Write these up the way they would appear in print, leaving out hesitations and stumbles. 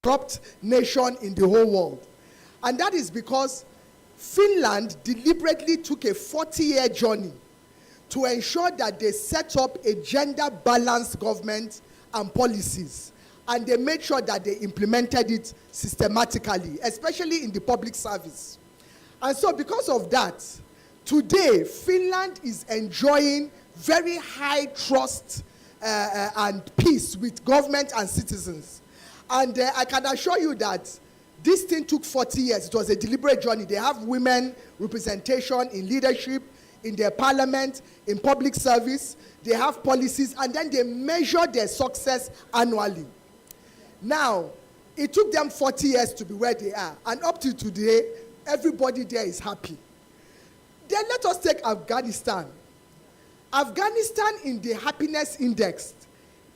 corrupt nation in the whole world. And that is because Finland deliberately took a 40-year journey to ensure that they set up a gender-balanced government and policies. And they made sure that they implemented it systematically, especially in the public service. And so because of that, today, Finland is enjoying very high trust and peace with government and citizens. And I can assure you that this thing took 40 years. It was a deliberate journey. They have women representation in leadership, in their parliament, in public service. They have policies, and then they measure their success annually. Now, it took them 40 years to be where they are. And up to today, everybody there is happy. Then let us take Afghanistan. Afghanistan in the happiness index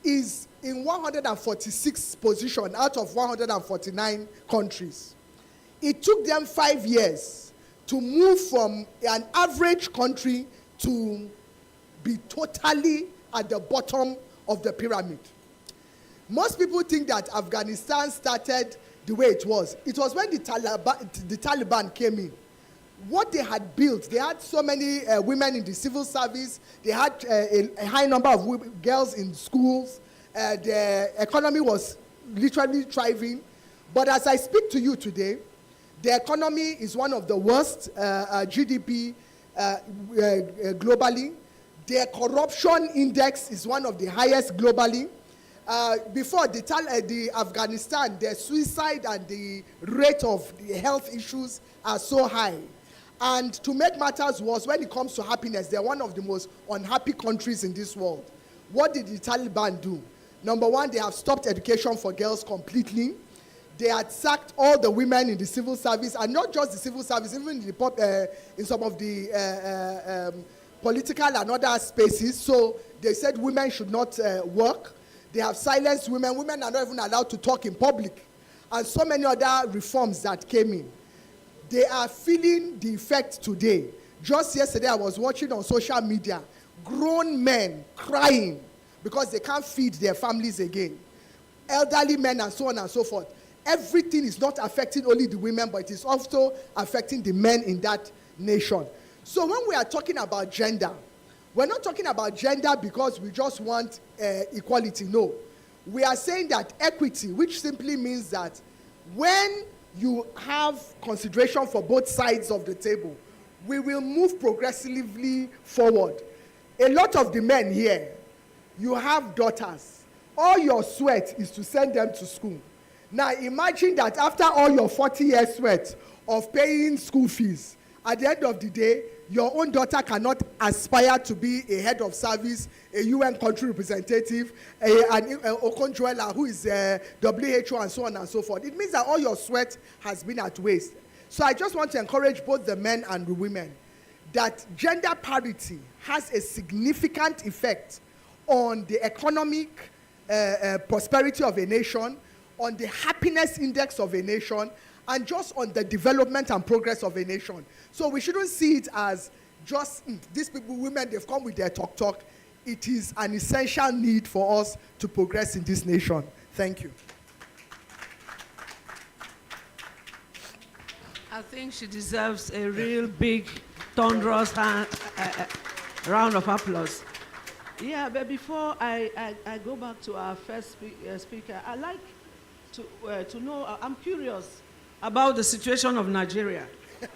is in 146th position out of 149 countries. It took them 5 years to move from an average country to be totally at the bottom of the pyramid. Most people think that Afghanistan started the way it was. It was when the Taliban came in. What they had built, they had so many women in the civil service, they had a high number of girls in schools, the economy was literally thriving. But as I speak to you today, the economy is one of the worst GDP globally. Their corruption index is one of the highest globally. Before the Afghanistan, the suicide and the rate of the health issues are so high. And to make matters worse, when it comes to happiness, they're one of the most unhappy countries in this world. What did the Taliban do? Number one, they have stopped education for girls completely. They had sacked all the women in the civil service, and not just the civil service, even in some of the political and other spaces. So they said women should not work. They have silenced women. Women are not even allowed to talk in public. And so many other reforms that came in. They are feeling the effect today. Just yesterday, I was watching on social media, grown men crying because they can't feed their families again. Elderly men and so on and so forth. Everything is not affecting only the women, but it is also affecting the men in that nation. So when we are talking about gender, we're not talking about gender because we just want equality. No. We are saying that equity, which simply means that when you have consideration for both sides of the table, we will move progressively forward. A lot of the men here, you have daughters. All your sweat is to send them to school. Now imagine that after all your 40 years sweat of paying school fees, at the end of the day, your own daughter cannot aspire to be a head of service, a UN country representative, an Okonjo-Iweala who is WHO and so on and so forth. It means that all your sweat has been at waste. So I just want to encourage both the men and the women that gender parity has a significant effect on the economic prosperity of a nation, on the happiness index of a nation, and just on the development and progress of a nation. So we shouldn't see it as just these people, women, they've come with their talk. It is an essential need for us to progress in this nation. Thank you. I think she deserves a real big, thunderous round of applause. Yeah, but before I go back to our first speaker, I'd like to know, I'm curious about the situation of Nigeria.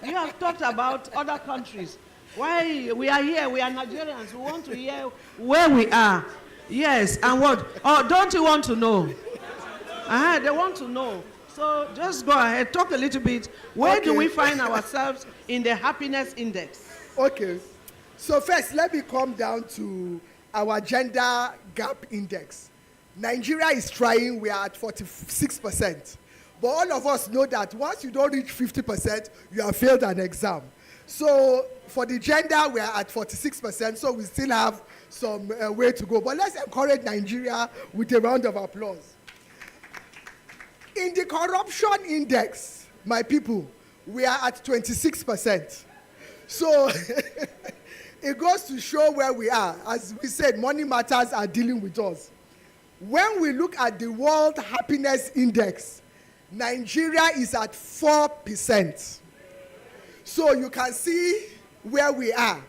You have talked about other countries. Why we are here, we are Nigerians, we want to hear where we are. Yes, and what? Oh, don't you want to know? They want to know. So just go ahead, talk a little bit. Where do we find ourselves in the happiness index? Okay. So first, let me come down to our gender gap index. Nigeria is trying, we are at 46%. But all of us know that once you don't reach 50%, you have failed an exam. So for the gender, we are at 46%, so we still have some way to go. But let's encourage Nigeria with a round of applause. In the corruption index, my people, we are at 26%. So it goes to show where we are. As we said, money matters are dealing with us. When we look at the World Happiness Index, Nigeria is at 4%. So you can see where we are.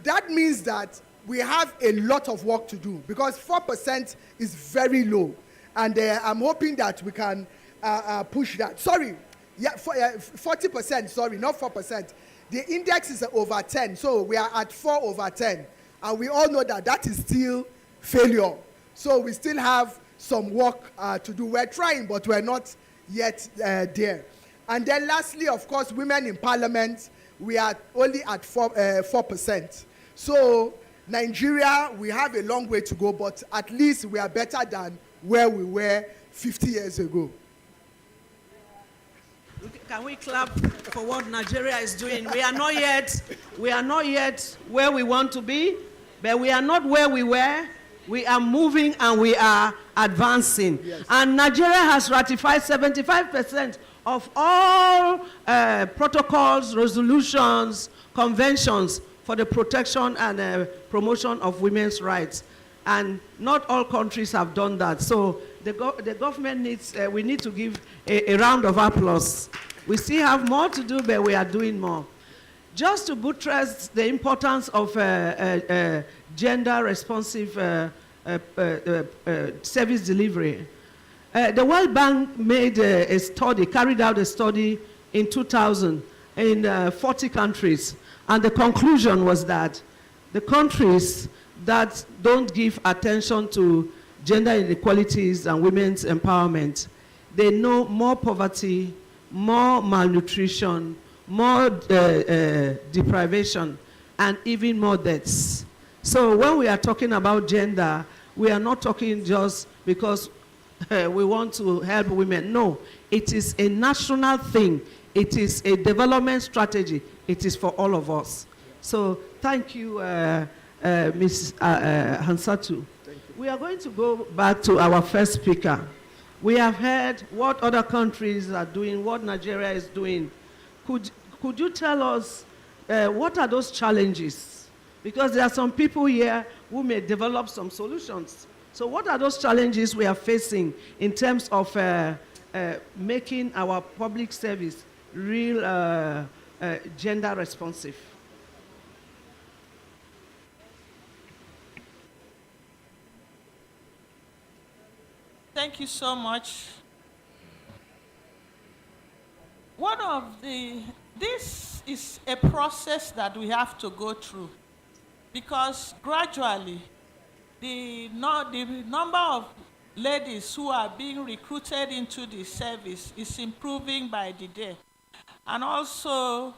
That means that we have a lot of work to do, because 4% is very low. And I'm hoping that we can push that. Sorry, 40%, sorry, not 4%. The index is over 10, so we are at 4 over 10. And we all know that that is still failure. So we still have some work to do. We're trying, but we're not yet there. And then lastly, of course, women in parliament, we are only at 4%. So Nigeria, we have a long way to go, but at least we are better than where we were 50 years ago. Can we clap for what Nigeria is doing? We are not yet where we want to be, but we are not where we were. We are moving and we are advancing. Yes. And Nigeria has ratified 75% of all protocols, resolutions, conventions for the protection and promotion of women's rights. And not all countries have done that. So the government needs, we need to give a round of applause. We still have more to do, but we are doing more. Just to buttress the importance of gender responsive service delivery, the World Bank made a study, carried out a study in 2000 in 40 countries. And the conclusion was that the countries that don't give attention to gender inequalities and women's empowerment, they know more poverty, more malnutrition, more deprivation, and even more deaths. So when we are talking about gender, we are not talking just because we want to help women. No, it is a national thing. It is a development strategy. It is for all of us. So thank you, Ms. Hansatu. Thank you. We are going to go back to our first speaker. We have heard what other countries are doing, what Nigeria is doing. Could you tell us what are those challenges? Because there are some people here who may develop some solutions. So what are those challenges we are facing in terms of making our public service real gender responsive? Thank you so much. This is a process that we have to go through, because gradually the number of ladies who are being recruited into the service is improving by the day. And also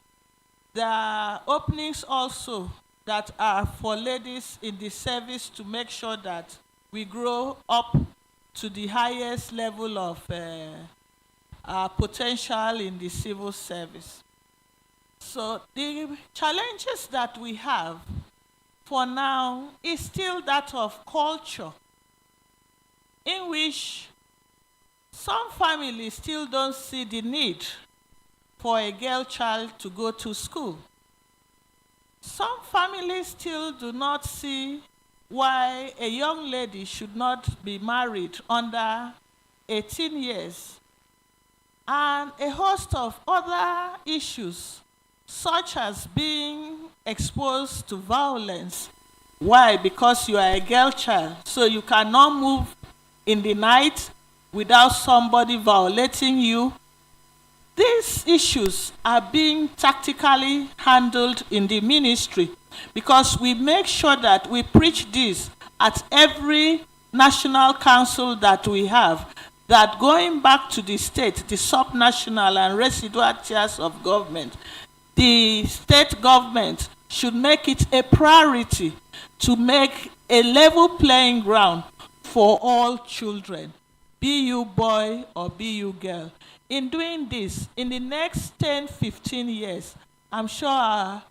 the openings also that are for ladies in the service to make sure that we grow up to the highest level of potential in the civil service. So the challenges that we have for now is still that of culture, in which some families still don't see the need for a girl child to go to school. Some families still do not see why a young lady should not be married under 18 years, and a host of other issues, such as being exposed to violence. Why? Because you are a girl child, so you cannot move in the night without somebody violating you. These issues are being tactically handled in the ministry, because we make sure that we preach this at every national council that we have, that going back to the state, the subnational and residual tiers of government, the state government should make it a priority to make a level playing ground for all children, be you boy or be you girl. In doing this, in the next 10, 15 years, I'm sure our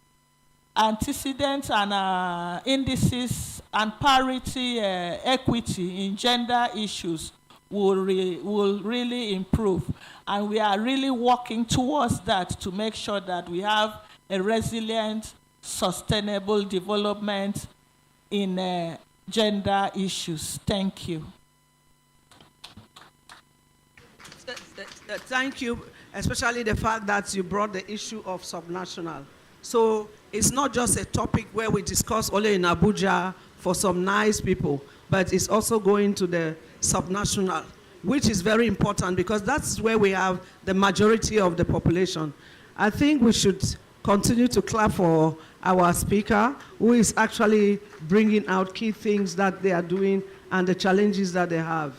antecedents and indices and parity equity in gender issues will really improve. And we are really working towards that to make sure that we have a resilient, sustainable development in gender issues. Thank you. Thank you, especially the fact that you brought the issue of subnational. So it's not just a topic where we discuss only in Abuja for some nice people, but it's also going to the subnational, which is very important because that's where we have the majority of the population. I think we should continue to clap for our speaker, who is actually bringing out key things that they are doing and the challenges that they have.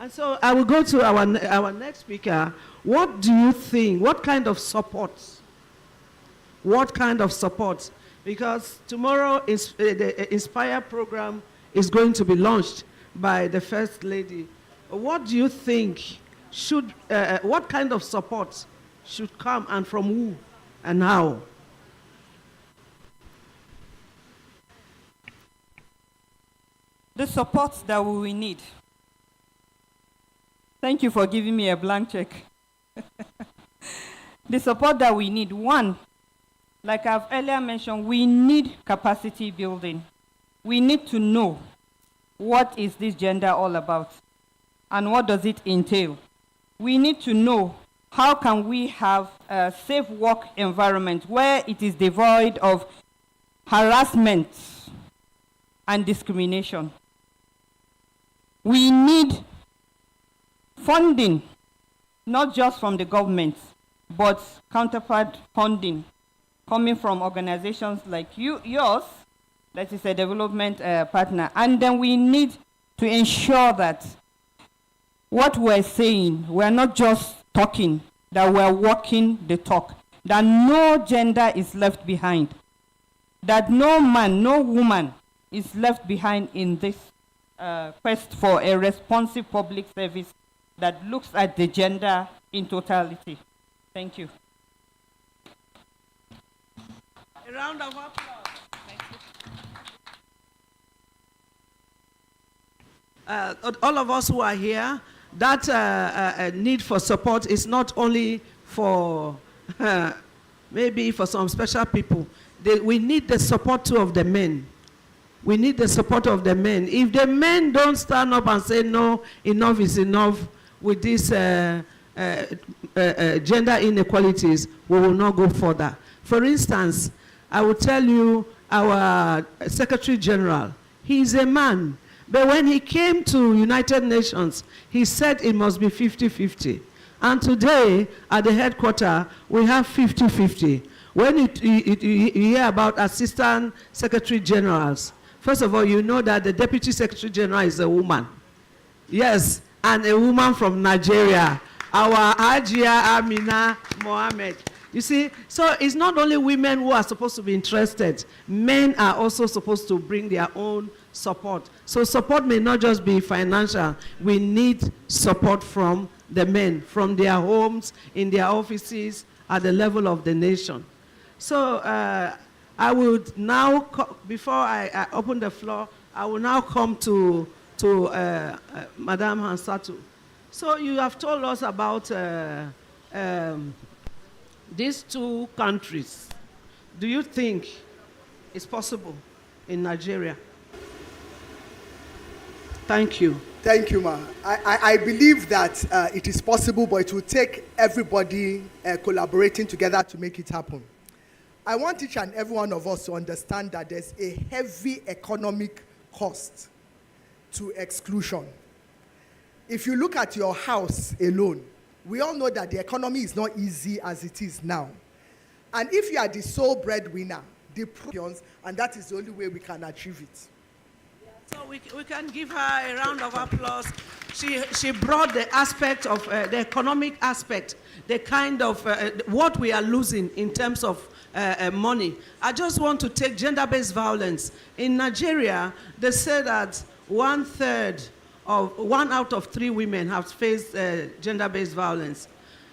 And so I will go to our next speaker. What do you think? What kind of support? What kind of support? Because tomorrow is, the Inspire program is going to be launched by the First Lady. What do you think should, what kind of support should come and from who and how? The support that we will need. Thank you for giving me a blank check. The support that we need. One, like I've earlier mentioned, we need capacity building. We need to know what is this gender all about and what does it entail. We need to know how can we have a safe work environment where it is devoid of harassment and discrimination. We need funding, not just from the government, but counterpart funding coming from organizations like yours, that is a development partner. And then we need to ensure that what we're saying, we're not just talking, that we're walking the talk, that no gender is left behind, that no man, no woman is left behind in this quest for a responsive public service that looks at the gender in totality. Thank you. A round of applause. All of us who are here, that need for support is not only for maybe for some special people. We need the support too of the men. We need the support of the men. If the men don't stand up and say, no, enough is enough with these gender inequalities, we will not go further. For instance, I will tell you our Secretary General, he is a man. But when he came to United Nations, he said it must be 50-50. And today, at the headquarters, we have 50-50. When you hear about Assistant Secretary Generals, first of all, you know that the Deputy Secretary General is a woman. Yes, and a woman from Nigeria, our Hajia Amina Mohammed. You see, so it's not only women who are supposed to be interested. Men are also supposed to bring their own support. So support may not just be financial. We need support from the men, from their homes, in their offices, at the level of the nation. So I would now, before I open the floor, I will now come to Madame Hansatu. So you have told us about these two countries. Do you think it's possible in Nigeria? Thank you. Thank you, ma. I believe that it is possible, but it will take everybody collaborating together to make it happen. I want each and every one of us to understand that there's a heavy economic cost to exclusion. If you look at your house alone, we all know that the economy is not easy as it is now. And if you are the sole breadwinner, the problems, and that is the only way we can achieve it. So we can give her a round of applause. She brought the aspect of the economic aspect, the kind of what we are losing in terms of money. I just want to take gender-based violence. In Nigeria, they say that 1 out of 3 women have faced gender-based violence.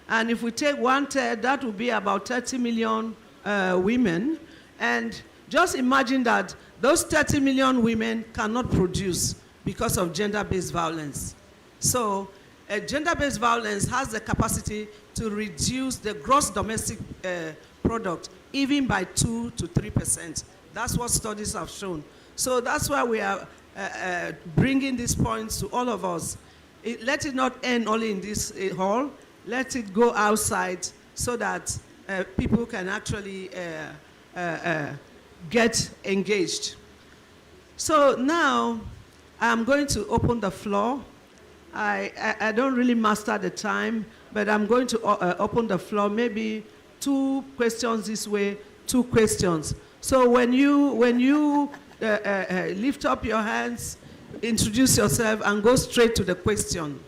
And if we take 1/3, that would be about 30 million women. And just imagine that those 30 million women cannot produce because of gender-based violence. So gender-based violence has the capacity to reduce the gross domestic product even by 2 to 3%. That's what studies have shown. So that's why we are bringing these points to all of us. Let it not end only in this hall. let it go outside so that people can actually get engaged. So now I'm going to open the floor. I don't really master the time, but I'm going to open the floor, maybe 2 questions this way, 2 questions. So when you lift up your hands, introduce yourself and go straight to the question.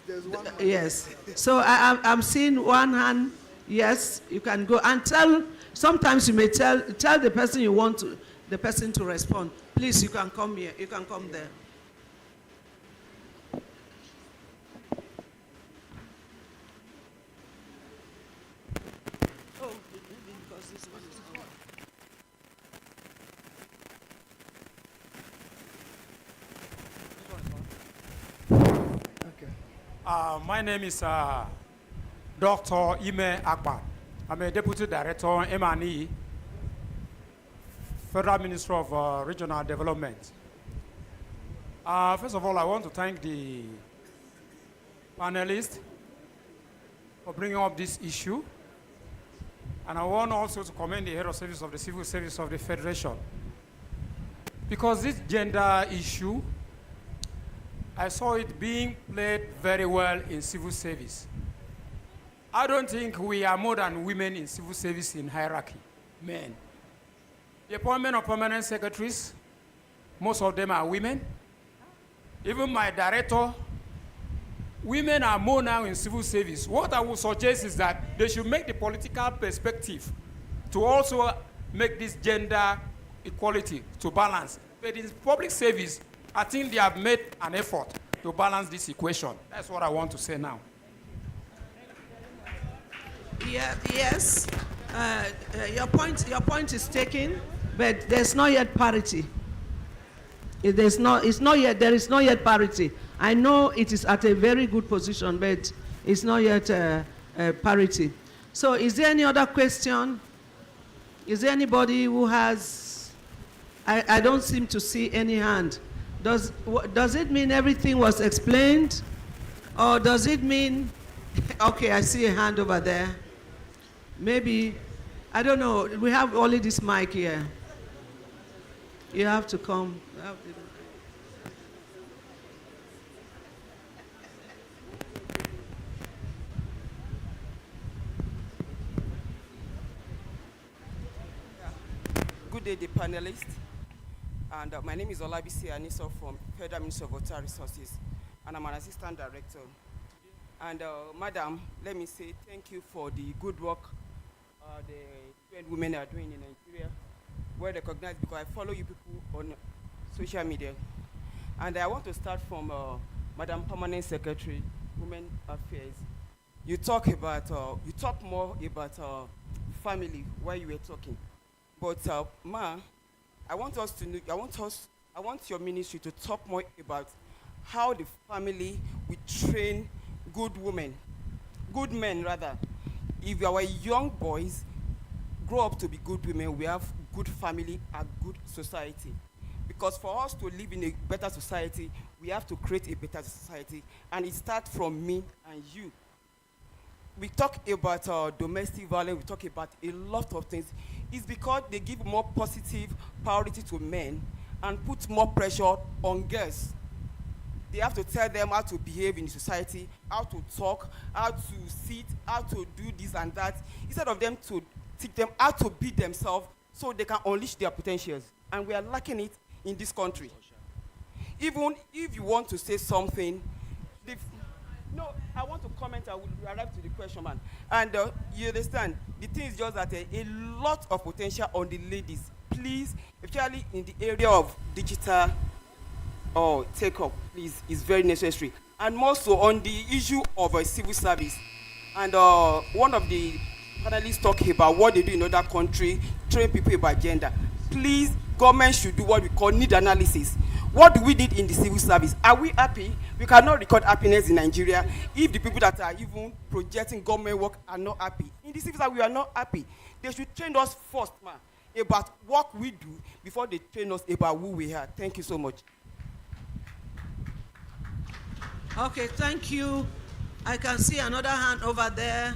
There's one hand. Yes. So I'm seeing one hand. Yes, you can go and tell. Sometimes you may tell the person you want the person to respond. Please, you can come here. You can come there. Oh, because this one is on. Okay. My name is Dr. Ime Akpan. I'm a Deputy Director, M&E, Federal Ministry of Regional Development. First of all, I want to thank the panelists for bringing up this issue. And I want also to commend the Head of Service of the Civil Service of the Federation. Because this gender issue, I saw it being played very well in civil service. I don't think we are more than women in civil service in hierarchy, men. The appointment of permanent secretaries, most of them are women. Even my director, women are more now in civil service. What I would suggest is that they should make the political perspective to also make this gender equality to balance. But in public service, I think they have made an effort to balance this equation. That's what I want to say now. Yeah, yes. Your point is taken, but there's not yet parity. There is not yet parity. I know it is at a very good position, but it's not yet parity. So is there any other question? Is there anybody who has, I don't seem to see any hand. Does it mean everything was explained? Or does it mean, okay, I see a hand over there. Maybe, I don't know, we have only this mic here. You have to come. Good day, the panelists. And my name is Olabisi Aniso from Federal Ministry of Water Resources, and I'm an assistant director. And madam, let me say thank you for the good work the UN women are doing in Nigeria. Well recognized because I follow you people on social media. And I want to start from Madam Permanent Secretary, Women Affairs. You talk more about family while you were talking. But ma, I want your ministry to talk more about how the family will train good women, good men rather. If our young boys grow up to be good women, we have good family and good society. Because for us to live in a better society, we have to create a better society. And it starts from me and you. We talk about domestic violence, we talk about a lot of things. It's because they give more positive priority to men and put more pressure on girls. They have to tell them how to behave in society, how to talk, how to sit, how to do this and that, instead of them to teach them how to be themselves so they can unleash their potentials. And we are lacking it in this country. Even if you want to say something, no, I want to comment, I will arrive to the question, man. And you understand, the thing is just that a lot of potential on the ladies. Please, especially in the area of digital take-up, please, is very necessary. And more so on the issue of civil service. And one of the panelists talking about what they do in other countries, train people about gender. Please, government should do what we call need analysis. What do we did in the civil service? Are we happy? We cannot record happiness in Nigeria if the people that are even projecting government work are not happy. In the civil service, we are not happy. They should train us first, man, about what we do before they train us about who we are. Thank you so much. Okay, thank you. I can see another hand over there.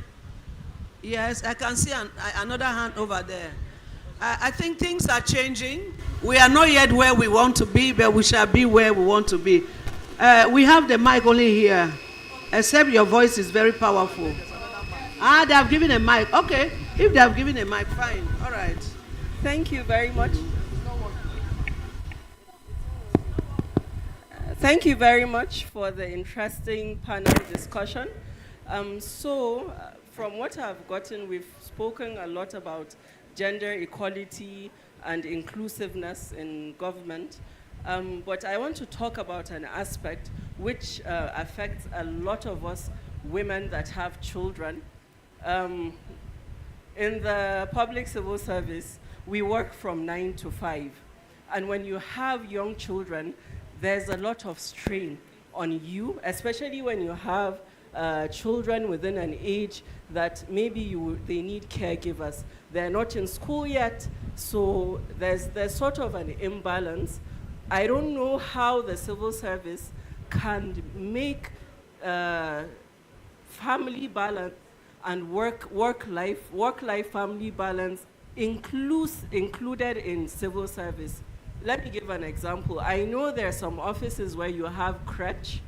Yes, I can see another hand over there. I think things are changing. We are not yet where we want to be, but we shall be where we want to be. We have the mic only here, except your voice is very powerful. They have given a mic. Okay, if they have given a mic, fine. All right. Thank you very much. Thank you very much for the interesting panel discussion. From what I've gotten, we've spoken a lot about gender equality and inclusiveness in government. But I want to talk about an aspect which affects a lot of us women that have children. In the public civil service, we work from 9 to 5. And when you have young children, there's a lot of strain on you, especially when you have children within an age that maybe they need caregivers. They're not in school yet, so there's sort of an imbalance. I don't know how the civil service can make family balance and work-life family balance included in civil service. Let me give an example. I know there are some offices where you have crèche,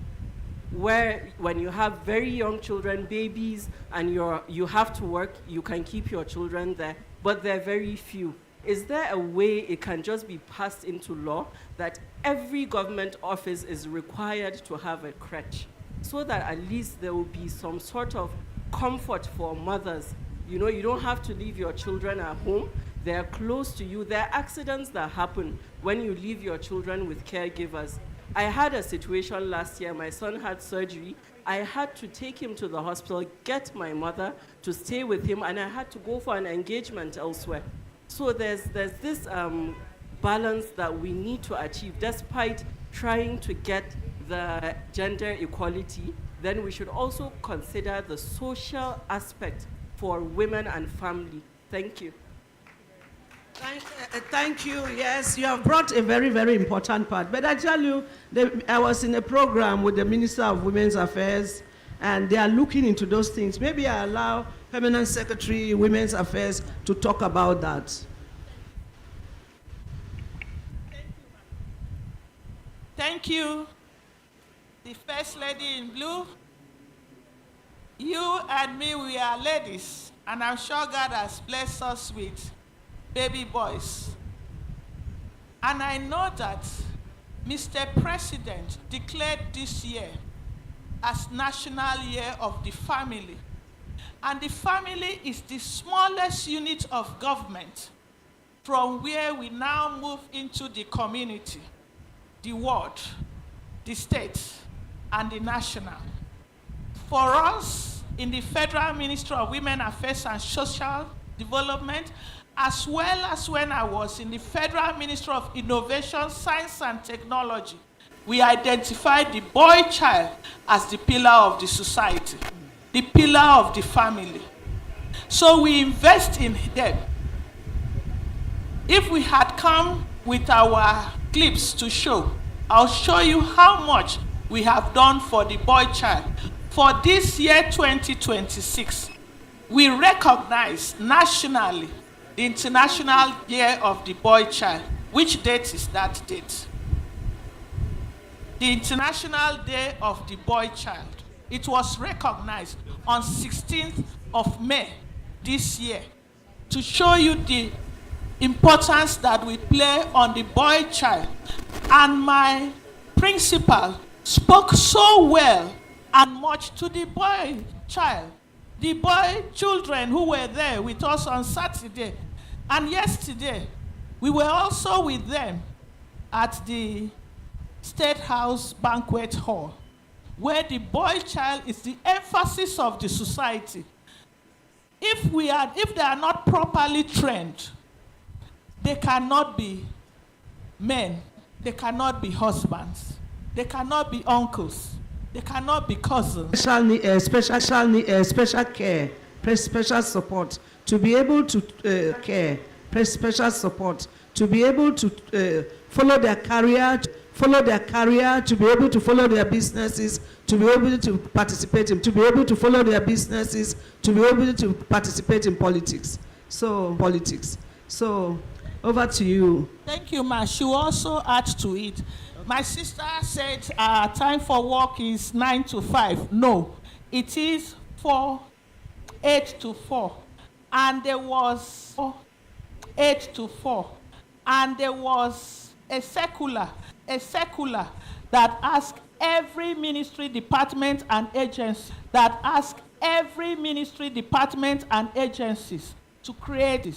where when you have very young children, babies, and you have to work, you can keep your children there, but they're very few. Is there a way it can just be passed into law that every government office is required to have a crèche, so that at least there will be some sort of comfort for mothers? You know, you don't have to leave your children at home. They're close to you. There are accidents that happen when you leave your children with caregivers. I had a situation last year. My son had surgery. I had to take him to the hospital, get my mother to stay with him, and I had to go for an engagement elsewhere. So there's this balance that we need to achieve. Despite trying to get the gender equality, then we should also consider the social aspect for women and family. Thank you. Thank you. Yes, you have brought a very, very important part. But I tell you, I was in a program with the Minister of Women's Affairs, and they are looking into those things. Maybe I allow Permanent Secretary Women's Affairs to talk about that. Thank you, the First Lady in Blue. You and me, we are ladies, and I'm sure God has blessed us with baby boys. And I know that Mr. President declared this year as National Year of the Family. And the family is the smallest unit of government from where we now move into the community, the ward, the state, and the national. For us, in the Federal Ministry of Women Affairs and Social Development, as well as when I was in the Federal Ministry of Innovation, Science and Technology, we identified the boy child as the pillar of the society, the pillar of the family. So we invest in them. If we had come with our clips to show, I'll show you how much we have done for the boy child. For this year, 2026, we recognize nationally the International Year of the Boy Child. Which date is that date? The International Day of the Boy Child. It was recognized on 16th of May this year to show you the importance that we play on the boy child. And my principal spoke so well and much to the boy child, the boy children who were there with us on Saturday. And yesterday, we were also with them at the State House Banquet Hall, where the boy child is the emphasis of the society. If they are not properly trained, they cannot be men, they cannot be husbands, they cannot be uncles, they cannot be cousins. Special care, special support to be able to care, special support to be able to follow their career, follow their career, to be able to follow their businesses, to be able to participate in, to be able to follow their businesses, to be able to participate in politics. So, over to you. Thank you, ma. She will also add to it. My sister said time for work is 9 to 5. No, it is 8 to 4. And there was 8 to 4. And there was a circular that asked every ministry, department, and agency, to create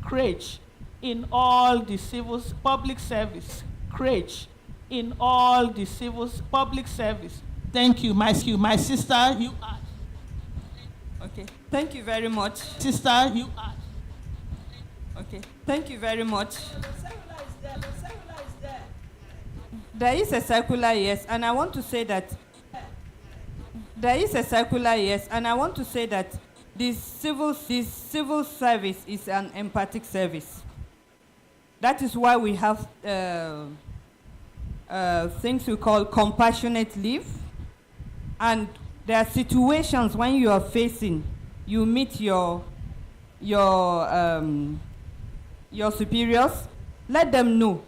crèche in all the civil public service. Crèche in all the civil public service. Thank you, my sister. You asked. Okay. Thank you very much. Sister, you asked. Okay. Thank you very much. There is a circular, yes, and I want to say that this civil service is an empathic service. That is why we have things we call compassionate leave, and there are situations when you are facing, you meet your superiors, let them know,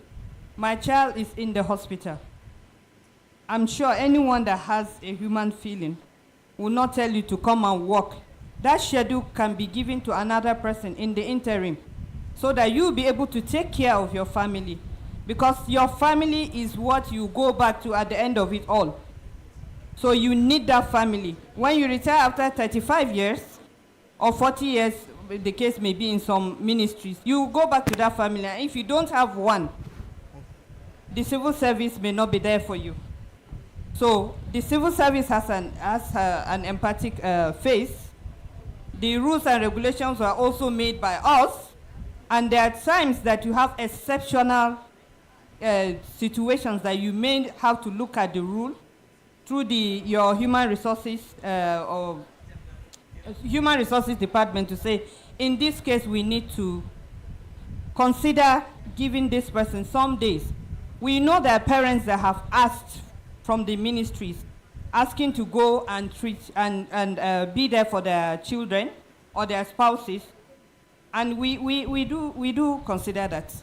my child is in the hospital. I'm sure anyone that has a human feeling will not tell you to come and work. That schedule can be given to another person in the interim so that you'll be able to take care of your family, because your family is what you go back to at the end of it all. So you need that family. When you retire after 35 years or 40 years, the case may be in some ministries, you go back to that family, and if you don't have one, the civil service may not be there for you. So the civil service has an empathic face. The rules and regulations were also made by us, and there are times that you have exceptional situations that you may have to look at the rule through your human resources department to say, in this case, we need to consider giving this person some days. We know there are parents that have asked from the ministries, asking to go and treat and be there for their children or their spouses, and we do consider that,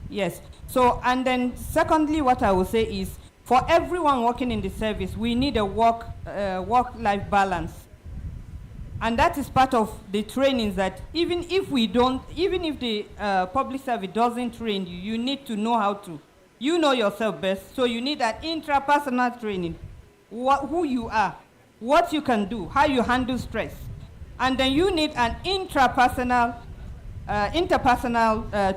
yes. So, and then secondly, what I will say is, for everyone working in the service, we need a work-life balance, and that is part of the trainings that even if the public service doesn't train you, you need to know how to. You know yourself best, so you need an intrapersonal training, who you are, what you can do, how you handle stress. And then you need an interpersonal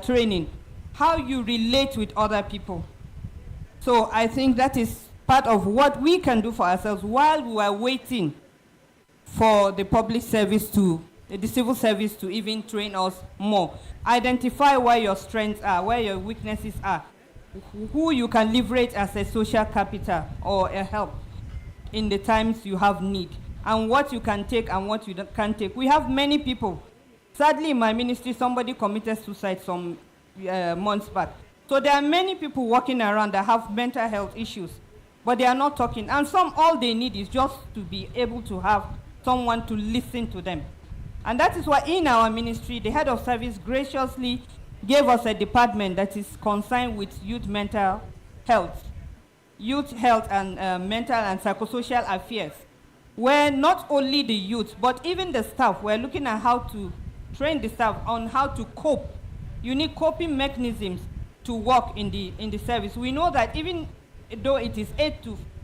training, how you relate with other people. So I think that is part of what we can do for ourselves while we are waiting for the public service the civil service to even train us more. Identify where your strengths are, where your weaknesses are, who you can leverage as a social capital or a help in the times you have need, and what you can take and what you can't take. We have many people. Sadly, in my ministry, somebody committed suicide some months back. So there are many people walking around that have mental health issues, but they are not talking. And all they need is just to be able to have someone to listen to them. And that is why in our ministry, the head of service graciously gave us a department that is concerned with youth health and mental and psychosocial affairs, where not only the youth, but even the staff, we're looking at how to train the staff on how to cope. You need coping mechanisms to work in the service. We know that even though it is 8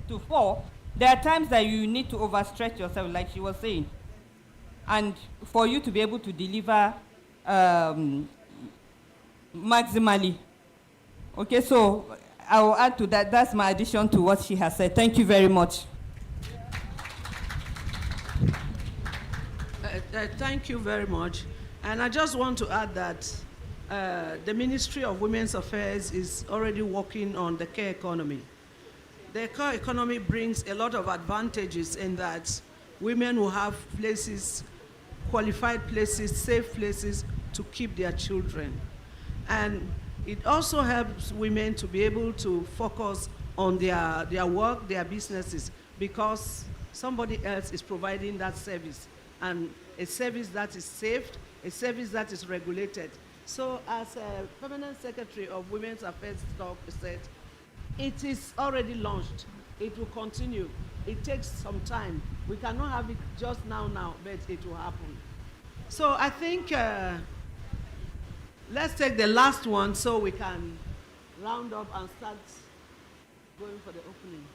to 4, there are times that you need to overstretch yourself, like she was saying, and for you to be able to deliver maximally. Okay, so I will add to that. That's my addition to what she has said. Thank you very much. Thank you very much. And I just want to add that the Ministry of Women's Affairs is already working on the care economy. The care economy brings a lot of advantages in that women will have places, qualified places, safe places to keep their children. And It also helps women to be able to focus on their work, their businesses, because somebody else is providing that service, and a service that is safe, a service that is regulated. So as a permanent secretary of Women's Affairs said, it is already launched. It will continue. It takes some time. We cannot have it just now, but it will happen. So I think let's take the last one so we can round up and start going for the opening.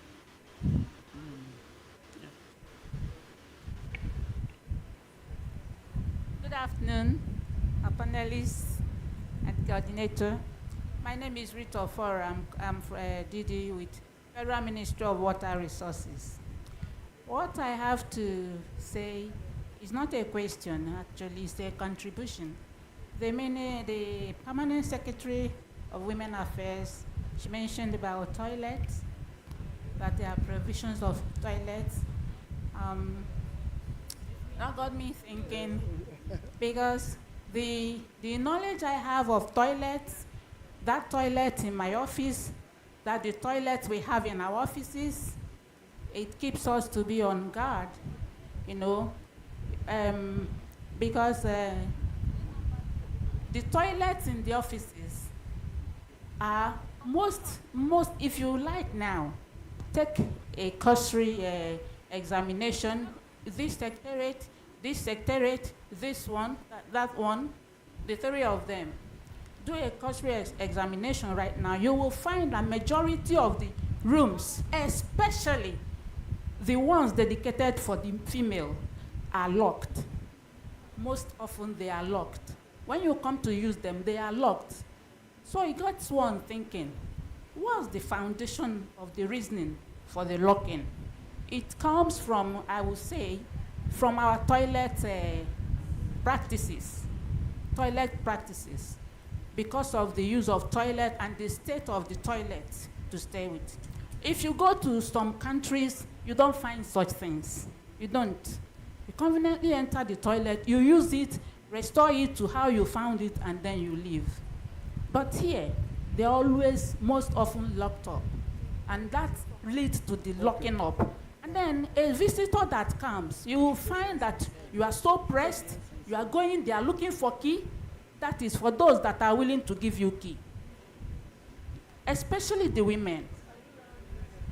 Good afternoon, our panelists and coordinator. My name is Rita Ofora. I'm DD with Federal Ministry of Water Resources. What I have to say is not a question, actually, it's a contribution. The Permanent Secretary of Women Affairs, she mentioned about toilets, that there are provisions of toilets. That got me thinking, because the knowledge I have of toilets, that toilet in my office, that the toilets we have in our offices, it keeps us to be on guard, you know, because the toilets in the offices are most, if you like now, take a cursory examination, this secretariat, this one, that one, the three of them. Do a cursory examination right now. You will find a majority of the rooms, especially the ones dedicated for the female, are locked. Most often they are locked. When you come to use them, they are locked. So it gets one thinking, what's the foundation of the reasoning for the locking? It comes from, I would say, from our toilet practices, because of the use of toilet and the state of the toilet to stay with. If you go to some countries, you don't find such things. You don't. You conveniently enter the toilet, you use it, restore it to how you found it, and then you leave. But here, they're always most often locked up. And that leads to the locking up. And then a visitor that comes, you will find that you are so pressed, you are going there looking for key. That is for those that are willing to give you key. Especially the women.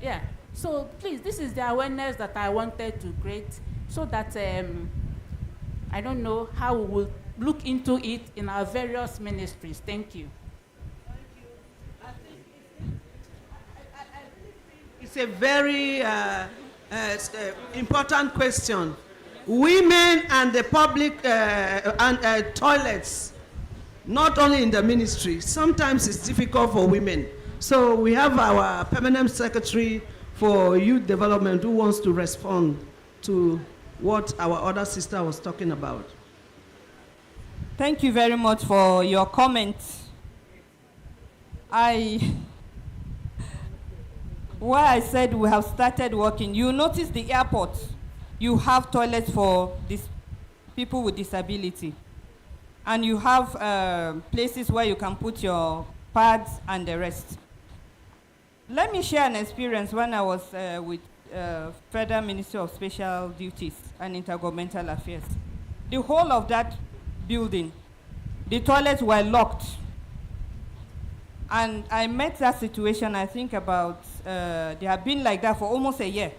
Yeah, so please, this is the awareness that I wanted to create so that, I don't know how we will look into it in our various ministries. Thank you. It's a very important question. Women and the public toilets, not only in the ministry, sometimes it's difficult for women. So we have our permanent secretary for youth development who wants to respond to what our other sister was talking about. Thank you very much for your comments. Where I said we have started working, you notice the airport, you have toilets for these people with disability. And you have places where you can put your pads and the rest. Let me share an experience when I was with Federal Ministry of Special Duties and Intergovernmental Affairs. The whole of that building, the toilets were locked. And I met that situation, I think about, they have been like that for almost a year.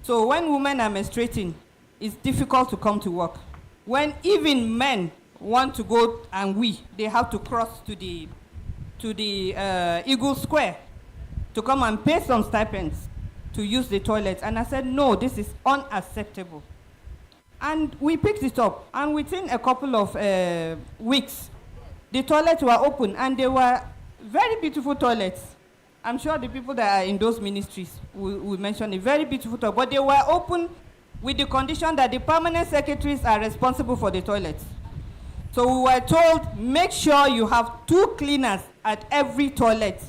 So when women are menstruating, it's difficult to come to work. When even men want to go and they have to cross to the Eagle Square to come and pay some stipends to use the toilets. And I said, no, this is unacceptable. And we picked it up, and within a couple of weeks, the toilets were open, and they were very beautiful toilets. I'm sure the people that are in those ministries will mention it, very beautiful toilets, but they were open with the condition that the permanent secretaries are responsible for the toilets. So we were told, make sure you have 2 cleaners at every toilet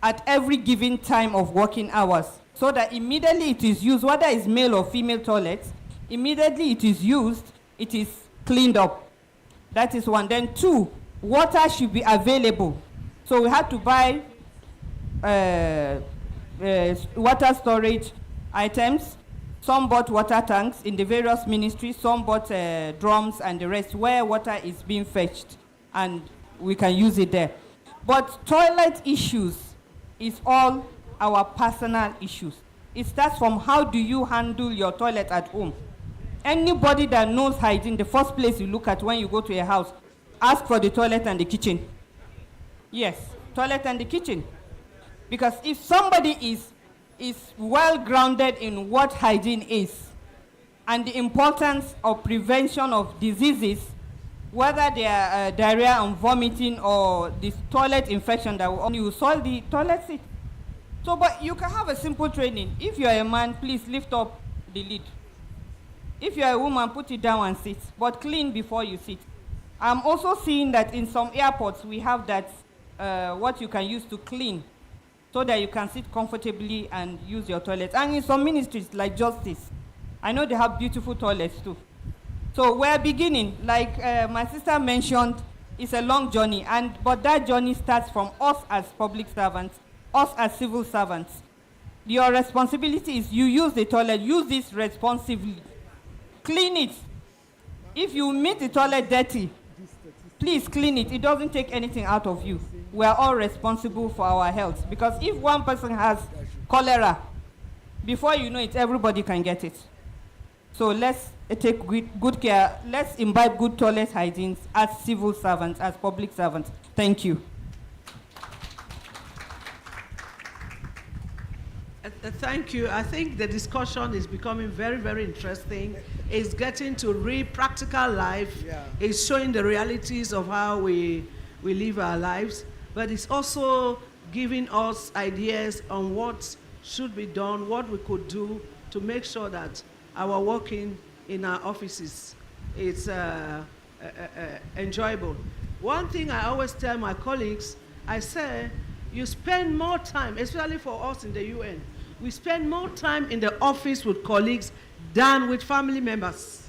at every given time of working hours, so that immediately it is used, whether it's male or female toilets, immediately it is used, it is cleaned up. That is one. Then 2, water should be available. So we had to buy water storage items. Some bought water tanks in the various ministries, some bought drums and the rest where water is being fetched and we can use it there. But toilet issues is all our personal issues. It starts from how do you handle your toilet at home. Anybody that knows hygiene, the first place you look at when you go to a house, ask for the toilet and the kitchen. Yes, toilet and the kitchen. Because if somebody is well grounded in what hygiene is and the importance of prevention of diseases, whether they are diarrhea and vomiting or this toilet infection that you soil the toilet seat. So, but you can have a simple training. If you're a man, please lift up the lid. If you're a woman, put it down and sit, but clean before you sit. I'm also seeing that in some airports, we have that, what you can use to clean, so that you can sit comfortably and use your toilet. And in some ministries, like Justice, I know they have beautiful toilets too. So we're beginning, like my sister mentioned, it's a long journey, but that journey starts from us as public servants, us as civil servants. Your responsibility is you use the toilet, use this responsibly. Clean it. If you meet the toilet dirty, please clean it. It doesn't take anything out of you. We are all responsible for our health. Because if one person has cholera, before you know it, everybody can get it. So let's take good care. Let's imbibe good toilet hygiene as civil servants, as public servants. Thank you. Thank you. I think the discussion is becoming very, very interesting. It's getting to real practical life. Yeah. It's showing the realities of how we live our lives. But it's also giving us ideas on what should be done, what we could do to make sure that our working in our offices is enjoyable. One thing I always tell my colleagues, I say, you spend more time, especially for us in the UN, we spend more time in the office with colleagues than with family members.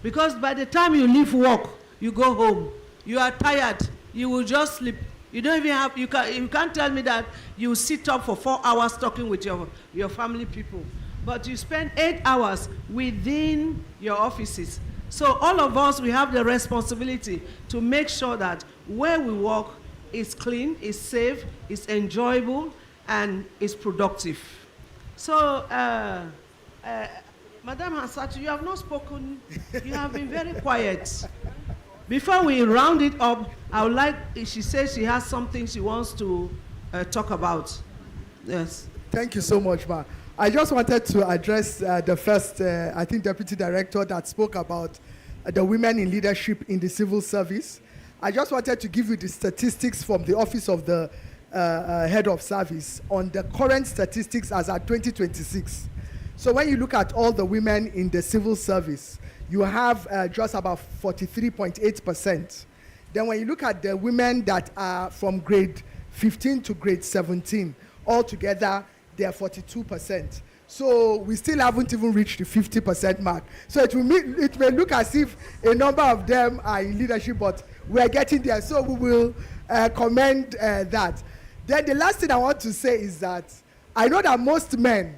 Because by the time you leave work, you go home, you are tired, you will just sleep. You don't even have, you can't tell me that you sit up for 4 hours talking with your family people. But you spend 8 hours within your offices. So all of us, we have the responsibility to make sure that where we work is clean, is safe, is enjoyable, and is productive. So, Madam Hansatu, you have not spoken. You have been very quiet. Before we round it up, I would like, she says she has something she wants to talk about. Yes. Thank you so much, Ma. I just wanted to address the first, I think, Deputy Director that spoke about the women in leadership in the civil service. I just wanted to give you the statistics from the Office of the Head of Service on the current statistics as at 2026. So when you look at all the women in the civil service, you have just about 43.8%. Then when you look at the women that are from grade 15 to grade 17, altogether, they are 42%. So we still haven't even reached the 50% mark. So it may look as if a number of them are in leadership, but we're getting there. So we will commend that. Then the last thing I want to say is that I know that most men,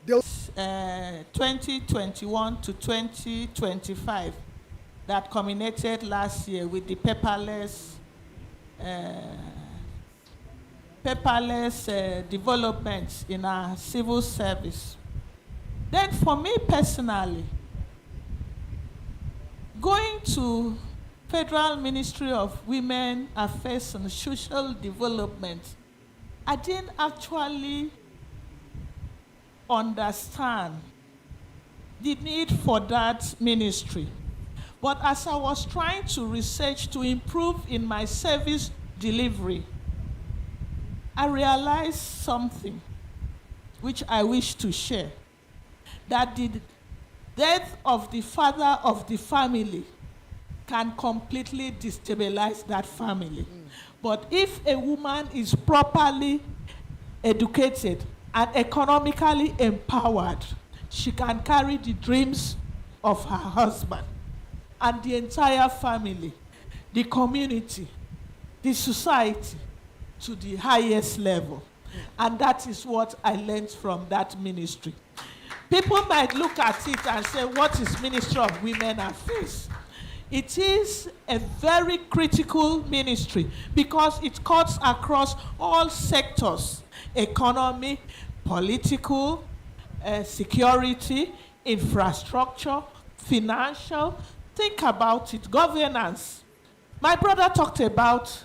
2021 to 2025 that culminated last year with the paperless developments in our civil service. Then for me personally, going to Federal Ministry of Women Affairs and Social Development, I didn't actually understand the need for that ministry. But as I was trying to research to improve in my service delivery, I realized something which I wish to share, that the death of the father of the family can completely destabilize that family. But if a woman is properly educated and economically empowered, she can carry the dreams of her husband and the entire family the community, the society to the highest level. And that is what I learned from that ministry. People might look at it and say, what is Ministry of Women Affairs? It is a very critical ministry because it cuts across all sectors: economy, political, security, infrastructure, financial. Think about it, governance. My brother talked about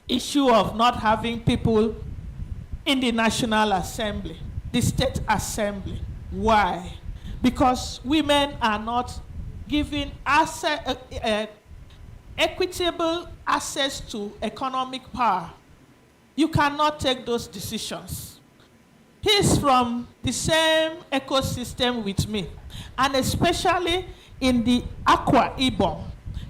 issue of not having people in the National Assembly, the State Assembly. Why? Because women are not given equitable access to economic power. You cannot take those decisions. He's from the same ecosystem with me, and especially in the Akwa Ibom,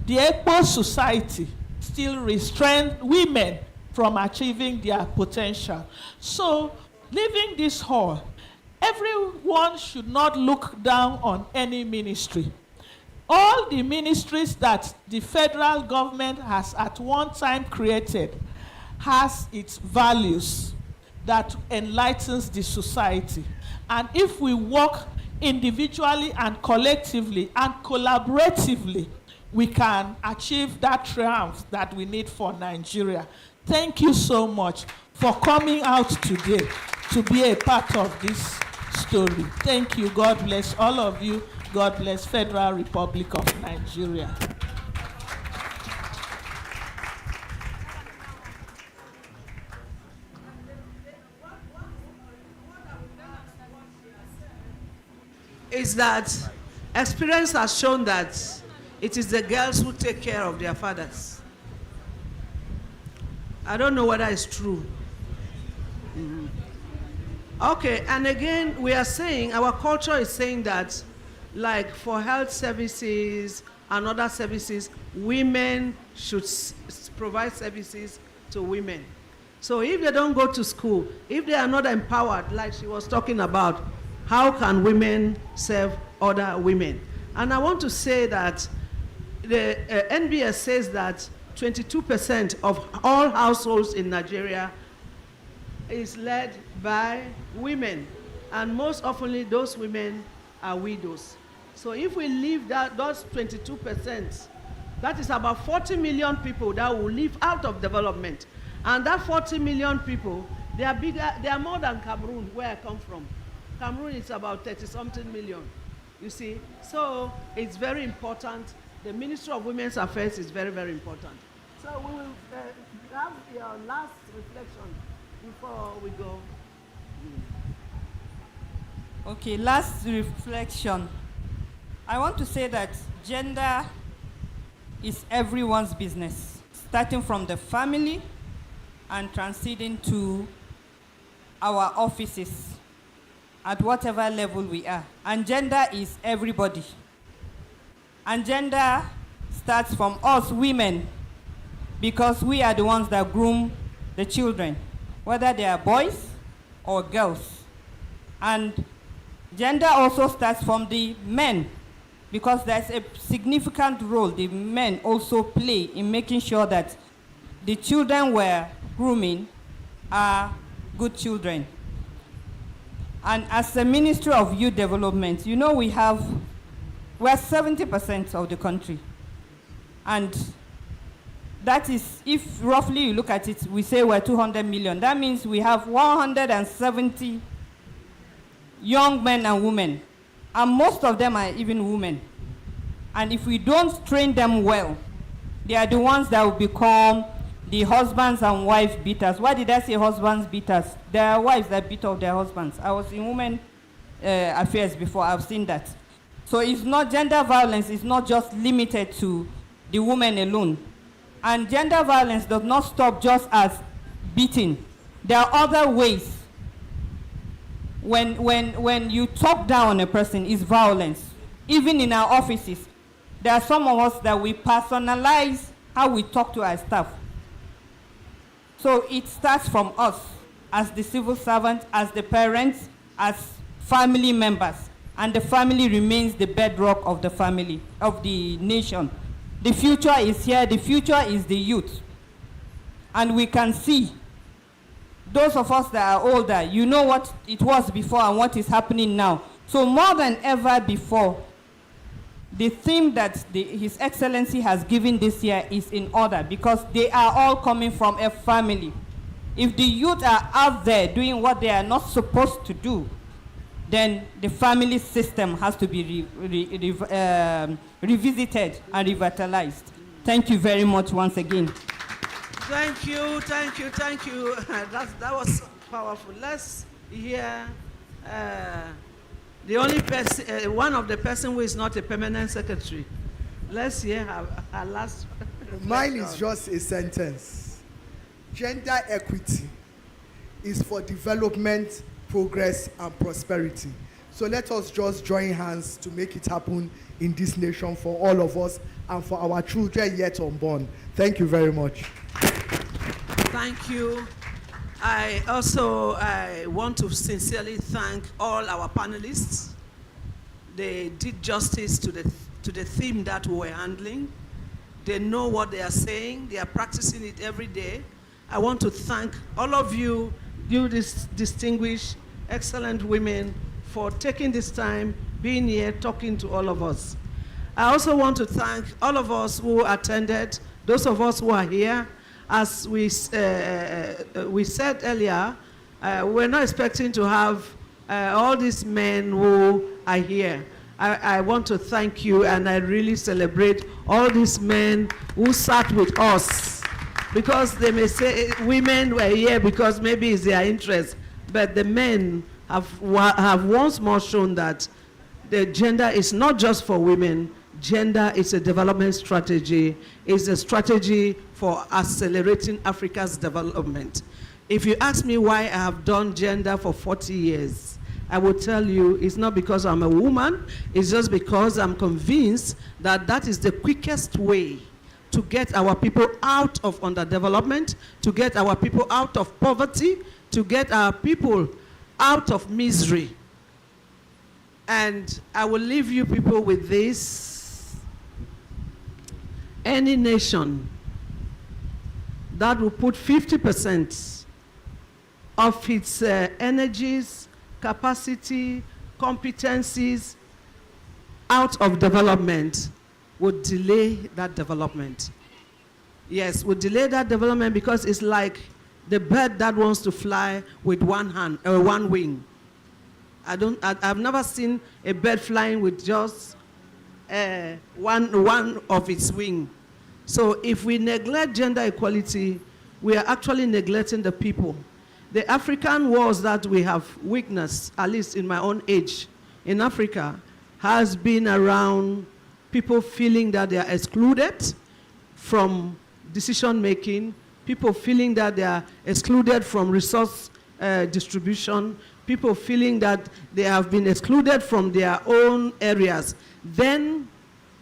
the Ekpo society still restrain women from achieving their potential. So, leaving this hall, everyone should not look down on any ministry. All the ministries that the federal government has at one time created has its values that enlightens the society. And if we work individually and collectively and collaboratively, we can achieve that triumph that we need for Nigeria. Thank you so much for coming out today to be a part of this story. Thank you. God bless all of you. God bless Federal Republic of Nigeria. Is that experience has shown that it is the girls who take care of their fathers. I don't know whether it's true. Okay, and again, we are saying, our culture is saying that, like for health services and other services, women should provide services to women. So if they don't go to school, if they are not empowered, like she was talking about, how can women serve other women? And I want to say that the NBS says that 22% of all households in Nigeria is led by women. And most often, those women are widows. So if we leave those 22%, that is about 40 million people that will live out of development. And that 40 million people, they are bigger, they are more than Cameroon, where I come from. Cameroon is about 30-something million, you see. So it's very important. The Ministry of Women's Affairs is very, very important. So we will have your last reflection before we go. Okay, last reflection. I want to say that gender is everyone's business, starting from the family and transcending to our offices at whatever level we are. And gender is everybody. And gender starts from us women, because we are the ones that groom the children, whether they are boys or girls. And gender also starts from the men, because there's a significant role the men also play in making sure that the children we're grooming are good children. And as the Ministry of Youth Development, you know we're 70% of the country. And that is, if roughly you look at it, we say we're 200 million. That means we have 170 young men and women. And most of them are even women. And if we don't train them well, they are the ones that will become the husbands and wife beaters. Why did I say husbands beaters? There are wives that beat up their husbands. I was in women affairs before. I've seen that. So it's not, gender violence is not just limited to the women alone. And gender violence does not stop just as beating. There are other ways. When you talk down on a person, it's violence. Even in our offices, there are some of us that we personalize how we talk to our staff. So it starts from us, as the civil servants, as the parents, as family members. And the family remains the bedrock of the family, of the nation. The future is here. The future is the youth. And we can see, those of us that are older, you know what it was before and what is happening now. So more than ever before, the theme that His Excellency has given this year is in order, because they are all coming from a family. If the youth are out there doing what they are not supposed to do, then the family system has to be revisited and revitalized. Thank you very much once again. Thank you, thank you, thank you. That was powerful. Let's hear the only person, one of the person who is not a permanent secretary. Let's hear her last. Mine is just a sentence. Gender equity is for development, progress, and prosperity. So let us just join hands to make it happen in this nation for all of us and for our children yet unborn. Thank you very much. Thank you. I also want to sincerely thank all our panelists. They did justice to the theme that we were handling. They know what they are saying. They are practicing it every day. I want to thank all of you, this distinguished, excellent women, for taking this time, being here, talking to all of us. I also want to thank all of us who attended, those of us who are here. As we said earlier, we're not expecting to have all these men who are here. I want to thank you, and I really celebrate all these men who sat with us, because they may say women were here because maybe it's their interest, but the men have once more shown that the gender is not just for women. Gender is a development strategy. It's a strategy for accelerating Africa's development. If you ask me why I have done gender for 40 years, I will tell you it's not because I'm a woman. It's just because I'm convinced that that is the quickest way to get our people out of underdevelopment, to get our people out of poverty, to get our people out of misery. And I will leave you people with this. Any nation that will put 50% of its energies, capacity, competencies out of development would delay that development. Yes, would delay that development, because it's like the bird that wants to fly with one hand or one wing. I've never seen a bird flying with just one of its wing. So if we neglect gender equality, we are actually neglecting the people. The African wars that we have witnessed, at least in my own age, in Africa, has been around people feeling that they are excluded from decision making, people feeling that they are excluded from resource distribution, people feeling that they have been excluded from their own areas. Then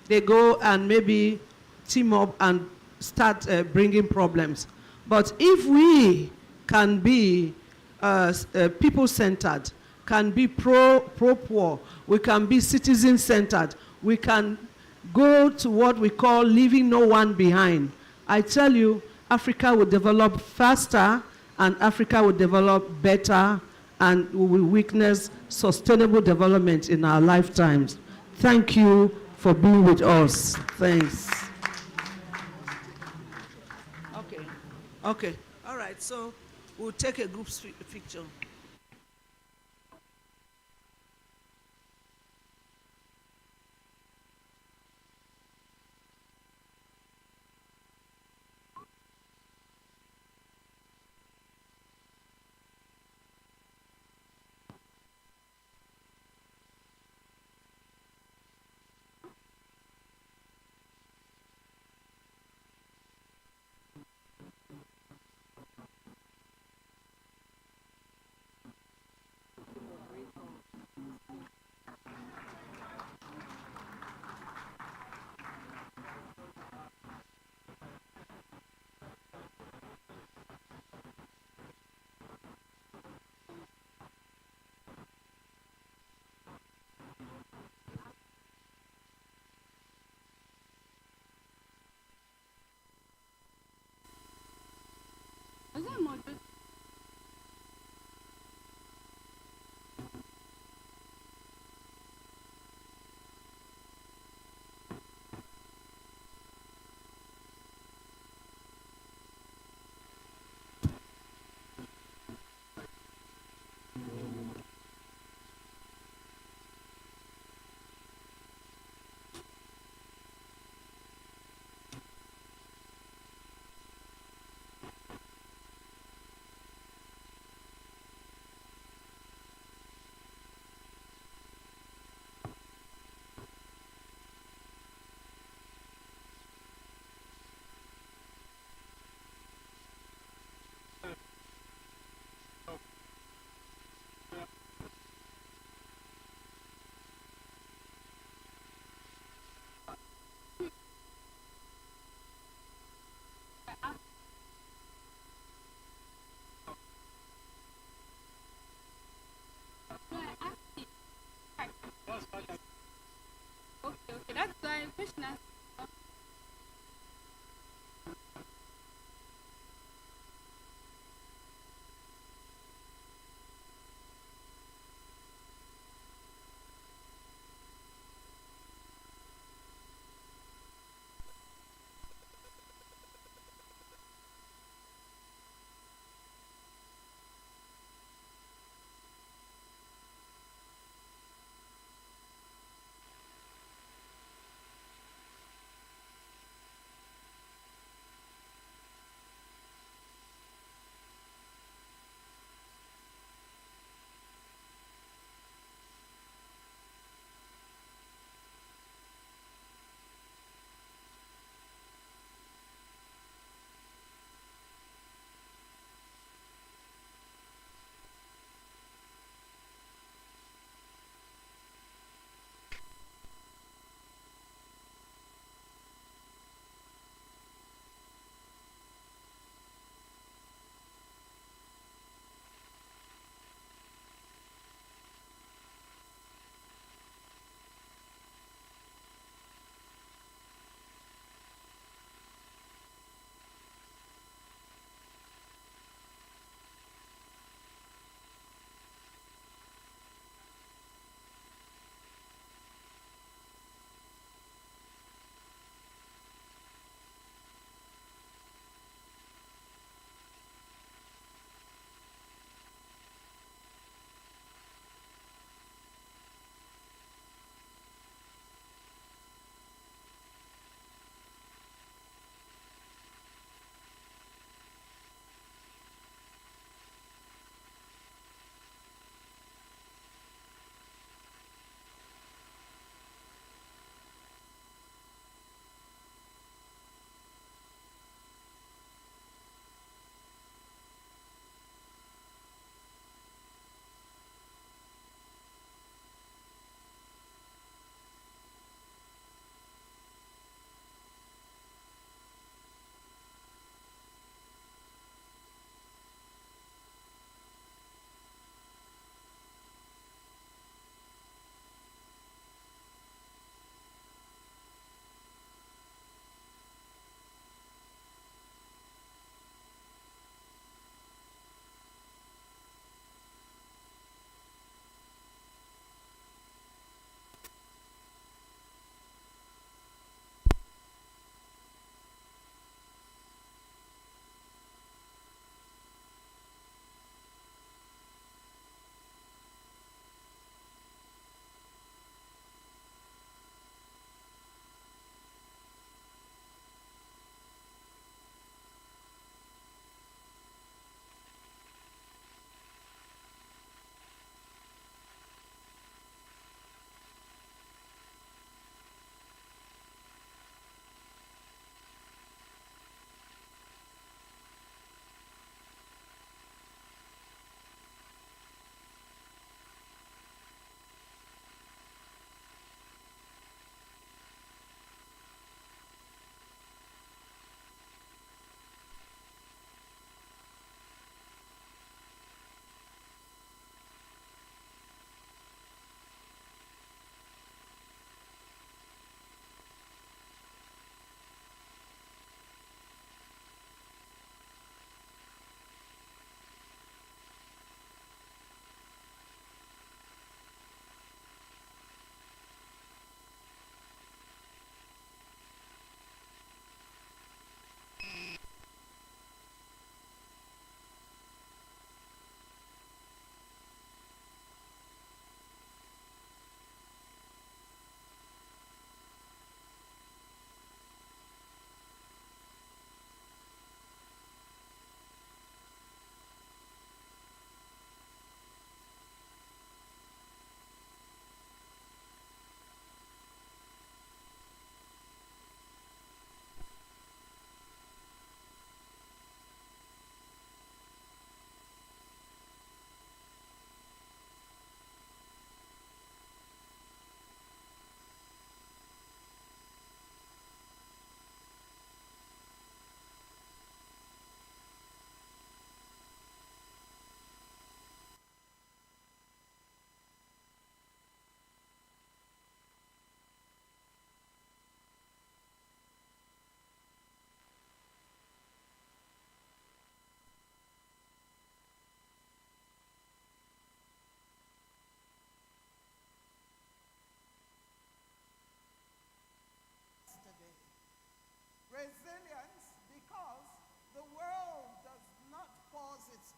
they go and maybe team up and start bringing problems. But if we can be people-centered, can be pro-poor, we can be citizen-centered, we can go to what we call leaving no one behind. I tell you, Africa will develop faster, and Africa will develop better, and we will witness sustainable development in our lifetimes. Thank you for being with us. Thanks. Okay. All right, so we'll take a group picture.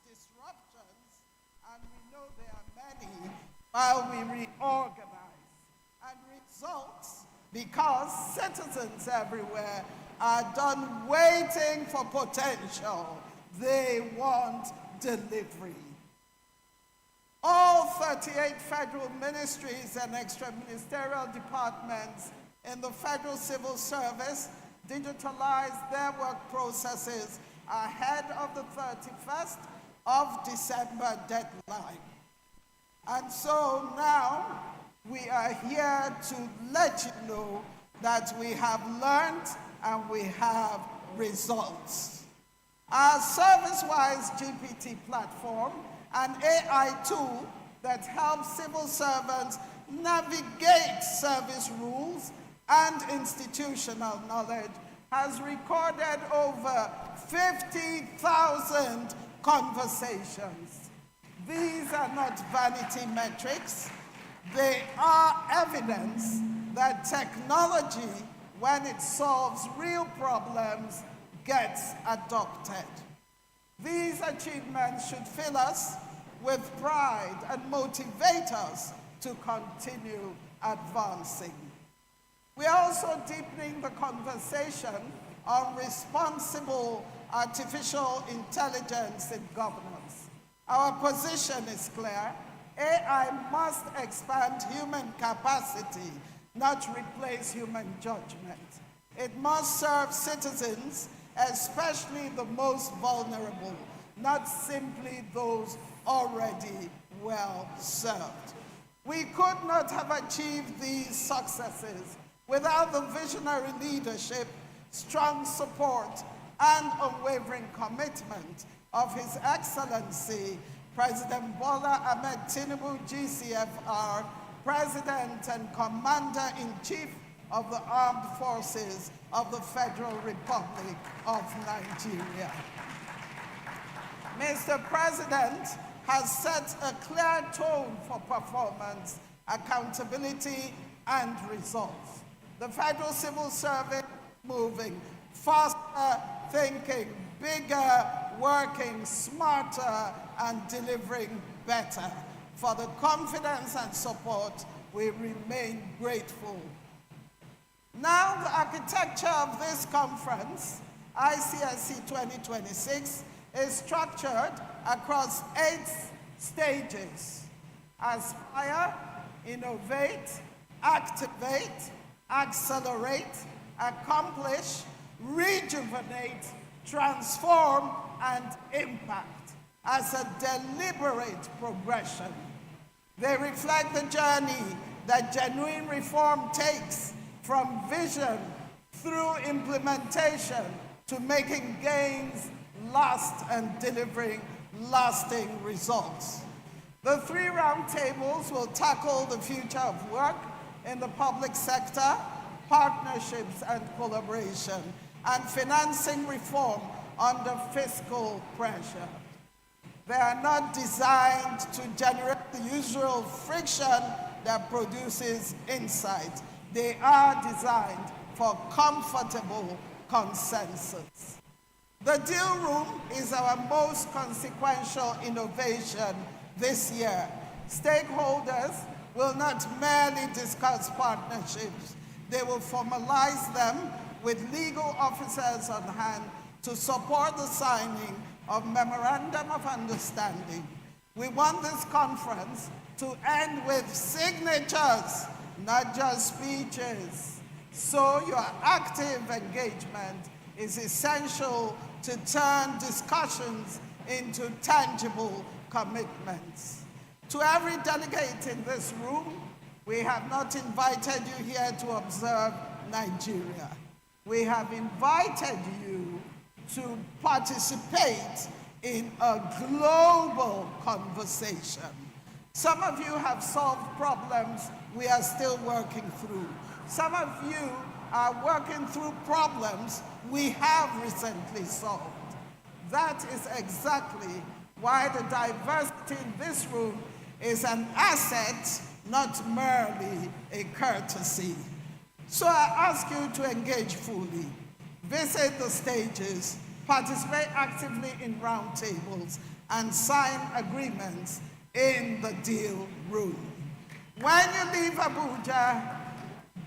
disruptions, and we know there are many, while we reorganize. And results, because citizens everywhere are done waiting for potential. They want delivery. All 38 federal ministries and extra-ministerial departments in the Federal Civil Service digitalized their work processes ahead of the 31st of December deadline. And so now we are here to let you know that we have learned and we have results. Our ServiceWise GPT platform, an AI tool that helps civil servants navigate service rules and institutional knowledge, has recorded over 50,000 conversations. These are not vanity metrics. They are evidence that technology, when it solves real problems, gets adopted. These achievements should fill us with pride and motivate us to continue advancing. We are also deepening the conversation on responsible artificial intelligence in governance. Our position is clear. AI must expand human capacity, not replace human judgment. It must serve citizens, especially the most vulnerable, not simply those already well served. We could not have achieved these successes without the visionary leadership, strong support, and unwavering commitment of His Excellency, President Bola Ahmed Tinubu, GCFR, President and Commander-in-Chief of the Armed Forces of the Federal Republic of Nigeria. Mr. President has set a clear tone for performance, accountability, and results. The Federal Civil Service moving faster, thinking bigger, working smarter, and delivering better. For the confidence and support, we remain grateful. Now, the architecture of this conference, ICSC 2026, is structured across 8 stages: aspire, innovate, activate, accelerate, accomplish, rejuvenate, transform, and impact as a deliberate progression. They reflect the journey that genuine reform takes from vision through implementation to making gains last and delivering lasting results. The 3 roundtables will tackle the future of work in the public sector, partnerships and collaboration, and financing reform under fiscal pressure. They are not designed to generate the usual friction that produces insight. They are designed for comfortable consensus. The deal room is our most consequential innovation this year. Stakeholders will not merely discuss partnerships. They will formalize them with legal officers on hand to support the signing of memorandum of understanding. We want this conference to end with signatures, not just speeches. So your active engagement is essential to turn discussions into tangible commitments. To every delegate in this room, we have not invited you here to observe Nigeria. We have invited you to participate in a global conversation. Some of you have solved problems we are still working through. Some of you are working through problems we have recently solved. That is exactly why the diversity in this room is an asset, not merely a courtesy. So I ask you to engage fully, visit the stages, participate actively in roundtables, and sign agreements in the deal room. When you leave Abuja,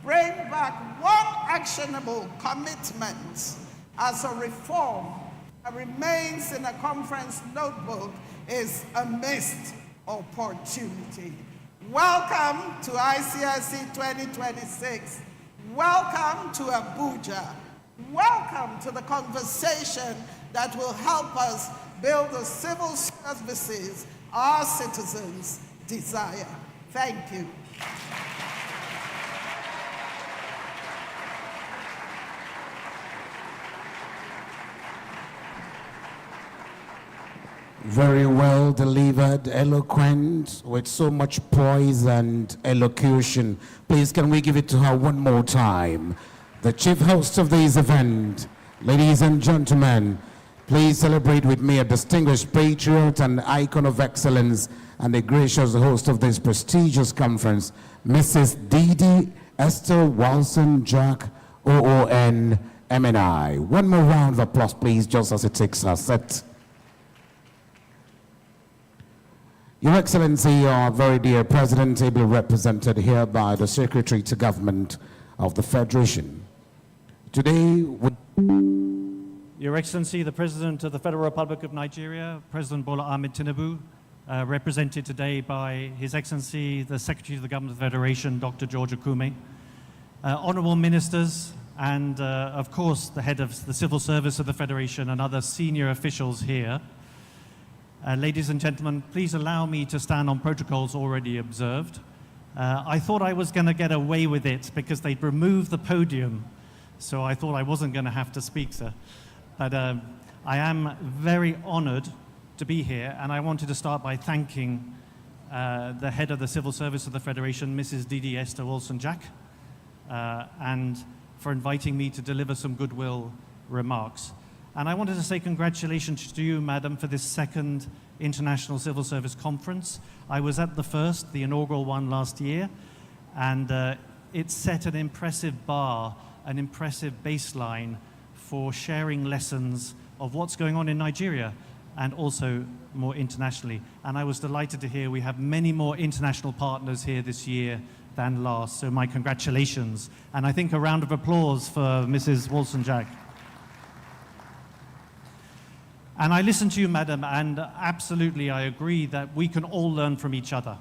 bring back one actionable commitment as a reform that remains in a conference notebook is a missed opportunity. Welcome to ICSC 2026. Welcome to Abuja. Welcome to the conversation that will help us build the civil services our citizens desire. Thank you. Very well delivered, eloquent, with so much poise and elocution. Please, can we give it to her one more time? The chief host of this event, ladies and gentlemen, please celebrate with me a distinguished patriot and icon of excellence and a gracious host of this prestigious conference, Mrs. Didi Esther Wilson-Jack, OON, MNI. One more round of applause, please, just as it takes her set. Your Excellency, our very dear President, ably represented here by the Secretary to Government of the Federation. Today, Your Excellency, the President of the Federal Republic of Nigeria, President Bola Ahmed Tinubu, represented today by His Excellency, the Secretary to the Government of the Federation, Dr. George Akume, honorable ministers, and of course, the head of the Civil Service of the Federation and other senior officials here. Ladies and gentlemen, please allow me to stand on protocols already observed. I thought I was going to get away with it because they'd removed the podium, so I thought I wasn't going to have to speak, sir. But I am very honored to be here, and I wanted to start by thanking the head of the Civil Service of the Federation, Mrs. Didi Esther Wilson-Jack, and for inviting me to deliver some goodwill remarks. And I wanted to say congratulations to you, Madam, for this second International Civil Service Conference. I was at the first, the inaugural one last year, and it set an impressive bar, an impressive baseline for sharing lessons of what's going on in Nigeria and also more internationally. And I was delighted to hear we have many more international partners here this year than last, so my congratulations. And I think a round of applause for Mrs. Wilson-Jack. And I listen to you, Madam, and absolutely I agree that we can all learn from each other.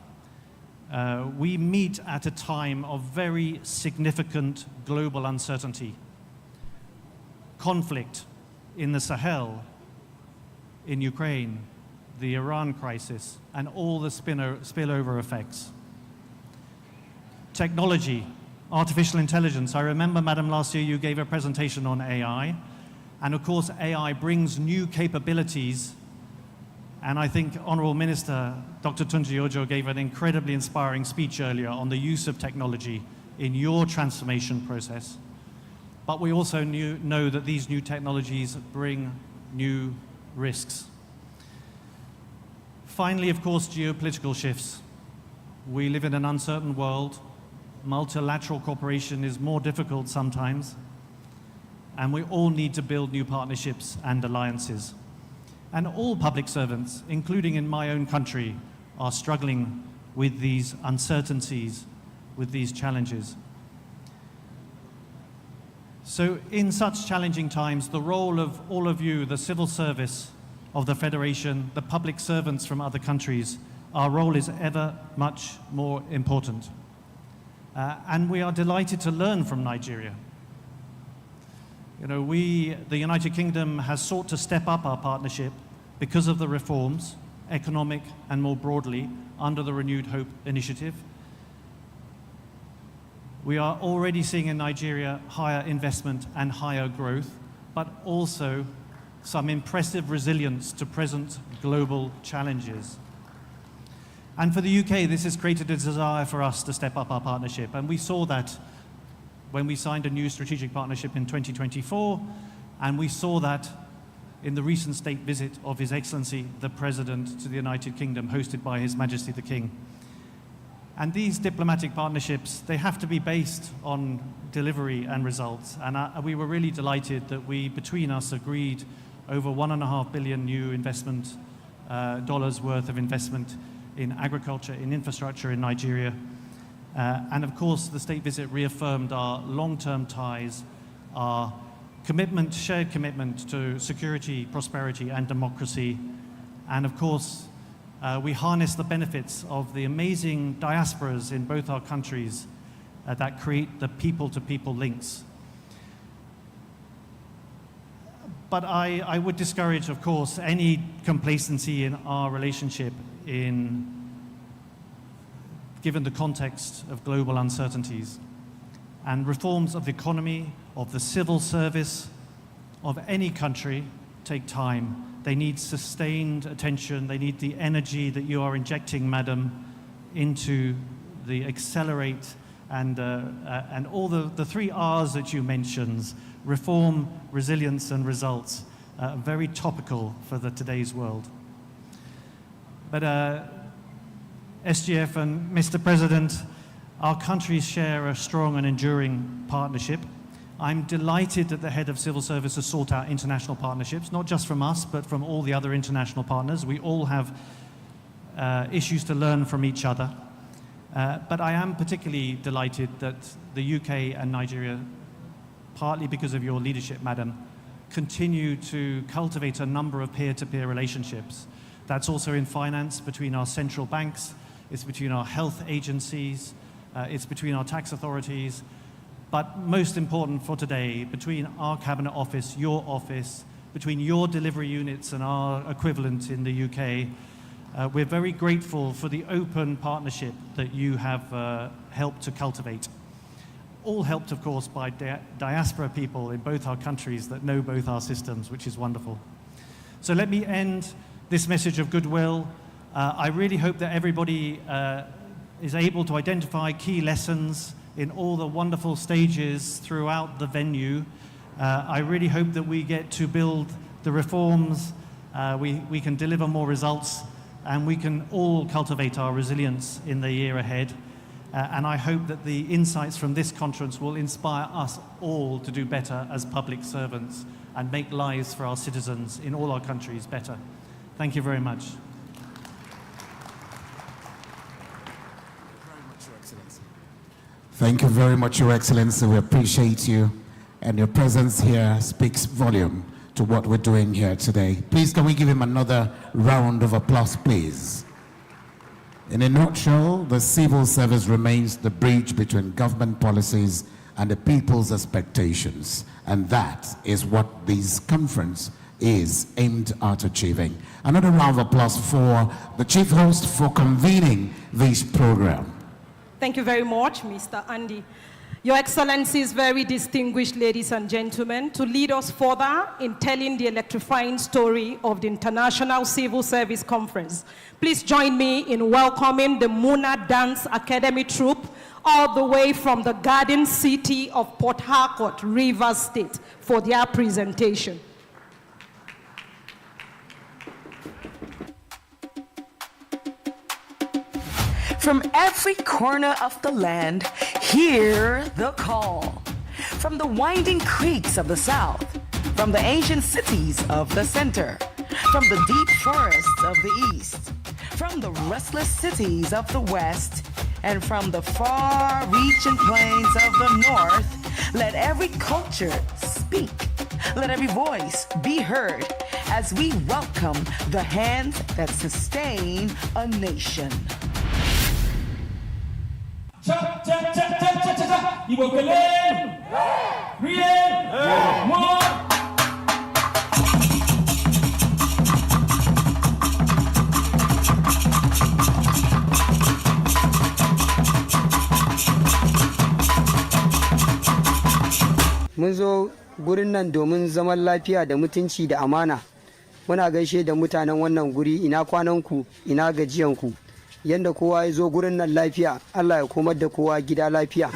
We meet at a time of very significant global uncertainty. Conflict in the Sahel, in Ukraine, the Iran crisis, and all the spillover effects. Technology, artificial intelligence. I remember, Madam, last year you gave a presentation on AI. And of course, AI brings new capabilities. And I think Honorable Minister Dr. Tunji Ojo gave an incredibly inspiring speech earlier on the use of technology in your transformation process. But we also know that these new technologies bring new risks. Finally, of course, geopolitical shifts. We live in an uncertain world. Multilateral cooperation is more difficult sometimes. And we all need to build new partnerships and alliances. And all public servants, including in my own country, are struggling with these uncertainties, with these challenges. So in such challenging times, the role of all of you, the civil service of the Federation, the public servants from other countries, our role is ever much more important. And we are delighted to learn from Nigeria. You know, the United Kingdom has sought to step up our partnership because of the reforms, economic and more broadly, under the Renewed Hope initiative. We are already seeing in Nigeria higher investment and higher growth, but also some impressive resilience to present global challenges. And for the UK, this has created a desire for us to step up our partnership, and we saw that when we signed a new strategic partnership in 2024, and we saw that in the recent state visit of His Excellency, the President to the United Kingdom, hosted by His Majesty the King. And these diplomatic partnerships, they have to be based on delivery and results. And we were really delighted that we, between us, agreed over $1.5 billion new investment dollars worth of investment in agriculture, in infrastructure in Nigeria. And of course, the state visit reaffirmed our long-term ties, our commitment, shared commitment to security, prosperity, and democracy. And of course, we harness the benefits of the amazing diasporas in both our countries that create the people-to-people links. But I would discourage, of course, any complacency in our relationship given the context of global uncertainties. And reforms of the economy, of the civil service, of any country take time. They need sustained attention. They need the energy that you are injecting, Madam, into the accelerate and all the 3 R's that you mentioned: reform, resilience, and results. Very topical for today's world. But SGF and Mr. President, our countries share a strong and enduring partnership. I'm delighted that the head of civil service has sought out international partnerships, not just from us, but from all the other international partners. We all have issues to learn from each other. But I am particularly delighted that the UK and Nigeria, partly because of your leadership, Madam, continue to cultivate a number of peer-to-peer relationships. That's also in finance, between our central banks, it's between our health agencies, it's between our tax authorities, but most important for today, between our Cabinet Office, your office, between your delivery units and our equivalent in the UK. We're very grateful for the open partnership that you have helped to cultivate. All helped, of course, by diaspora people in both our countries that know both our systems, which is wonderful. So let me end this message of goodwill. I really hope that everybody is able to identify key lessons in all the wonderful stages throughout the venue. I really hope that we get to build the reforms, we can deliver more results, and we can all cultivate our resilience in the year ahead. And I hope that the insights from this conference will inspire us all to do better as public servants and make lives for our citizens in all our countries better. Thank you very much. Thank you very much, Your Excellency. We appreciate you, and your presence here speaks volume to what we're doing here today. Please, can we give him another round of applause, please? In a nutshell, the civil service remains the bridge between government policies and the people's expectations, and that is what this conference is aimed at achieving. Another round of applause for the chief host for convening this program. Thank you very much, Mr. Andy. Your Excellencies, very distinguished ladies and gentlemen, to lead us further in telling the electrifying story of the International Civil Service Conference, please join me in welcoming the Muna Dance Academy troupe all the way from the Garden City of Port Harcourt, Rivers State, for their presentation. From every corner of the land, hear the call. From the winding creeks of the south, from the ancient cities of the center, from the deep forests of the east, from the restless cities of the west, and from the far-reaching plains of the north, let every culture speak. Let every voice be heard as we welcome the hands that sustain a nation. Mun zo gurin nan domin zaman lafiya da mutunci da amana. Muna gaishe da mutanen wannan guri, ina kwananku, ina gajiyanku. Yanda kowa ya zo gurin nan lafiya, Allah ya komar da kowa gida lafiya.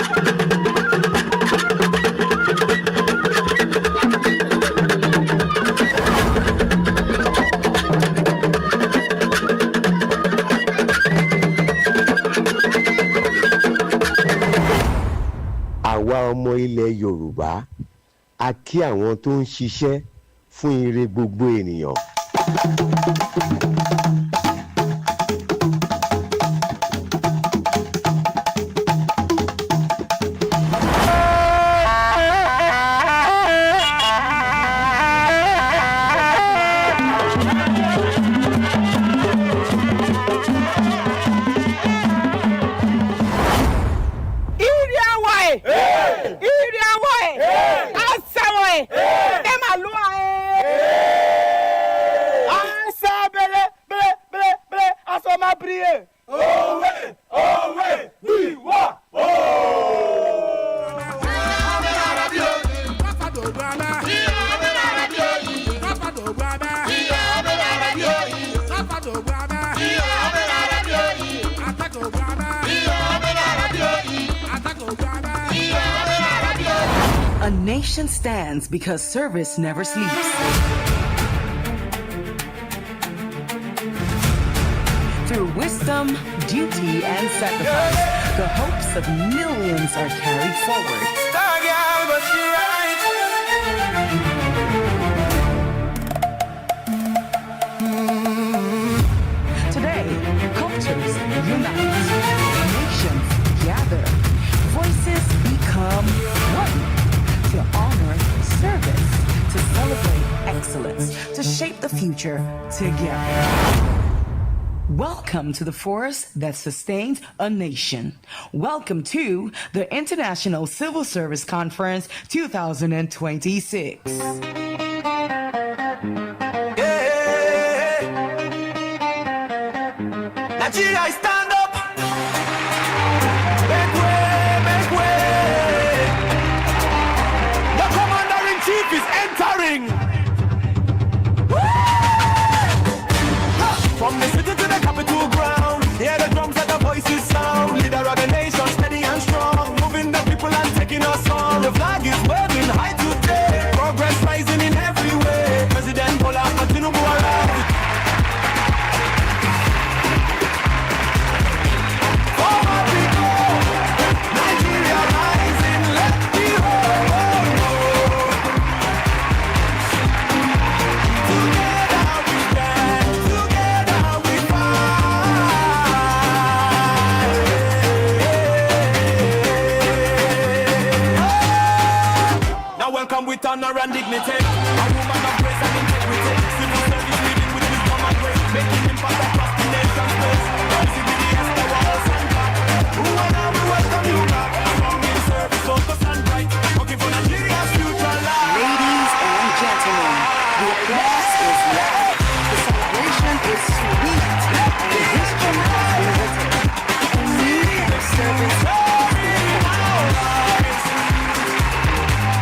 Àwa ọmọ ilẹ̀ Yorùbá, a kí àwọn tó ń ṣiṣẹ́ fún ire gbogbo ènìyàn. va prier. Ohé, ohé, oui, wa, A nation stands because service never sleeps. Through wisdom, duty, and sacrifice, the hopes of millions are carried forward. Today, cultures unite, nations gather, voices become one to honor service, to celebrate excellence, to shape the future together. Welcome to the force that sustains a nation. Welcome to the International Civil Service Conference 2026. Nigeria, stand up. Make way, make way. The commander-in-chief is entering. From the city to the capital ground, hear the drums and the voices sound. Leader of the nation, steady and strong, moving the people and taking us on. The flag is waving high today, progress rising in every way. President Bola Ahmed Tinubu arrived. Forward we go, Nigeria rising, let the whole world know. Together we stand, together we fight. Now welcome with honor and dignity, a woman of grace and integrity, civil service leading with wisdom and grace, making impact across the nation's space. Visibility as the walls and back. Who and now we welcome you back. Strong in service, focus and bright, working for Nigeria's future life. Ladies and gentlemen, the applause is loud, the celebration is sweet, and the history has been written. A new service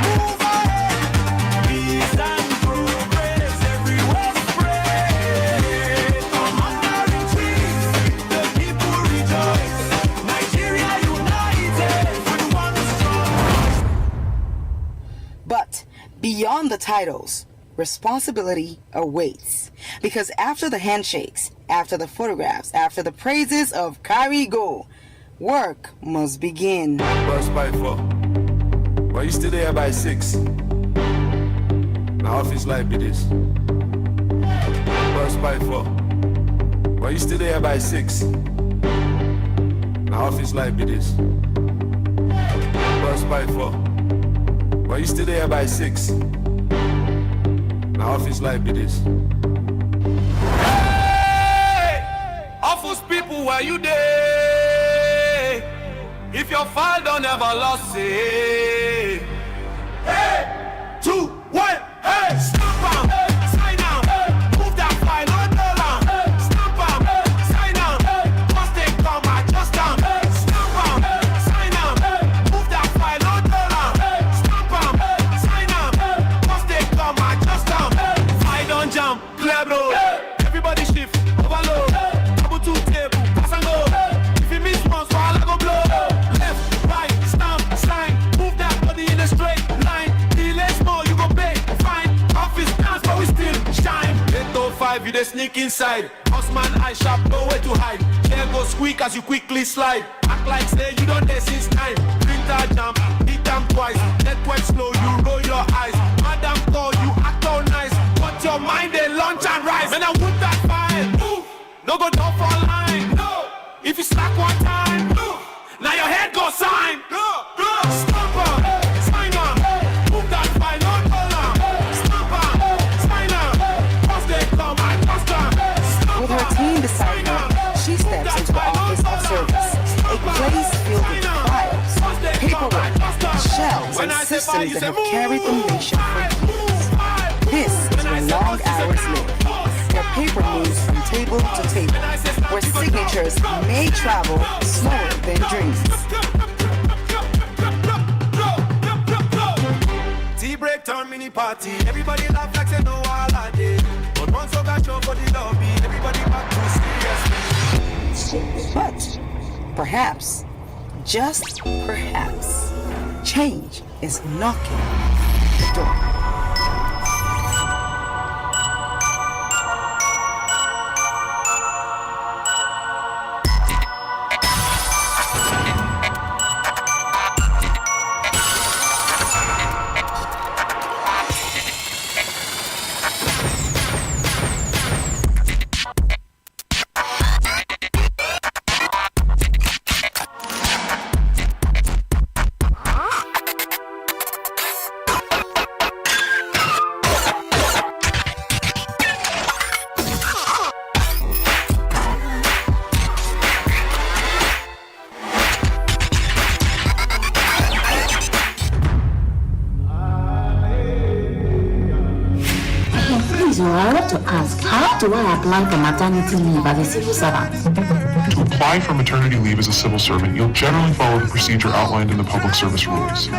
Move ahead, peace and progress everywhere spread. Commander-in-chief, the people rejoice. Nigeria united, we one strong. But beyond the titles, responsibility awaits. Because after the handshakes, after the photographs, after the praises of Carry Go, work must begin. Bus by 4. Why you still there by 6? Now office life be this. Bus by 4. Why you still there by 6? Now office life be this. Bus by 4. Why you still there by 6? Now office life be this. Hey! Office people, where you there? If your file don't ever lost it. Hey! 2, 1, hey! Stamp am, sign am, move that file on the line. Stamp am, sign am, once they come adjust am. Stamp am, sign am, move that file on the line. Stamp am, sign am, once they come adjust am. File don't jam, clear bro. Everybody shift, overload. Double 2 table, pass and go. If you miss once, while I go blow. Left, right, stamp, sign, move that body in a straight line. Delay small, you go pay, fine. Office dance, but we still shine. 805, you dey sneak inside. Houseman eye sharp, nowhere to hide. Chair go squeak as you quickly slide. Act like say you don't there since time. Printer jump, hit them twice. Network slow, you roll your eyes. Madam call, you act all nice. But your mind they launch and rise. When I would that file, move. No go down for line. No. If you slack one time, move. Now your head go sign. Stamp on, sign on. Move that file, no alarm. Stamp on, sign on. Once they come, I trust them. With her team beside her, she steps into the office of service, a place filled with files, paperwork, shells, and systems that have carried the nation for years. This is where long hours live. where paper moves from table to table, where signatures may travel slower than dreams. Tea break turn mini party. Everybody laugh like they know all I did. But once I got show for the lobby, everybody back to seriously. But perhaps, just perhaps, change is knocking the door. I want to ask, how do I apply for maternity leave as a civil servant? To apply for maternity leave as a civil servant, you'll generally follow the procedure outlined in the public service rules.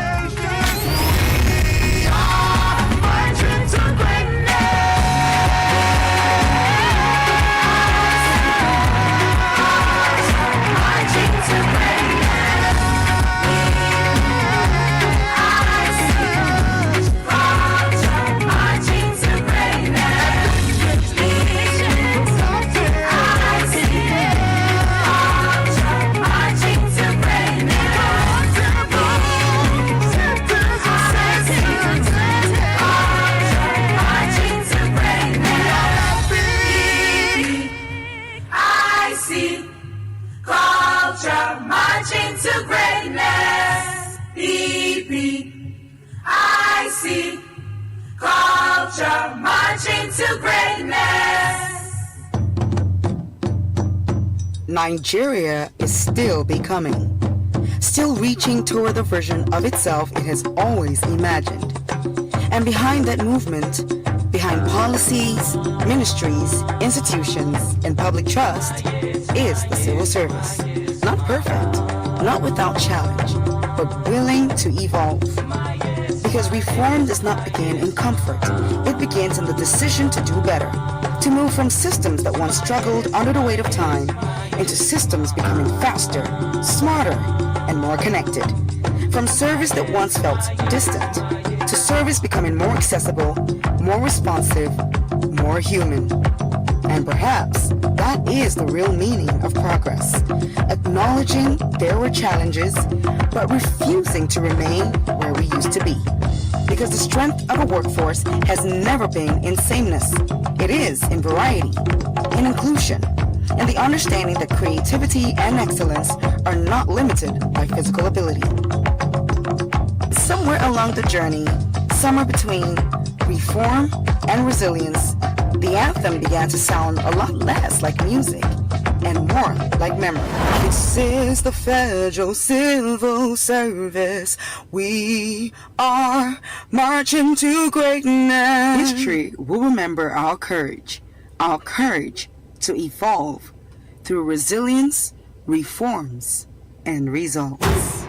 Nigeria is still becoming, still reaching toward the version of itself it has always imagined. And behind that movement, behind policies, ministries, institutions, and public trust, is the civil service. Not perfect, not without challenge, but willing to evolve. Because reform does not begin in comfort. It begins in the decision to do better, to move from systems that once struggled under the weight of time into systems becoming faster, smarter, and more connected. From service that once felt distant to service becoming more accessible, more responsive, more human. And perhaps that is the real meaning of progress. Acknowledging there were challenges, but refusing to remain where we used to be. Because the strength of a workforce has never been in sameness. It is in variety, in inclusion, and the understanding that creativity and excellence are not limited by physical ability. Somewhere along the journey, somewhere between reform and resilience, the anthem began to sound a lot less like music and more like memory. This is the Federal Civil Service. We are marching to greatness. History will remember our courage to evolve through resilience, reforms, and results.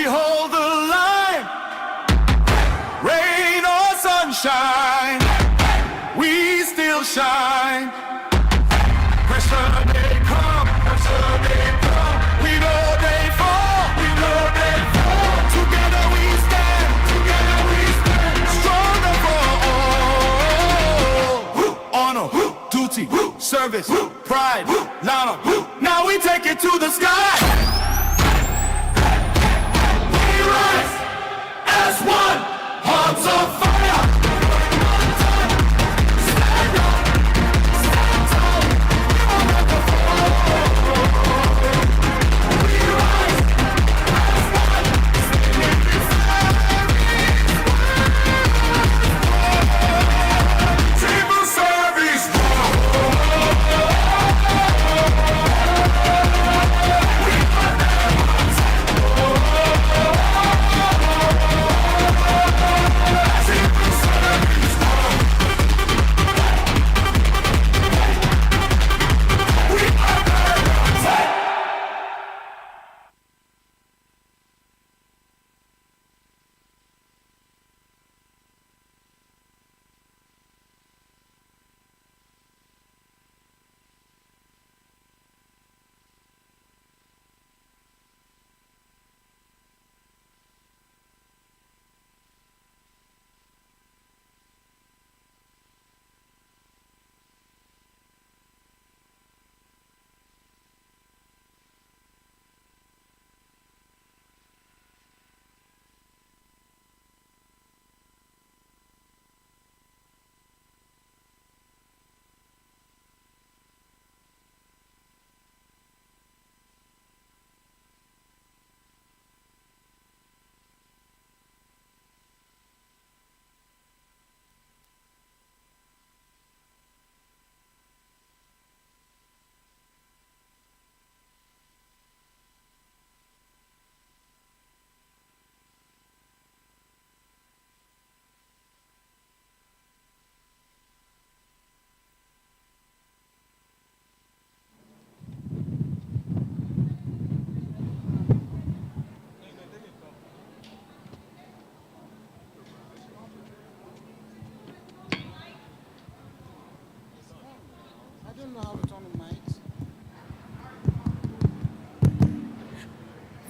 We hold the line, rain or sunshine, we still shine. Pressure they come, we know they fall, Together we stand, stronger for all. Honor, duty, service, pride, now we take it to the sky. We rise as one, hearts on fire.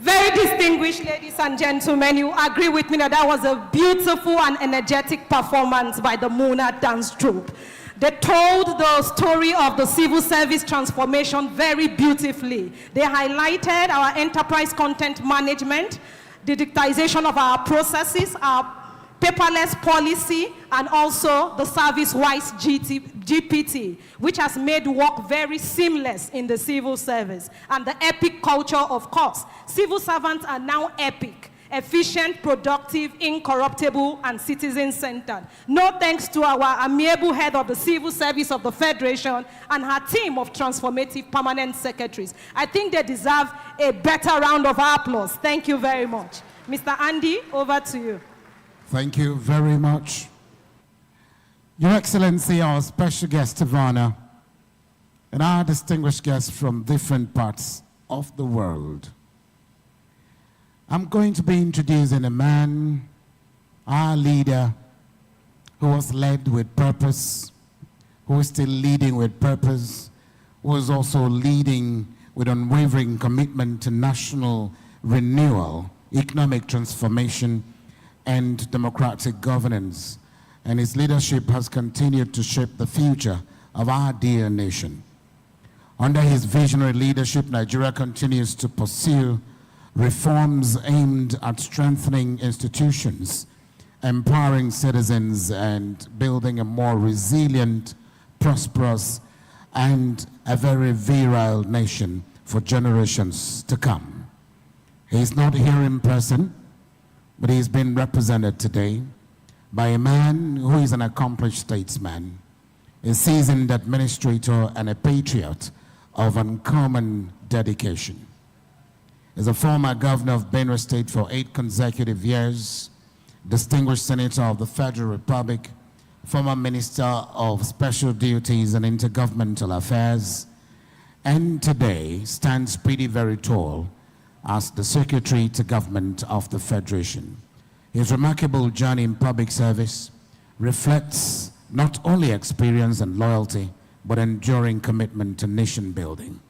Very distinguished ladies and gentlemen, you agree with me that that was a beautiful and energetic performance by the Muna Dance Troupe. They told the story of the civil service transformation very beautifully. They highlighted our enterprise content management, the digitization of our processes, our paperless policy, and also the service-wise GPT, which has made work very seamless in the civil service. And the EPIC culture, of course. Civil servants are now EPIC, efficient, productive, incorruptible, and citizen-centered. No thanks to our amiable head of the Civil Service of the Federation and her team of transformative permanent secretaries. I think they deserve a better round of applause. Thank you very much. Mr. Andy, over to you. Thank you very much. Your Excellency, our special guest of honor, and our distinguished guests from different parts of the world. I'm going to be introducing a man, our leader, who was led with purpose, who is still leading with purpose, who is also leading with unwavering commitment to national renewal, economic transformation, and democratic governance. And his leadership has continued to shape the future of our dear nation. Under his visionary leadership, Nigeria continues to pursue reforms aimed at strengthening institutions, empowering citizens, and building a more resilient, prosperous, and a very virile nation for generations to come. He is not here in person, but he has been represented today by a man who is an accomplished statesman, a seasoned administrator, and a patriot of uncommon dedication. As a former governor of Benue State for 8 consecutive years, distinguished senator of the Federal Republic, former minister of special duties and intergovernmental affairs, and today stands pretty very tall as the Secretary to Government of the Federation. His remarkable journey in public service reflects not only experience and loyalty, but enduring commitment to nation building.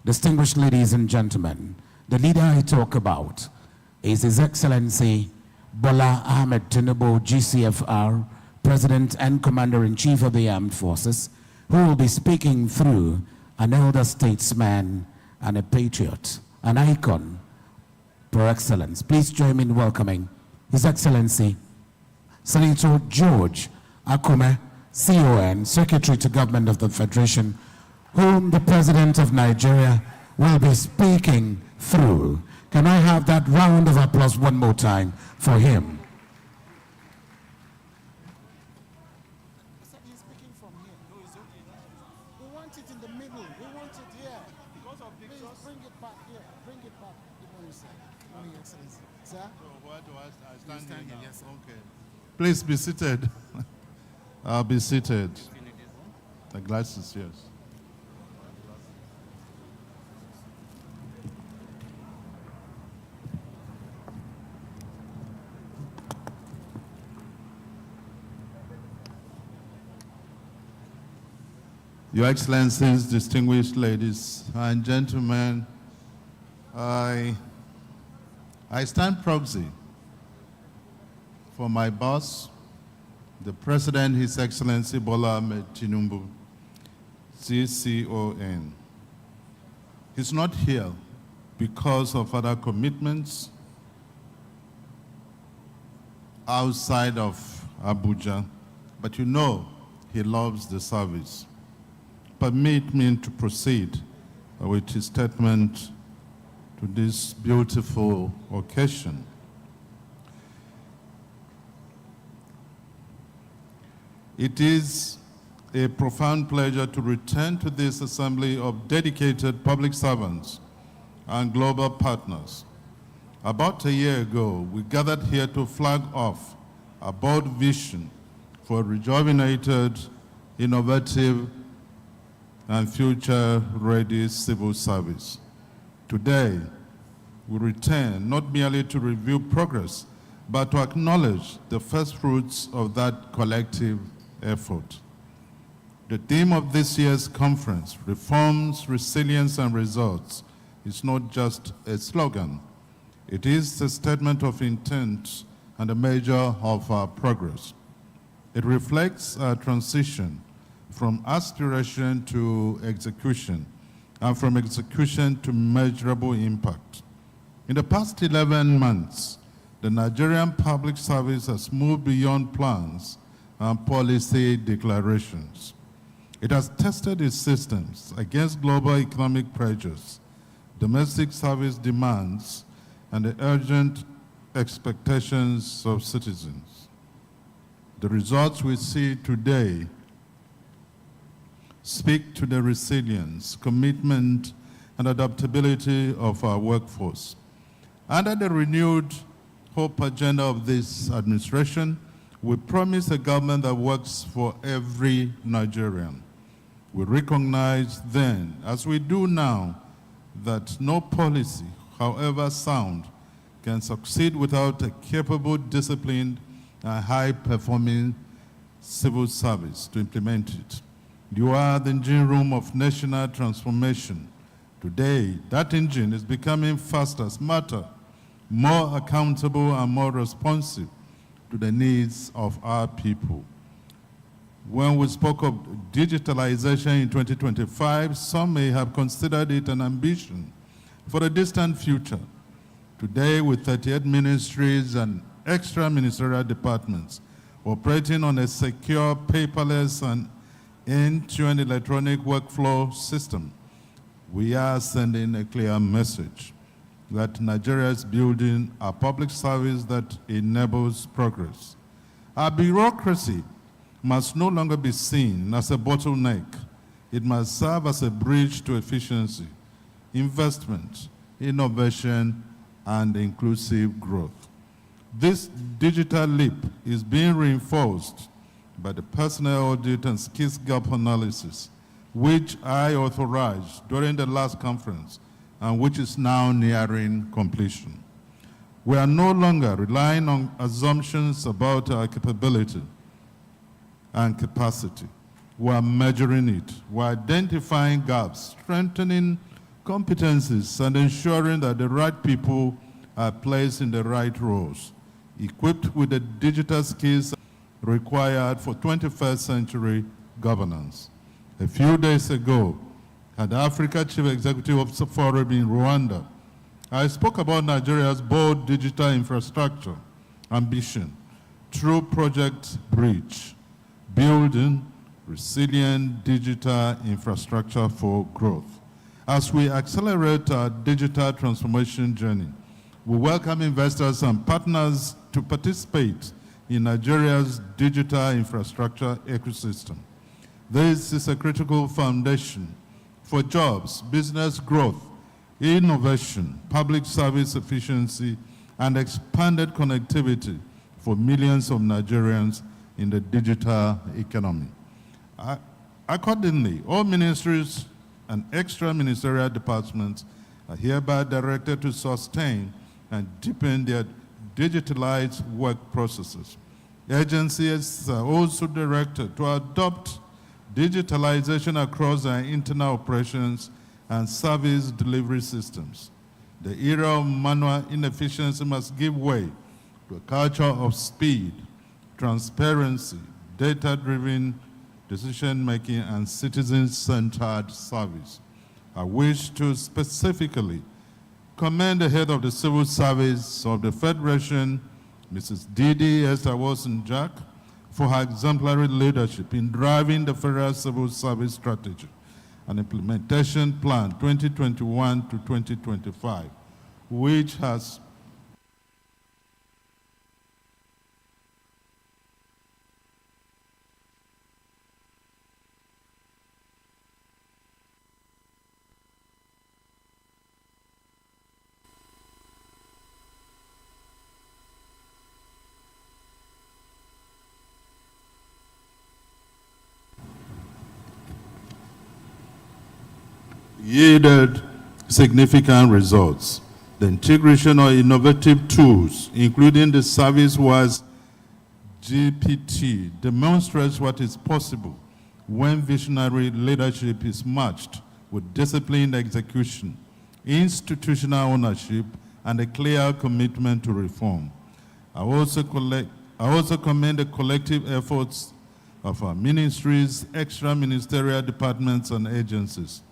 Distinguished ladies and gentlemen, the leader I talk about is His Excellency Bola Ahmed Tinubu, GCFR, President and Commander-in-Chief of the Armed Forces, who will be speaking through an elder statesman and a patriot, an icon per excellence. Please join me in welcoming His Excellency Senator George Akume, CON, Secretary to Government of the Federation, whom the President of Nigeria will be speaking through. Can I have that round of applause one more time for him? He's speaking from here. No, it's okay. We want it in the middle. We want it here. Because of the Please bring it back here. Bring it back. Good morning, sir. Good morning, Your Excellency. Sir? So where do I stand here? Yes, sir. Okay. Please be seated. I'll be seated. The glasses, yes. Your Excellencies, distinguished ladies and gentlemen, I stand proxy for my boss, the President, His Excellency Bola Ahmed Tinubu, CCON. He's not here because of other commitments outside of Abuja, but you know he loves the service. Permit me to proceed with his statement to this beautiful occasion. It is a profound pleasure to return to this assembly of dedicated public servants and global partners. About a year ago, we gathered here to flag off a bold vision for a rejuvenated, innovative, and future-ready civil service. Today, we return not merely to review progress, but to acknowledge the first fruits of that collective effort. The theme of this year's conference, Reforms, Resilience, and Results, is not just a slogan. It is a statement of intent and a measure of our progress. It reflects our transition from aspiration to execution, and from execution to measurable impact. In the past 11 months, the Nigerian public service has moved beyond plans and policy declarations. It has tested its systems against global economic pressures, domestic service demands, and the urgent expectations of citizens. The results we see today speak to the resilience, commitment, and adaptability of our workforce. Under the renewed hope agenda of this administration, we promise a government that works for every Nigerian. We recognize then, as we do now, that no policy, however sound, can succeed without a capable, disciplined, and high-performing civil service to implement it. You are the engine room of national transformation. Today, that engine is becoming faster, smarter, more accountable, and more responsive to the needs of our people. When we spoke of digitalization in 2025, some may have considered it an ambition for the distant future. Today, with 38 ministries and extra ministerial departments operating on a secure, paperless, and end-to-end electronic workflow system, we are sending a clear message that Nigeria is building a public service that enables progress. Our bureaucracy must no longer be seen as a bottleneck. It must serve as a bridge to efficiency, investment, innovation, and inclusive growth. This digital leap is being reinforced by the personnel audit and skills gap analysis, which I authorized during the last conference and which is now nearing completion. We are no longer relying on assumptions about our capability and capacity. We are measuring it. We are identifying gaps, strengthening competencies, and ensuring that the right people are placed in the right roles, equipped with the digital skills required for 21st century governance. A few days ago, at the Africa Chief Executive Officer Forum in Rwanda, I spoke about Nigeria's bold digital infrastructure ambition through Project Bridge, building resilient digital infrastructure for growth. As we accelerate our digital transformation journey, we welcome investors and partners to participate in Nigeria's digital infrastructure ecosystem. This is a critical foundation for jobs, business growth, innovation, public service efficiency, and expanded connectivity for millions of Nigerians in the digital economy. Accordingly, all ministries and extra-ministerial departments are hereby directed to sustain and deepen their digitalized work processes. Agencies are also directed to adopt digitalization across their internal operations and service delivery systems. The era of manual inefficiency must give way to a culture of speed, transparency, data-driven decision-making, and citizen-centered service. I wish to specifically commend the head of the Civil Service of the Federation, Mrs. Didi Esther Wilson-Jack, for her exemplary leadership in driving the Federal Civil Service Strategy and Implementation Plan 2021 to 2025, which has yielded significant results. The integration of innovative tools, including the ServiceWise GPT, demonstrates what is possible when visionary leadership is matched with disciplined execution, institutional ownership, and a clear commitment to reform. I also commend the collective efforts of our ministries, extra-ministerial departments, and agencies.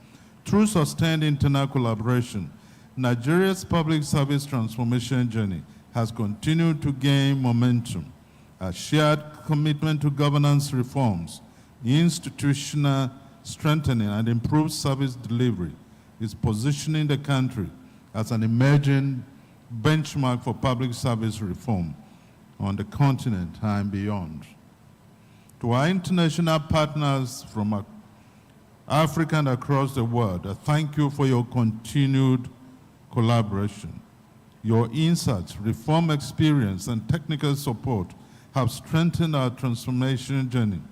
Through sustained internal collaboration, Nigeria's public service transformation journey has continued to gain momentum. A shared commitment to governance reforms, institutional strengthening, and improved service delivery is positioning the country as an emerging benchmark for public service reform on the continent and beyond. To our international partners from Africa and across the world, I thank you for your continued collaboration. Your insights, reform experience, and technical support have strengthened our transformation journey.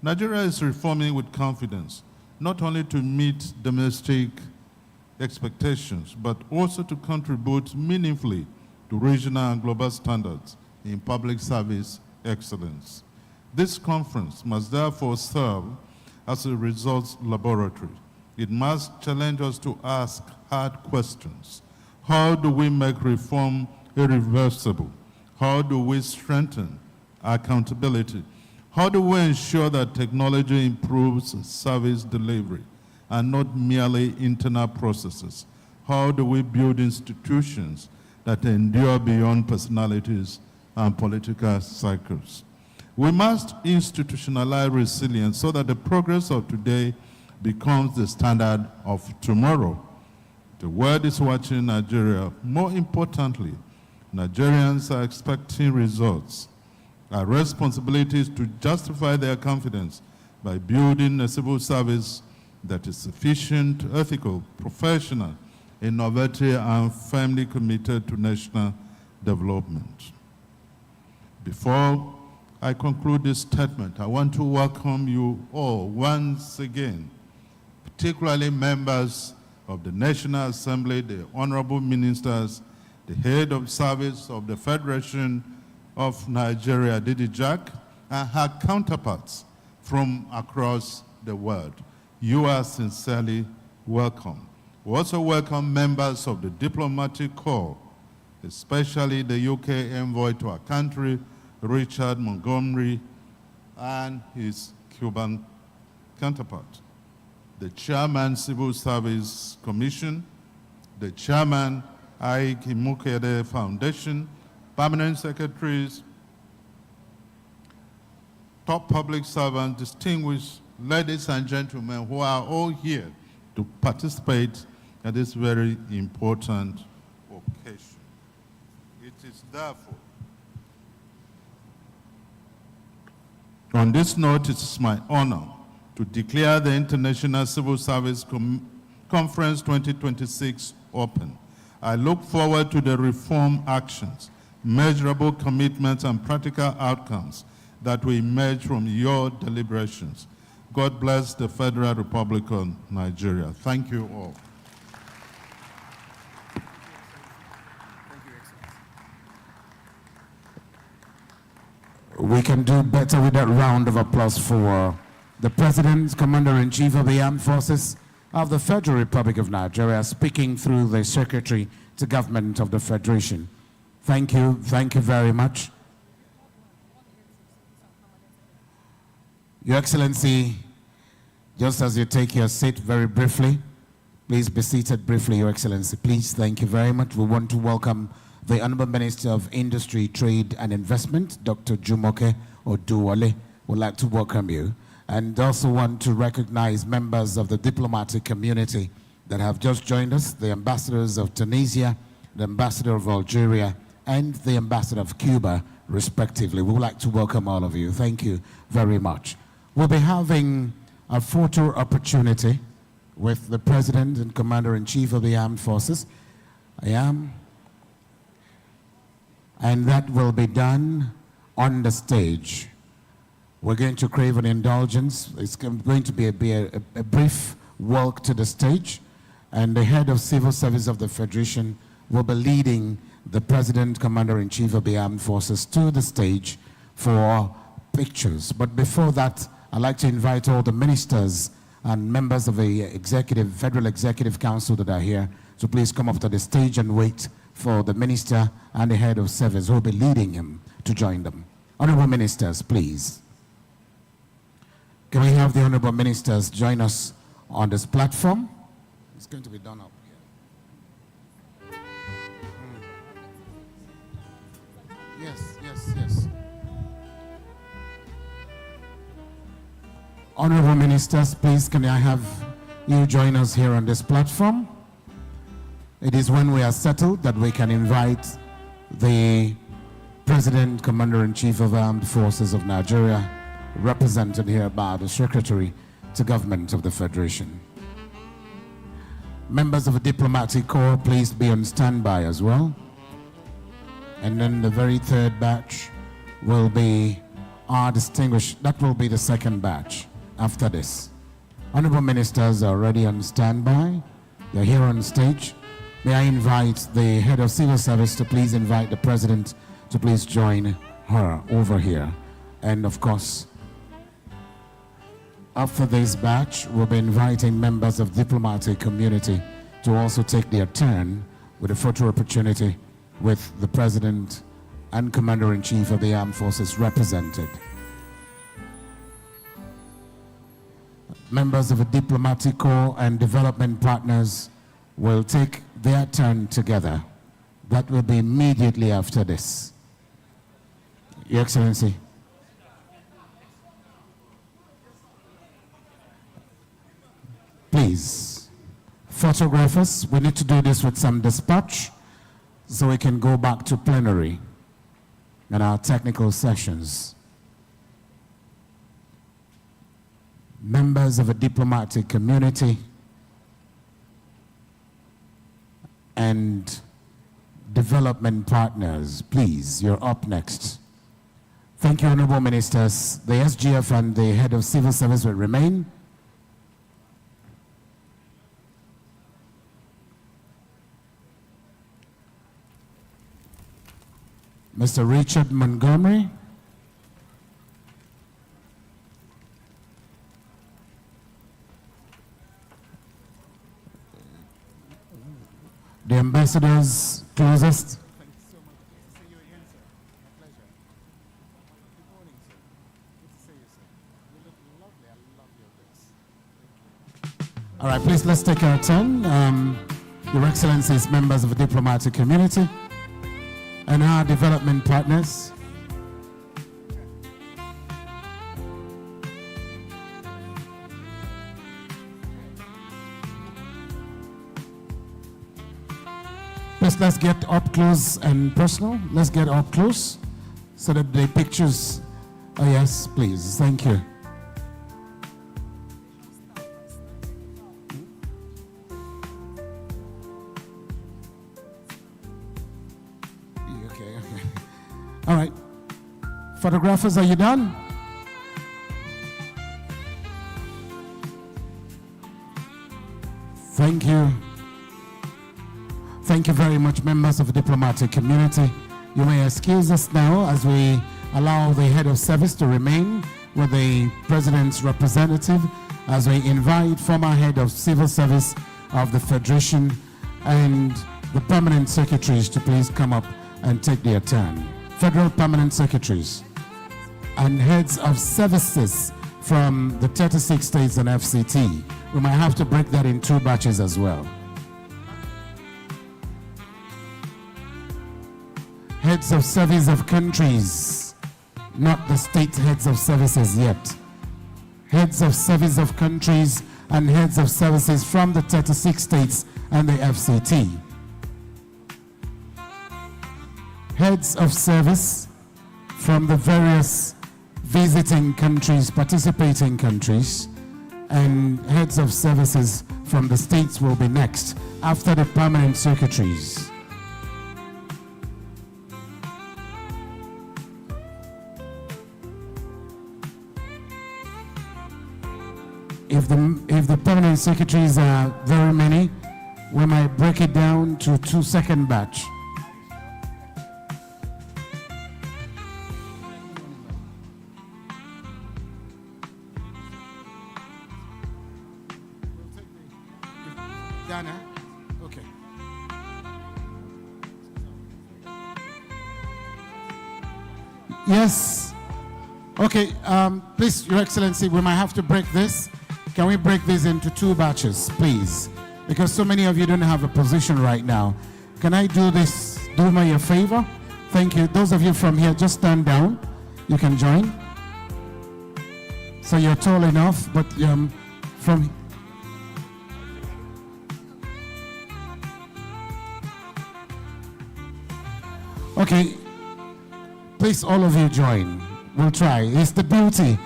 Nigeria is reforming with confidence, not only to meet domestic expectations, but also to contribute meaningfully to regional and global standards in public service excellence. This conference must therefore serve as a results laboratory. It must challenge us to ask hard questions. How do we make reform irreversible? How do we strengthen accountability? How do we ensure that technology improves service delivery and not merely internal processes? How do we build institutions that endure beyond personalities and political cycles? We must institutionalize resilience so that the progress of today becomes the standard of tomorrow. The world is watching Nigeria. More importantly, Nigerians are expecting results. Our responsibility is to justify their confidence by building a civil service that is efficient, ethical, professional, innovative, and firmly committed to national development. Before I conclude this statement, I want to welcome you all once again, particularly members of the National Assembly, the honorable ministers, the head of service of the Federation of Nigeria, Didi Jack, and her counterparts from across the world. You are sincerely welcome. We also welcome members of the diplomatic corps, especially the UK envoy to our country, Richard Montgomery, and his Cuban counterpart, the chairman, Civil Service Commission, the chairman, Ike Imukede Foundation, permanent secretaries, top public servants, distinguished ladies and gentlemen who are all here to participate at this very important occasion. It is therefore, on this note, it is my honor to declare the International Civil Service Conference 2026 open. I look forward to the reform actions, measurable commitments, and practical outcomes that will emerge from your deliberations. God bless the Federal Republic of Nigeria. Thank you all. We can do better with that round of applause for the President, Commander-in-Chief of the Armed Forces of the Federal Republic of Nigeria, speaking through the Secretary to Government of the Federation. Thank you very much. Your Excellency, just as you take your seat very briefly, please be seated briefly, Your Excellency. Please, thank you very much. We want to welcome the Honorable Minister of Industry, Trade and Investment, Dr. Jumoke Oduwole. Would like to welcome you. And also want to recognize members of the diplomatic community that have just joined us, the ambassadors of Tunisia, the ambassador of Algeria, and the ambassador of Cuba, respectively. We would like to welcome all of you. Thank you very much. We'll be having a photo opportunity with the President and Commander-in-Chief of the Armed Forces. And that will be done on the stage. We're going to crave an indulgence. It's going to be a brief walk to the stage, and the head of Civil Service of the Federation will be leading the President, Commander-in-Chief of the Armed Forces to the stage for pictures. But before that, I'd like to invite all the ministers and members of the Federal Executive Council that are here to please come up to the stage and wait for the minister and the head of service who will be leading him to join them. Honorable ministers, please. Can we have the honorable ministers join us on this platform? It's going to be done up here. Yes. Honorable ministers, please, can I have you join us here on this platform? It is when we are settled that we can invite the President, Commander-in-Chief of Armed Forces of Nigeria, represented here by the Secretary to Government of the Federation. Members of the Diplomatic Corps, please be on standby as well. And then the very third batch will be our distinguished, that will be the second batch after this. Honorable ministers are already on standby. They're here on stage. May I invite the head of civil service to please invite the President to please join her over here. And of course, after this batch, we'll be inviting members of diplomatic community to also take their turn with a photo opportunity with the President and Commander-in-Chief of the Armed Forces represented. Members of the diplomatic corps and development partners will take their turn together. That will be immediately after this. Your Excellency. Please, photographers, we need to do this with some dispatch so we can go back to plenary and our technical sessions. Members of a diplomatic community and development partners, please, you're up next. Thank you, Honorable Ministers. The SGF and the head of civil service will remain. Mr. Richard Montgomery. The ambassadors closest. All right, please, let's take our turn. Your Excellencies, members of the diplomatic community and our development partners. Please, let's get up close and personal. Let's get up close so that the pictures, oh yes, please, thank you. Okay. All right. Photographers, are you done? Thank you. Thank you very much, members of the diplomatic community. You may excuse us now as we allow the head of service to remain with the president's representative as we invite former head of civil service of the Federation and the permanent secretaries to please come up and take their turn. Federal permanent secretaries and heads of services from the 36 states and FCT. We might have to break that in 2 batches as well. Heads of service of countries, not the state heads of services yet. Heads of service of countries and heads of services from the 36 states and the FCT. Heads of service from the various visiting countries, participating countries, and heads of services from the states will be next after the permanent secretaries. If the permanent secretaries are very many, we might break it down to 2-second batch. Ghana? Okay. Yes. Okay, please, Your Excellency, we might have to break this. Can we break this into 2 batches, please? Because so many of you don't have a position right now. Can I do this? Do me a favor? Thank you. Those of you from here, just stand down. You can join. So you're tall enough, but from... Okay, please, all of you join. We'll try. It's the beauty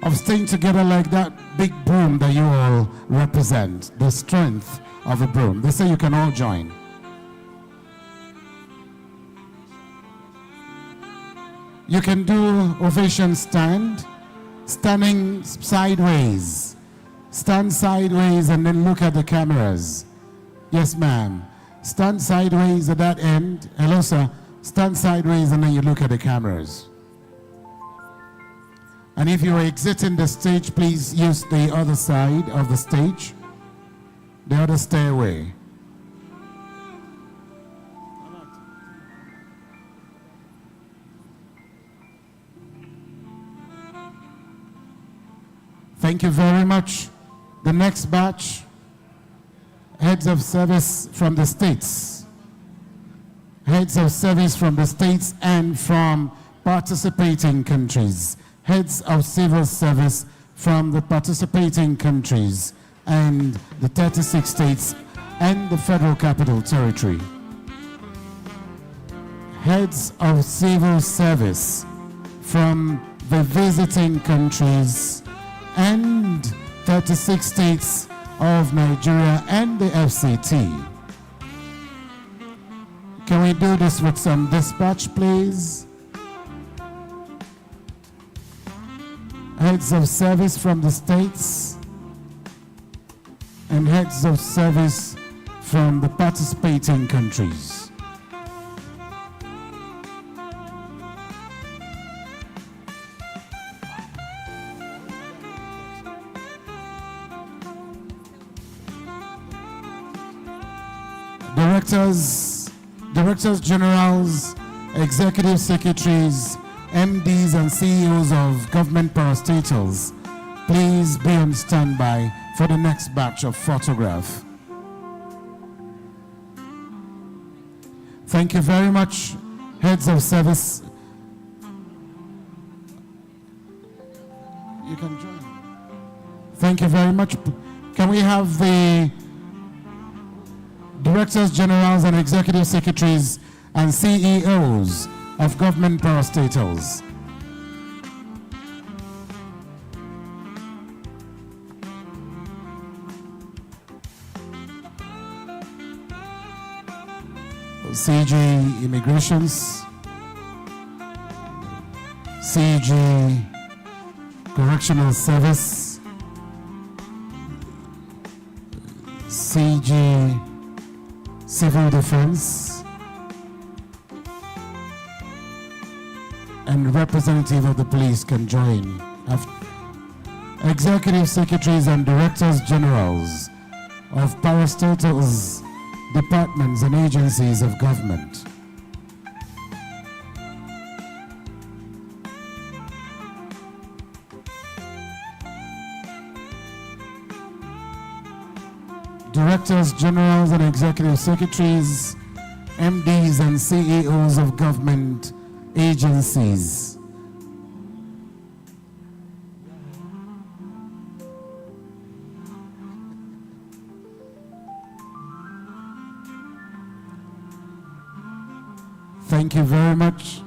of staying together like that big broom that you all represent, the strength of a broom. They say you can all join. You can do ovation stand, standing sideways. Stand sideways and then look at the cameras. Yes, ma'am. Stand sideways at that end. Hello, sir. Stand sideways and then you look at the cameras. And if you are exiting the stage, please use the other side of the stage, the other stairway. Thank you very much. The next batch, heads of service from the states. Heads of service from the states and from participating countries. Heads of civil service from the participating countries and the 36 states and the Federal Capital Territory. Heads of civil service from the visiting countries and 36 states of Nigeria and the FCT. Can we do this with some dispatch, please? Heads of service from the states and heads of service from the participating countries. Directors Generals, Executive Secretaries, MDs and CEOs of government parastatals, please be on standby for the next batch of photograph. Thank you very much, heads of service. You can join. Thank you very much. Can we have the Directors Generals and Executive Secretaries and CEOs of government parastatals? CG Immigrations, CG Correctional Service, CG Civil Defense, and representative of the police can join. Executive Secretaries and Directors Generals of parastatals, departments and agencies of government. Directors Generals and Executive Secretaries, MDs and CEOs of government agencies. Thank you very much.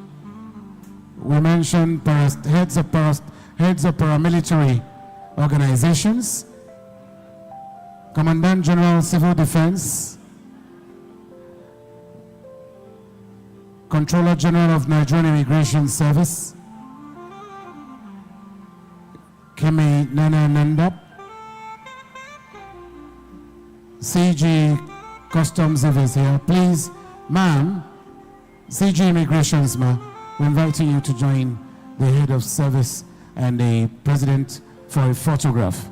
We mentioned heads of paramilitary organizations, Commandant General Civil Defense, Controller General of Nigerian Immigration Service, Kemi Nana Nandap, CG Customs is here. Please, ma'am, CG Immigrations, ma'am, we're inviting you to join the head of service and the president for a photograph.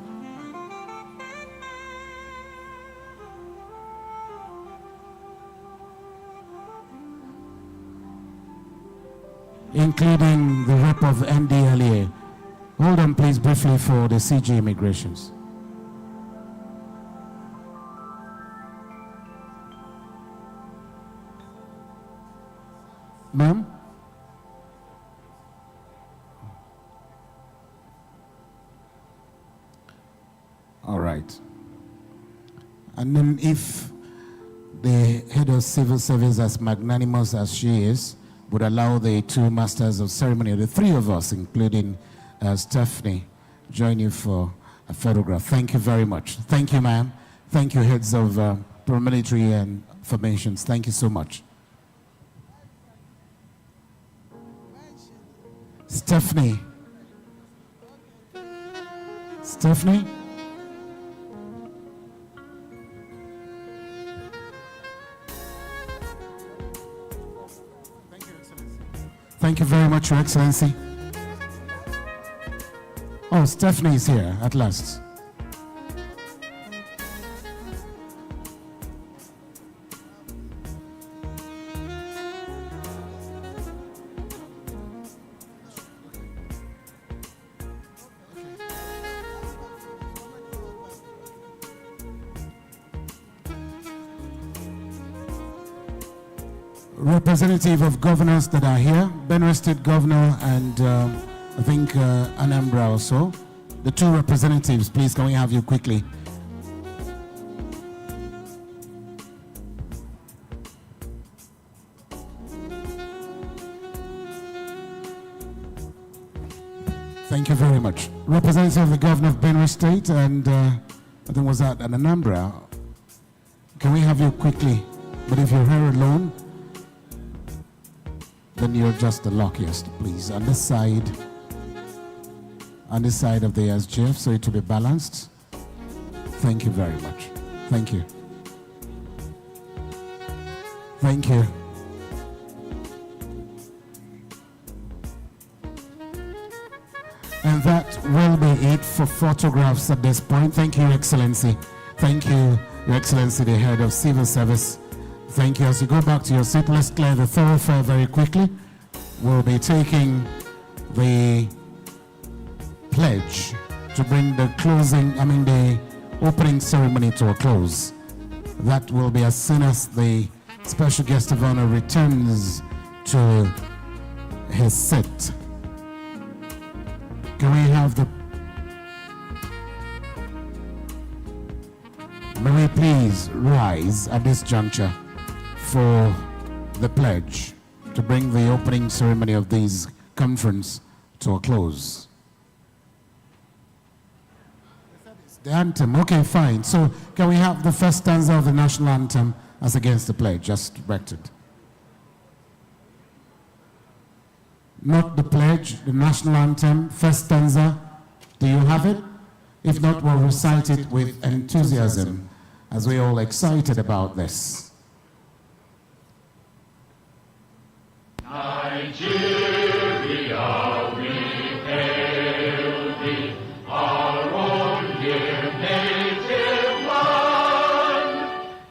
Including the rep of NDLEA. Hold on please briefly for the CG Immigrations. Ma'am? All right. And then if the head of civil service, as magnanimous as she is, would allow the two masters of ceremony, the three of us, including Stephanie, join you for a photograph. Thank you very much. Thank you, ma'am. Thank you, heads of paramilitary and formations. Thank you so much. Stephanie. Stephanie? Thank you very much, Your Excellency. Oh, Stephanie is here at last. Representative of governors that are here, Benue State Governor and I think Anambra also. The two representatives, please, can we have you quickly? Thank you very much. Representative of the Governor of Benue State and I think was that an Anambra. Can we have you quickly? But if you're here alone, then you're just the luckiest, please. On this side of the SGF, so it will be balanced. Thank you very much. Thank you. Thank you. And that will be it for photographs at this point. Thank you, Your Excellency. Thank you, Your Excellency, the head of Civil Service Thank you. As you go back to your seat, let's clear the thoroughfare very quickly. We'll be taking the pledge to bring the the opening ceremony to a close. That will be as soon as the special guest of honor returns to his seat. Can we have the... May we please rise at this juncture for the pledge to bring the opening ceremony of this conference to a close. The anthem, okay, fine. So can we have the first stanza of the national anthem as against the pledge, just directed? Not the pledge, the national anthem, first stanza. Do you have it? If not, we'll recite it with enthusiasm as we're all excited about this. Nigeria, we hail thee, our own dear native land.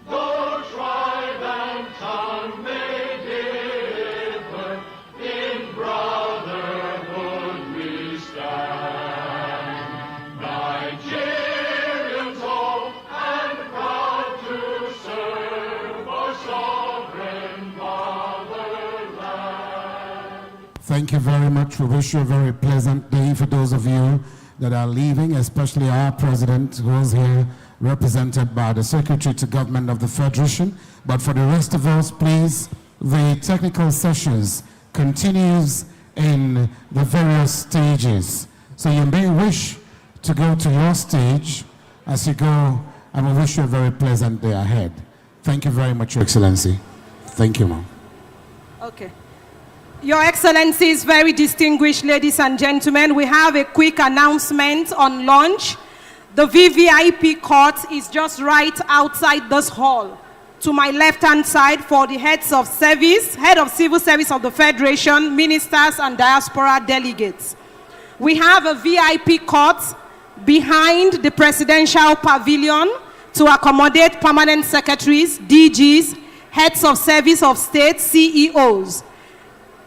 Though tribe and tongue may differ, in brotherhood we stand. Nigerians all and proud to serve our sovereign motherland. Thank you very much. We wish you a very pleasant day for those of you that are leaving, especially our president who is here represented by the Secretary to Government of the Federation. But for the rest of us, please, the technical sessions continues in the various stages. So you may wish to go to your stage as you go, and we wish you a very pleasant day ahead. Thank you very much, Your Excellency. Thank you, ma'am. Okay. Your Excellencies, very distinguished ladies and gentlemen, we have a quick announcement on launch. The VVIP court is just right outside this hall. To my left-hand side for the heads of service, head of civil service of the Federation, ministers and diaspora delegates. We have a VIP court behind the presidential pavilion to accommodate permanent secretaries, DGs, heads of service of state, CEOs.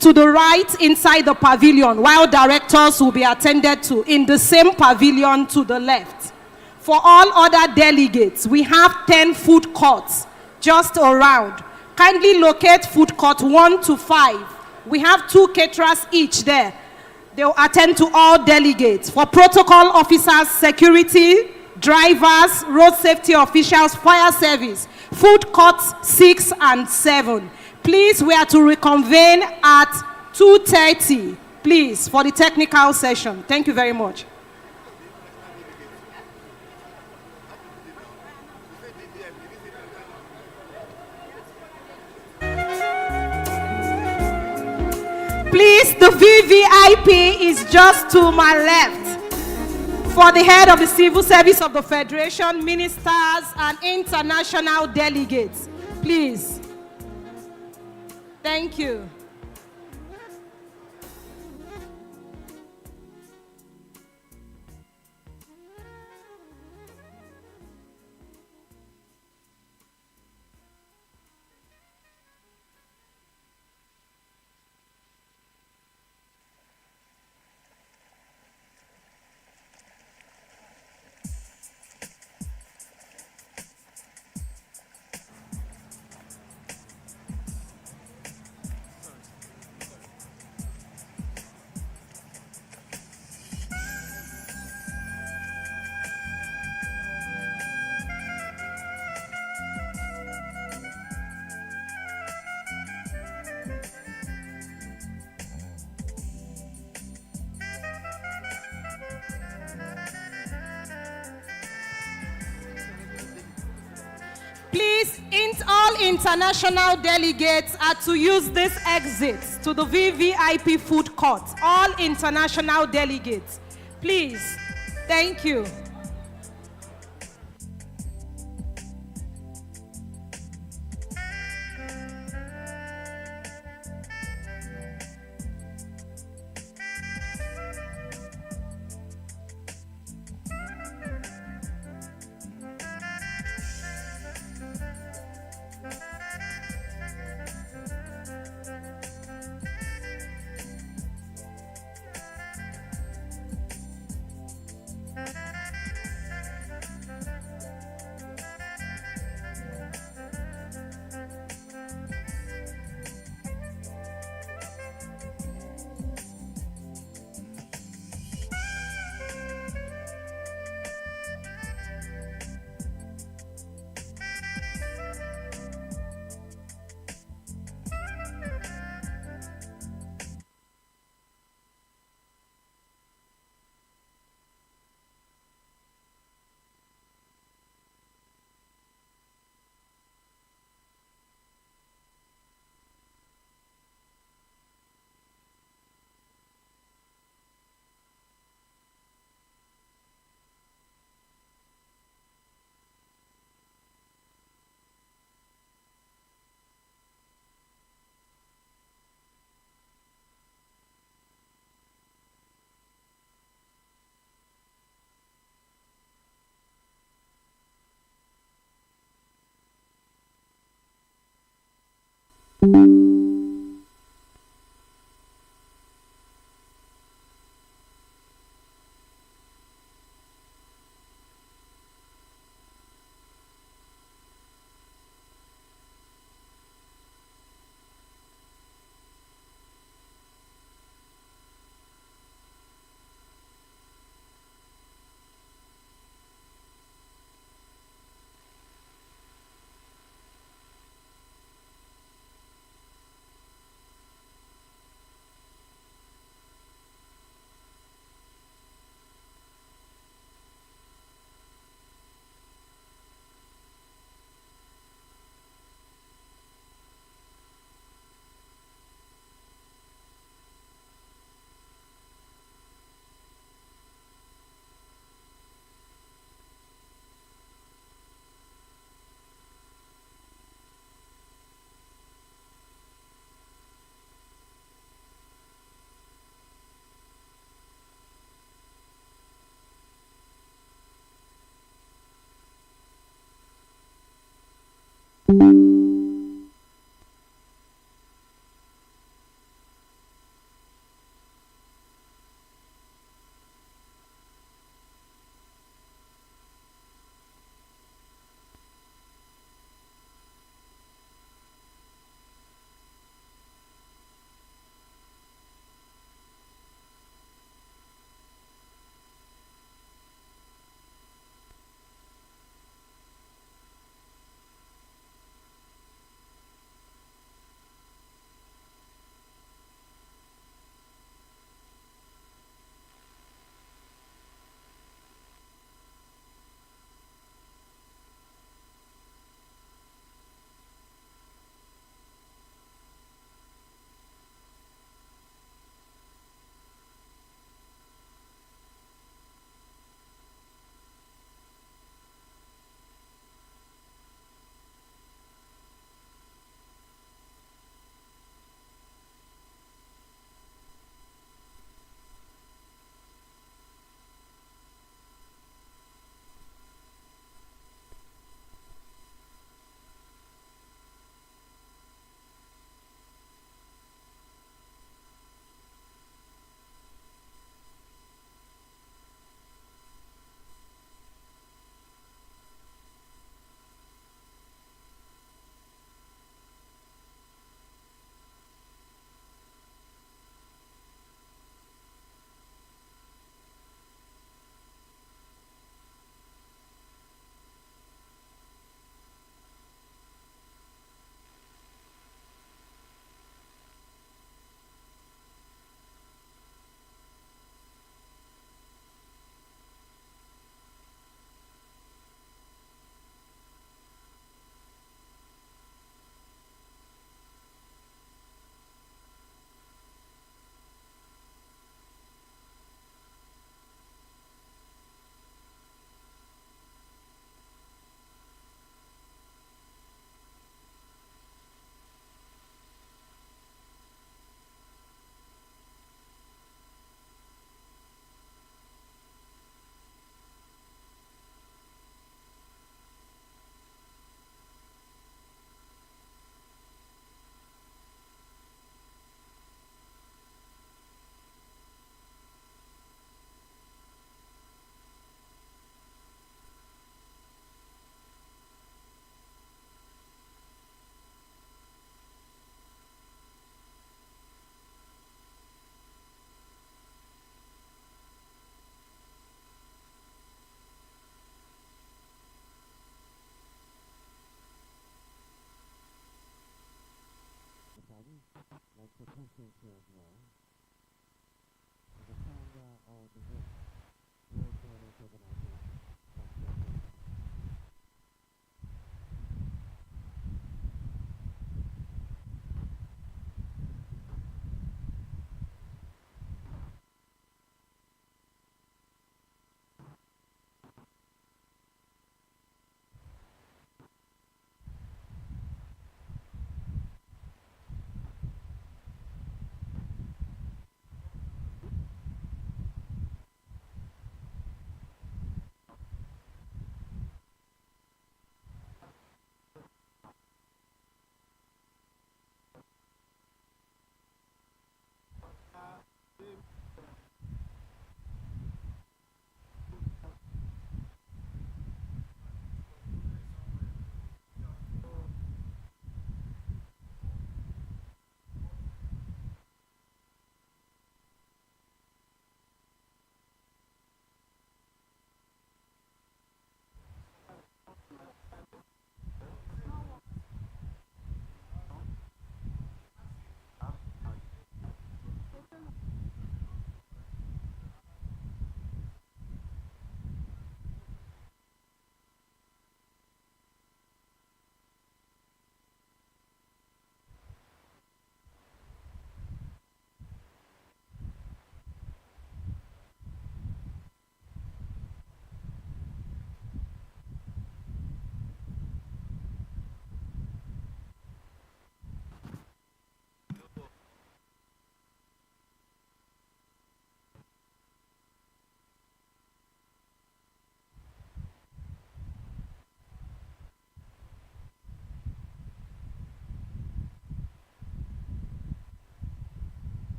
To the right inside the pavilion, while directors will be attended to in the same pavilion to the left. For all other delegates, we have 10 food courts just around. Kindly locate food court 1 to 5. We have 2 caterers each there. They will attend to all delegates. For protocol officers, security, drivers, road safety officials, fire service, food courts 6 and 7. Please, we are to reconvene at 2:30, please, for the technical session. Thank you very much. Please, the VVIP is just to my left. For the head of the Civil Service of the Federation, ministers, and international delegates, please. Thank you. Please, all international delegates are to use this exit to the VVIP food court. All international delegates, please. Thank you.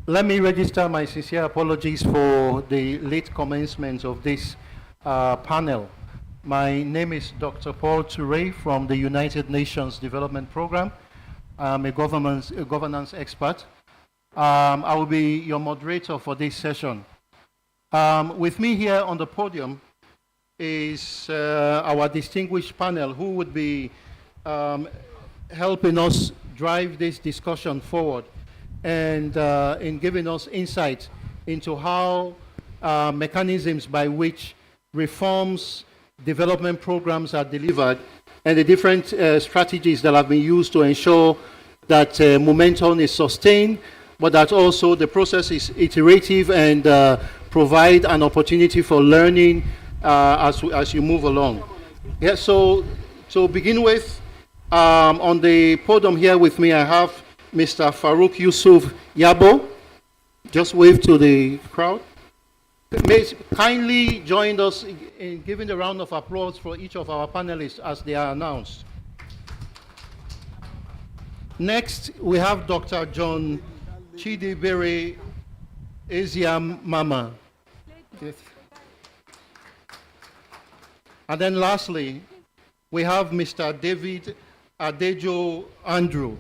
Let me register my sincere apologies for the late commencement of this panel. My name is Dr. Paul Toure from the United Nations Development Program. I'm a governance expert. I will be your moderator for this session. With me here on the podium is our distinguished panel who would be helping us drive this discussion forward and in giving us insight into how mechanisms by which reforms, development programs are delivered, and the different strategies that have been used to ensure that momentum is sustained, but that also the process is iterative and provide an opportunity for learning as you move along. Yeah, so to begin with, on the podium here with me, I have Mr. Farouk Yusuf Yabo. Just wave to the crowd. May kindly join us in giving a round of applause for each of our panelists as they are announced. Next, we have Dr. John Chidibere Eziamama. And then lastly, we have Mr. David Adejo Andrew.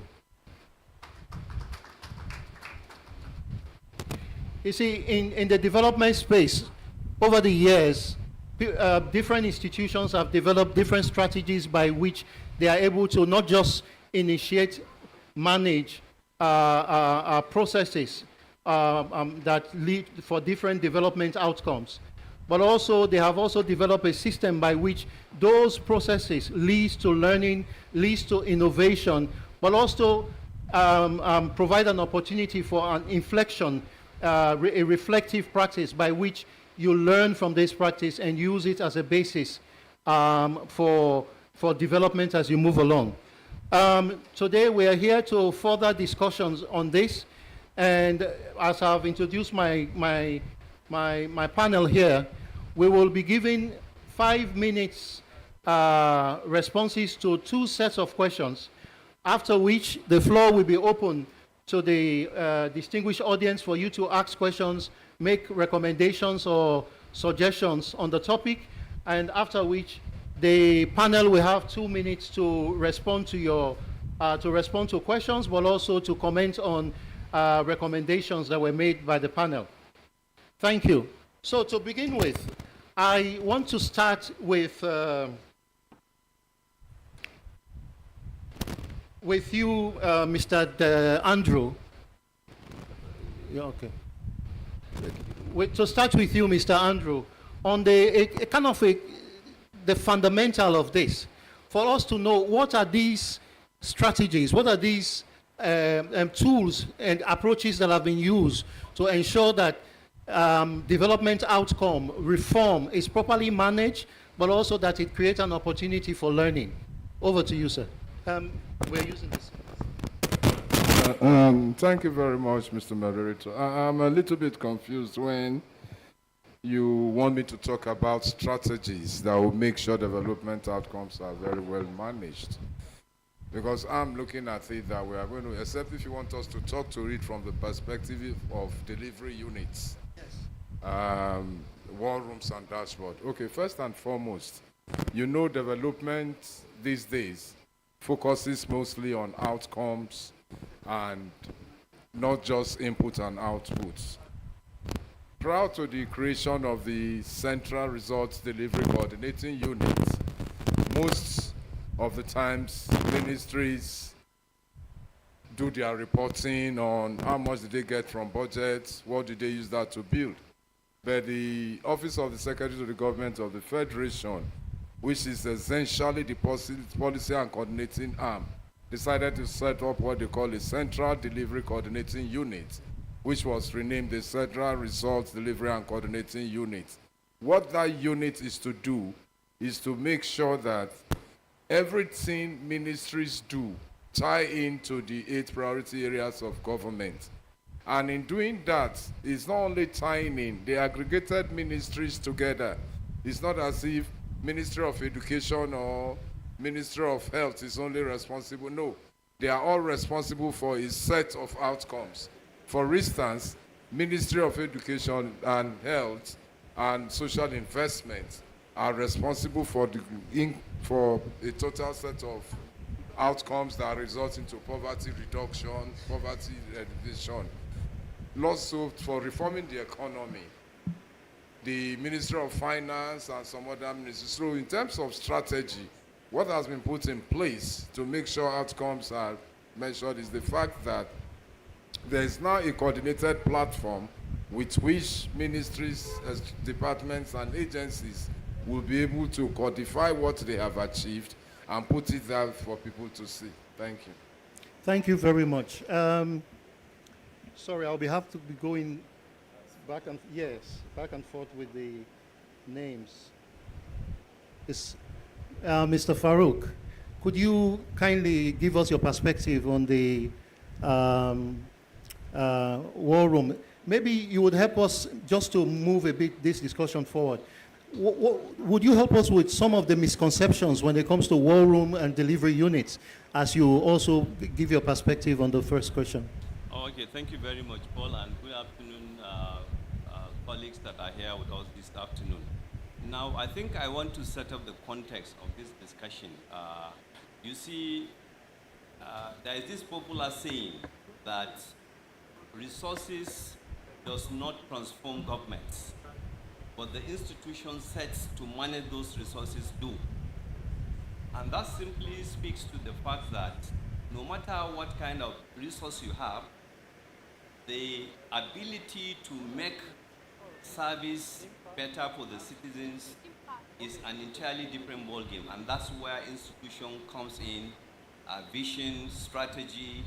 You see, in the development space, over the years, different institutions have developed different strategies by which they are able to not just initiate, manage processes that lead for different development outcomes. But also, they have also developed a system by which those processes leads to learning, leads to innovation, but also provide an opportunity for an inflection, a reflective practice by which you learn from this practice and use it as a basis for development as you move along. Today we are here to further discussions on this, and as I've introduced my panel here, we will be giving 5 minutes responses to 2 sets of questions, after which the floor will be open to the distinguished audience for you to ask questions, make recommendations or suggestions on the topic, and after which the panel will have 2 minutes to respond to your to questions, but also to comment on recommendations that were made by the panel. Thank you. So to begin with, I want to start with you, Mr. Andrew. Yeah, okay. To start with you, Mr. Andrew, on the the fundamental of this, for us to know what are these strategies, what are these tools and approaches that have been used to ensure that development outcome reform is properly managed, but also that it creates an opportunity for learning. Over to you, sir. We're using this. Thank you very much, Mr. Moderator. I'm a little bit confused when you want me to talk about strategies that will make sure development outcomes are very well managed. Because I'm looking at it that we are going to, except if you want us to talk to it from the perspective of delivery units, war rooms and dashboard. Okay, first and foremost, you know development these days focuses mostly on outcomes and not just input and outputs. Prior to the creation of the Central Results Delivery Coordinating Unit, most of the times ministries do their reporting on how much did they get from budgets, what did they use that to build. But the Office of the Secretary to the Government of the Federation, which is essentially the policy and coordinating arm, decided to set up what they call a Central Delivery Coordinating Unit, which was renamed the Central Results Delivery and Coordinating Unit. What that unit is to do is to make sure that everything ministries do tie into the 8 priority areas of government. And in doing that, it's not only tying in, they aggregated ministries together. It's not as if Ministry of Education or Ministry of Health is only responsible. No, they are all responsible for a set of outcomes. For instance, Ministry of Education and Health and Social Investment are responsible for a total set of outcomes that result into poverty reduction, poverty elimination. Also, for reforming the economy, the Ministry of Finance and some other ministries. So in terms of strategy, what has been put in place to make sure outcomes are measured is the fact that there is now a coordinated platform with which ministries, departments, and agencies will be able to codify what they have achieved and put it there for people to see. Thank you. Thank you very much. Sorry, I'll have to be going back and forth with the names. Mr. Farouk, could you kindly give us your perspective on the war room? Maybe you would help us just to move a bit this discussion forward. Would you help us with some of the misconceptions when it comes to war room and delivery units, as you also give your perspective on the first question? Okay, thank you very much, Paul, and good afternoon, colleagues that are here with us this afternoon. Now, I think I want to set up the context of this discussion. You see, there is this popular saying that resources does not transform governments, but the institution sets to manage those resources do. And that simply speaks to the fact that no matter what kind of resource you have, the ability to make service better for the citizens is an entirely different ballgame, and that's where institution comes in, vision, strategy,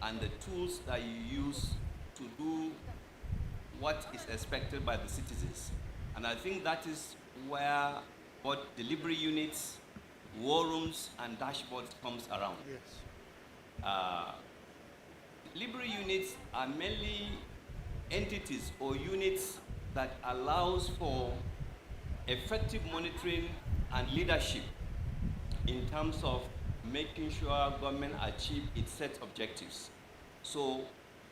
and the tools that you use to do what is expected by the citizens. And I think that is where both delivery units, war rooms, and dashboards comes around. Yes. Delivery units are mainly entities or units that allows for effective monitoring and leadership in terms of making sure government achieve its set objectives. So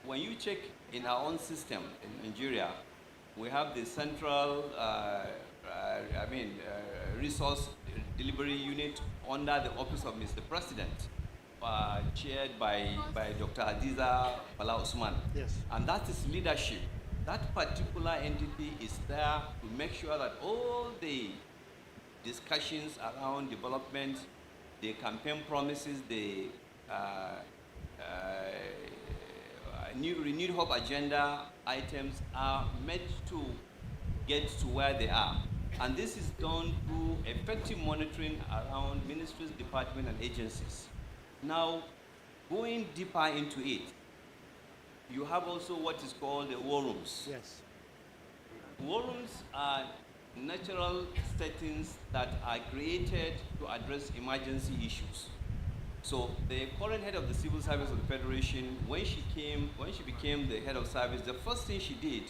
when you check in our own system in Nigeria, we have the central resource delivery unit under the office of Mr. President, chaired by Dr. Hadiza Bala Usman. Yes. And that is leadership. That particular entity is there to make sure that all the discussions around development, the campaign promises, the renewed hope agenda items are made to get to where they are. And this is done through effective monitoring around ministries, departments, and agencies. Now, going deeper into it, you have also what is called the war rooms. Yes. War rooms are natural settings that are created to address emergency issues. So the current head of the Civil Service of the Federation, when she became the head of service, the first thing she did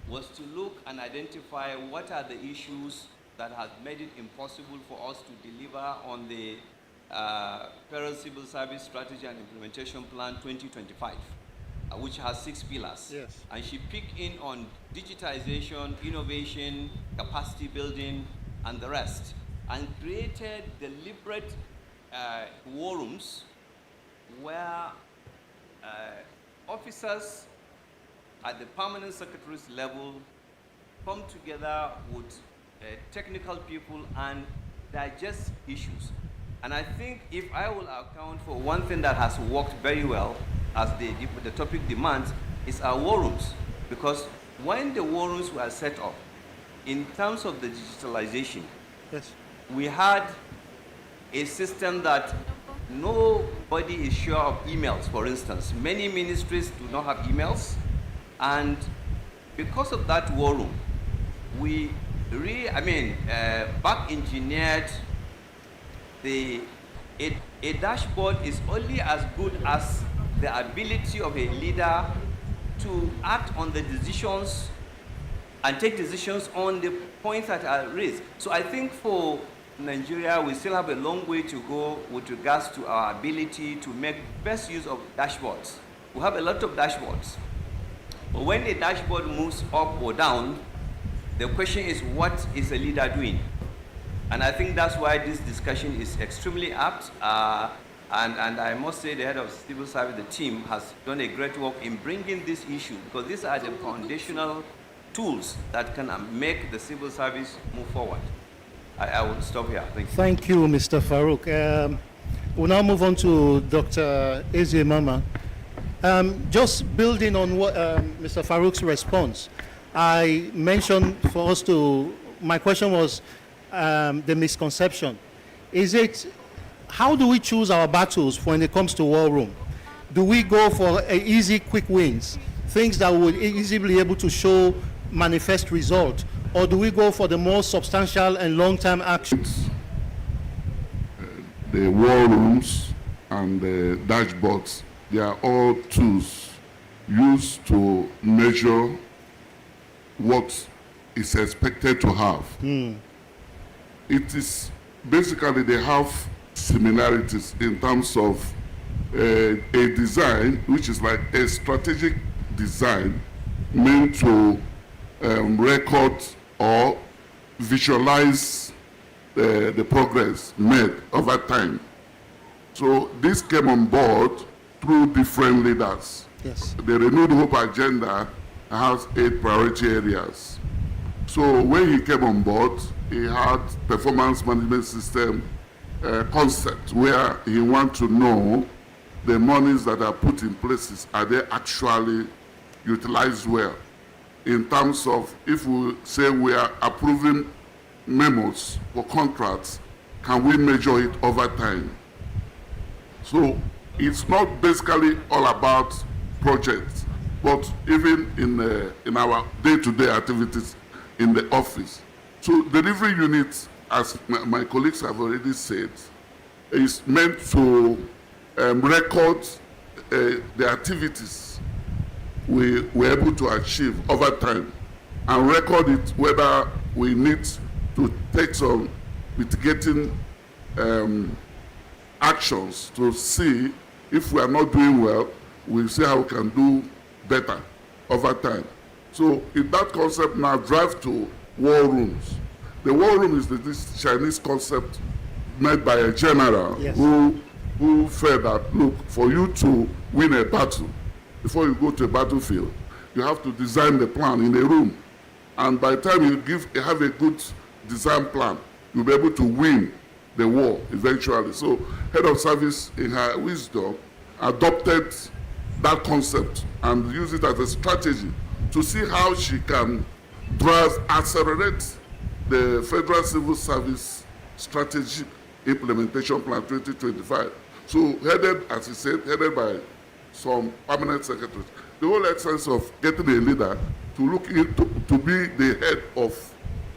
was to look and identify what are the issues that have made it impossible for us to deliver on the Federal Civil Service Strategy and Implementation Plan 2025. Which has 6 pillars. Yes. And she picked in on digitization, innovation, capacity building, and the rest, and created deliberate war rooms where officers at the permanent secretaries level come together with technical people and digest issues. And I think if I will account for one thing that has worked very well, as the topic demands, is our war rooms. Because when the war rooms were set up, in terms of the digitalization, Yes. we had a system that nobody is sure of emails, for instance. Many ministries do not have emails. And because of that war room, we back engineered a dashboard is only as good as the ability of a leader to act on the decisions and take decisions on the points that are raised. So I think for Nigeria, we still have a long way to go with regards to our ability to make best use of dashboards. We have a lot of dashboards. But when a dashboard moves up or down, the question is, what is a leader doing? And I think that's why this discussion is extremely apt. And I must say the head of civil service, the team, has done a great work in bringing this issue, because these are the foundational tools that can make the civil service move forward. I will stop here. Thank you. Thank you, Mr. Farouk. We'll now move on to Dr. Eze Mama. Just building on what Mr. Farouk's response, I mentioned for us my question was the misconception. How do we choose our battles when it comes to war room? Do we go for easy, quick wins, things that would easily be able to show manifest result, or do we go for the more substantial and long-term actions? The war rooms and the dashboards, they are all tools used to measure what is expected to have. It is basically, they have similarities in terms of a design, which is like a strategic design meant to record or visualize the progress made over time. So this came on board through different leaders. Yes. The Renewed Hope agenda has 8 priority areas. So when he came on board, he had performance management system concept where he wants to know the monies that are put in places, are they actually utilized well? In terms of, if we say we are approving memos for contracts, can we measure it over time? So it's not basically all about projects, but even in our day-to-day activities in the office. So delivery units, as my colleagues have already said, is meant to record the activities we were able to achieve over time and record it, whether we need to take some mitigating actions to see if we are not doing well, we'll see how we can do better over time. So if that concept now drives to war rooms. The war room is this Chinese concept made by a general who felt that, look, for you to win a battle, before you go to a battlefield, you have to design the plan in a room. And by the time you have a good design plan, you'll be able to win the war eventually. So head of service, in her wisdom, adopted that concept and used it as a strategy to see how she can accelerate the Federal Civil Service Strategy Implementation Plan 2025. So headed, as he said, headed by some permanent secretaries. The whole essence of getting a leader to look into, to be the head of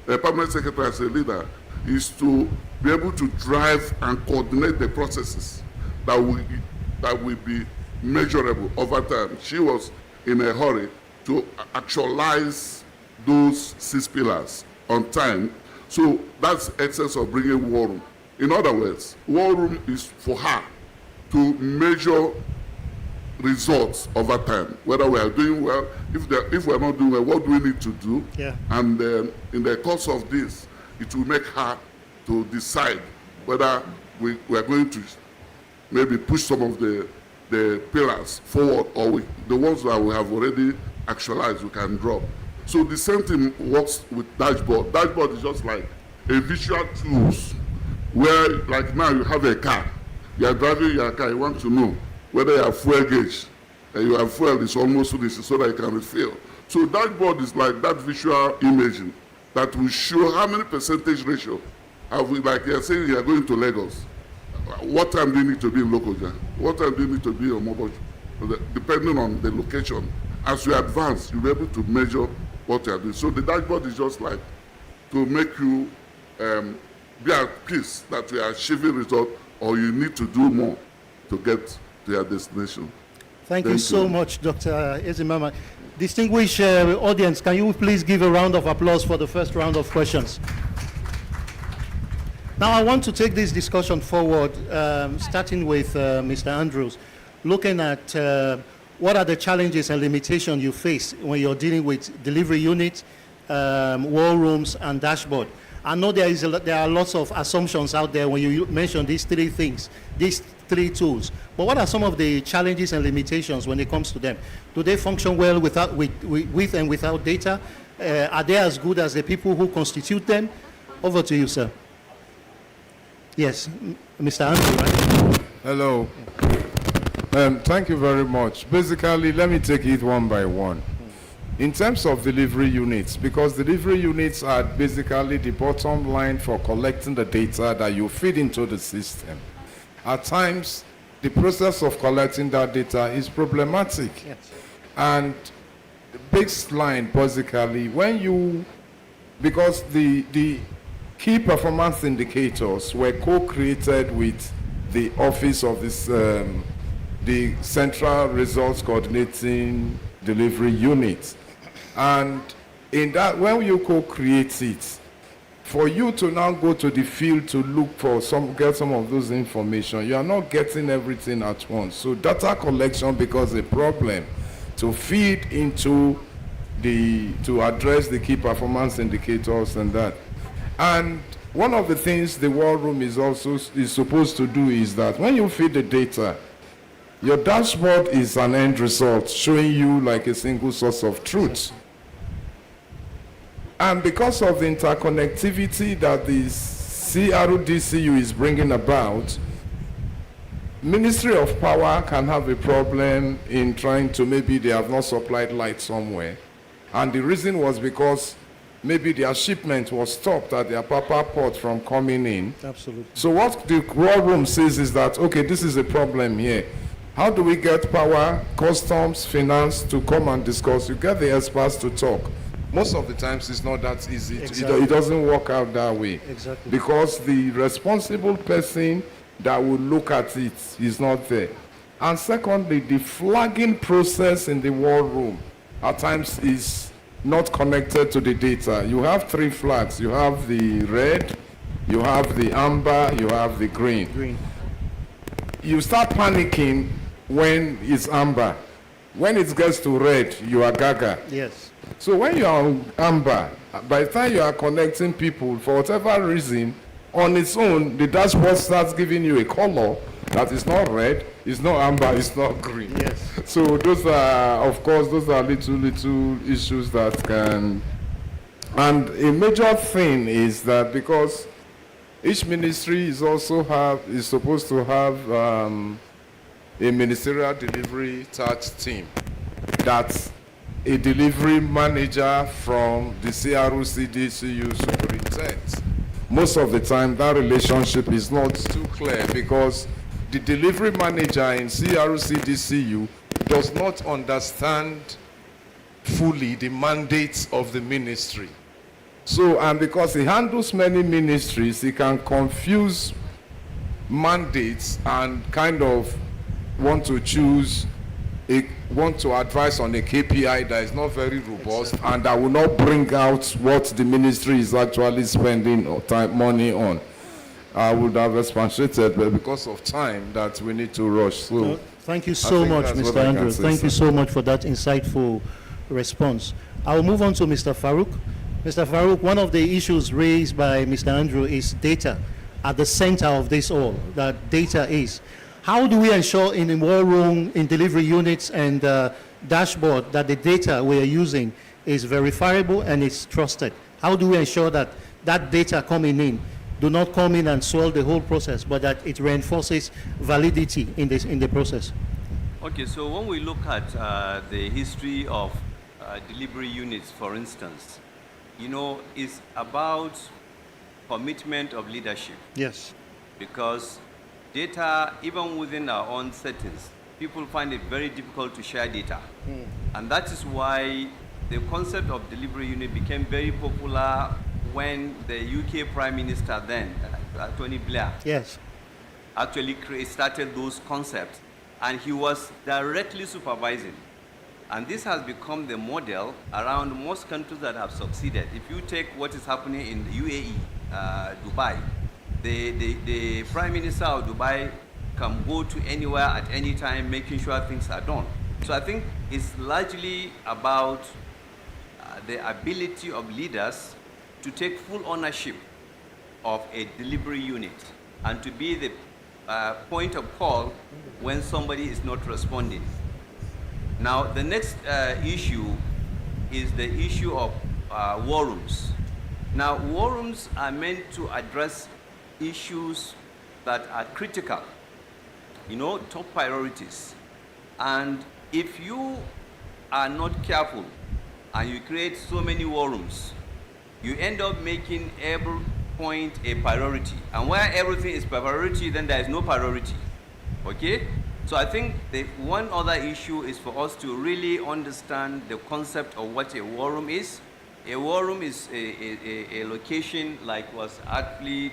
a permanent secretary as a leader, is to be able to drive and coordinate the processes that will be measurable over time. She was in a hurry to actualize those 6 pillars on time. So that's the essence of bringing war room. In other words, war room is for her to measure results over time, whether we are doing well, if we are not doing well, what do we need to do? Yeah. And in the course of this, it will make her to decide whether we are going to maybe push some of the pillars forward, or the ones that we have already actualized, we can drop. So the same thing works with dashboard. Dashboard is just like a visual tools where, like now, you have a car. You are driving your car, you want to know whether your fuel gauge your fuel is almost finished so that you can refill. So dashboard is like that visual imaging that will show how many percentage ratio have we, like you're saying you're going to Lagos. What time do you need to be in Lokoja? What time do you need to be in Mobojo? Depending on the location. As you advance, you'll be able to measure what you are doing. So the dashboard is just like to make you be at peace that you are achieving results, or you need to do more to get to your destination. Thank you so much, Dr. Ezimama. Distinguished audience, can you please give a round of applause for the first round of questions? Now I want to take this discussion forward, starting with Mr. Andrews, looking at what are the challenges and limitations you face when you're dealing with delivery units, war rooms, and dashboard. I know there are lots of assumptions out there when you mention these three things, these three tools. But what are some of the challenges and limitations when it comes to them? Do they function well with and without data? Are they as good as the people who constitute them? Over to you, sir. Yes, Mr. Andrew, right? Hello. Thank you very much. Basically, let me take it one by one. In terms of delivery units, because delivery units are basically the bottom line for collecting the data that you feed into the system. At times, the process of collecting that data is problematic. Yes. And the baseline, basically, because the key performance indicators were co-created with the office of this, the Central Results Coordinating Delivery Unit. And in that, when you co-create it, for you to now go to the field to look for get some of those information, you are not getting everything at once. So data collection becomes a problem to feed into to address the key performance indicators and that. And one of the things the war room is supposed to do is that when you feed the data, your dashboard is an end result showing you like a single source of truth. And because of the interconnectivity that the CRDCU is bringing about, Ministry of Power can have a problem in trying to, maybe they have not supplied light somewhere. And the reason was because maybe their shipment was stopped at their Papa port from coming in. Absolutely. So what the war room says is that, okay, this is a problem here. How do we get power, customs, finance to come and discuss? You get the experts to talk. Most of the times it's not that easy. Exactly. It doesn't work out that way. Exactly. Because the responsible person that will look at it is not there. And secondly, the flagging process in the war room at times is not connected to the data. You have three flags. You have the red, you have the amber, you have the green. You start panicking when it's amber. When it gets to red, you are gaga. Yes. So when you are on amber, by the time you are connecting people, for whatever reason, on its own, the dashboard starts giving you a color that is not red, it's not amber, it's not green. Yes. So those are, of course, those are little issues that can. And a major thing is that because each ministry is supposed to have a ministerial delivery task team that's a delivery manager from the CRO-CDCU superintends. Most of the time, that relationship is not too clear because the delivery manager in CRO-CDCU does not understand fully the mandates of the ministry. So, and because he handles many ministries, he can confuse mandates and kind of want to advise on a KPI that is not very robust and that will not bring out what the ministry is actually spending money on. I would have expatiated, but because of time that we need to rush. So thank you so much, Mr. Andrew. Thank you so much for that insightful response. I'll move on to Mr. Farouk. Mr. Farouk, one of the issues raised by Mr. Andrew is data. At the center of this all, that data is. How do we ensure in the war room, in delivery units and dashboard that the data we are using is verifiable and is trusted? How do we ensure that that data coming in do not come in and swell the whole process, but that it reinforces validity in the process? Okay, so when we look at the history of delivery units, for instance, you know, it's about commitment of leadership. Yes. Because data, even within our own settings, people find it very difficult to share data. And that is why the concept of delivery unit became very popular when the UK Prime Minister then, Tony Blair, Yes. actually started those concepts, and he was directly supervising. And this has become the model around most countries that have succeeded. If you take what is happening in the UAE, Dubai, the Prime Minister of Dubai can go to anywhere at any time, making sure things are done. So I think it's largely about the ability of leaders to take full ownership of a delivery unit and to be the point of call when somebody is not responding. Now, the next issue is the issue of war rooms. Now, war rooms are meant to address issues that are critical, you know, top priorities. And if you are not careful and you create so many war rooms, you end up making every point a priority. And where everything is priority, then there is no priority. Okay? So I think the one other issue is for us to really understand the concept of what a war room is. A war room is a location, like was aptly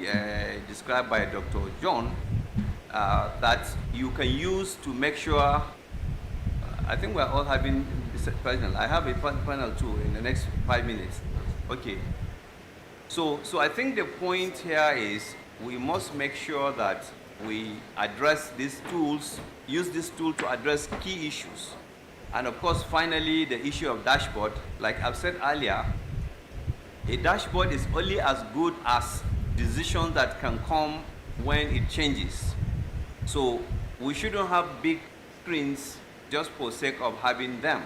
described by Dr. John, that you can use to make sure, I think we're all having this panel. I have a panel too in the next 5 minutes. Okay. So I think the point here is we must make sure that we address these tools, use this tool to address key issues. And of course, finally, the issue of dashboard. Like I've said earlier, a dashboard is only as good as decisions that can come when it changes. So we shouldn't have big screens just for sake of having them.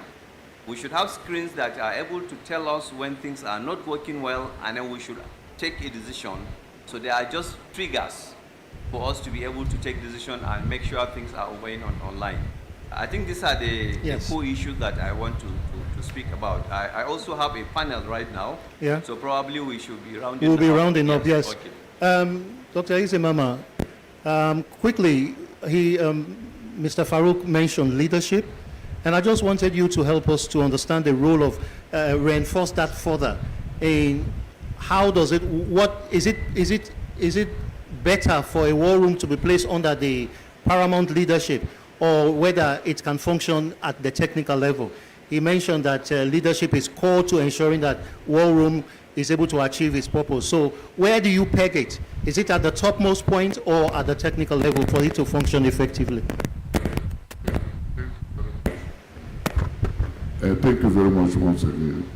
We should have screens that are able to tell us when things are not working well, and then we should take a decision. So they are just triggers for us to be able to take decision and make sure things are going on online. I think these are the core issues that I want to speak about. I also have a panel right now, so probably we should be rounding up. We'll be rounding up, yes. Okay. Dr. Izemama, quickly, Mr. Farouk mentioned leadership, and I just wanted you to help us to understand the role of, reinforce that further. In how does it, what, is it better for a war room to be placed under the paramount leadership, or whether it can function at the technical level? He mentioned that leadership is core to ensuring that war room is able to achieve its purpose. So where do you peg it? Is it at the topmost point or at the technical level for it to function effectively? Thank you very much once again.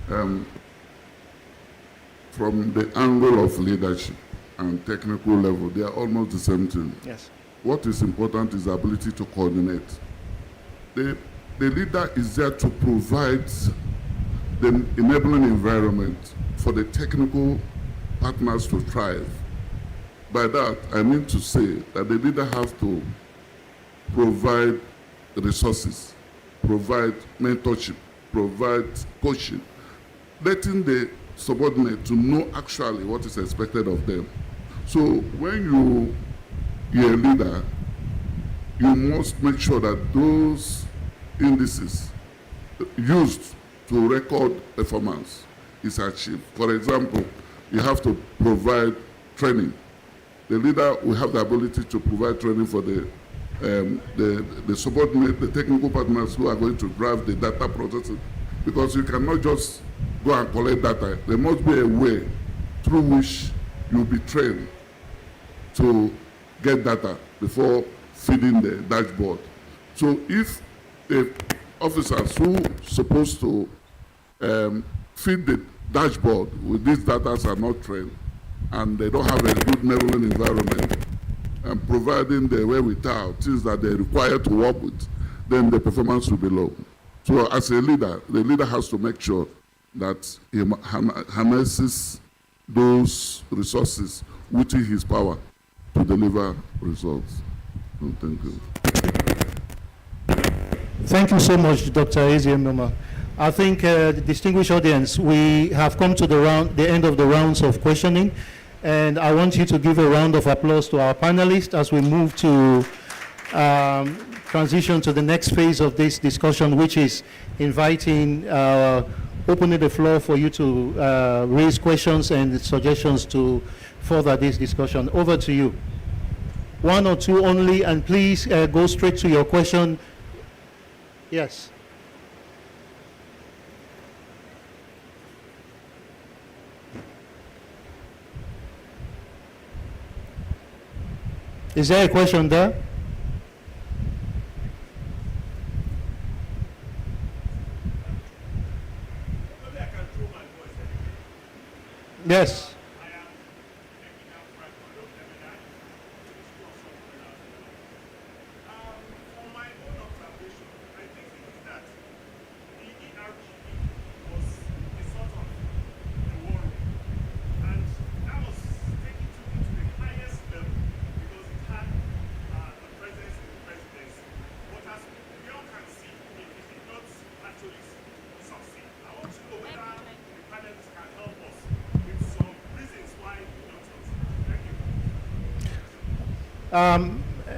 From the angle of leadership and technical level, they are almost the same thing. Yes. What is important is the ability to coordinate. The leader is there to provide the enabling environment for the technical partners to thrive. By that, I mean to say that the leader has to provide resources, provide mentorship, provide coaching, letting the subordinate to know actually what is expected of them. So when you're a leader, you must make sure that those indices used to record performance is achieved. For example, you have to provide training. The leader will have the ability to provide training for the subordinate, the technical partners who are going to drive the data processing, because you cannot just go and collect data. There must be a way through which you'll be trained to get data before feeding the dashboard. So if the officers who are supposed to feed the dashboard with these data are not trained, and they don't have a good enabling environment, and providing the wherewithal, things that they're required to work with, then the performance will be low. So as a leader, the leader has to make sure that he harnesses those resources within his power to deliver results. Thank you. Thank you so much, Dr. Eziemoma. I think, the distinguished audience, we have come to the end of the rounds of questioning, and I want you to give a round of applause to our panelists as we move to transition to the next phase of this discussion, which is inviting, opening the floor for you to raise questions and suggestions to further this discussion. Over to you. One or two only, and please go straight to your question. Yes. Is there a question there? Yes.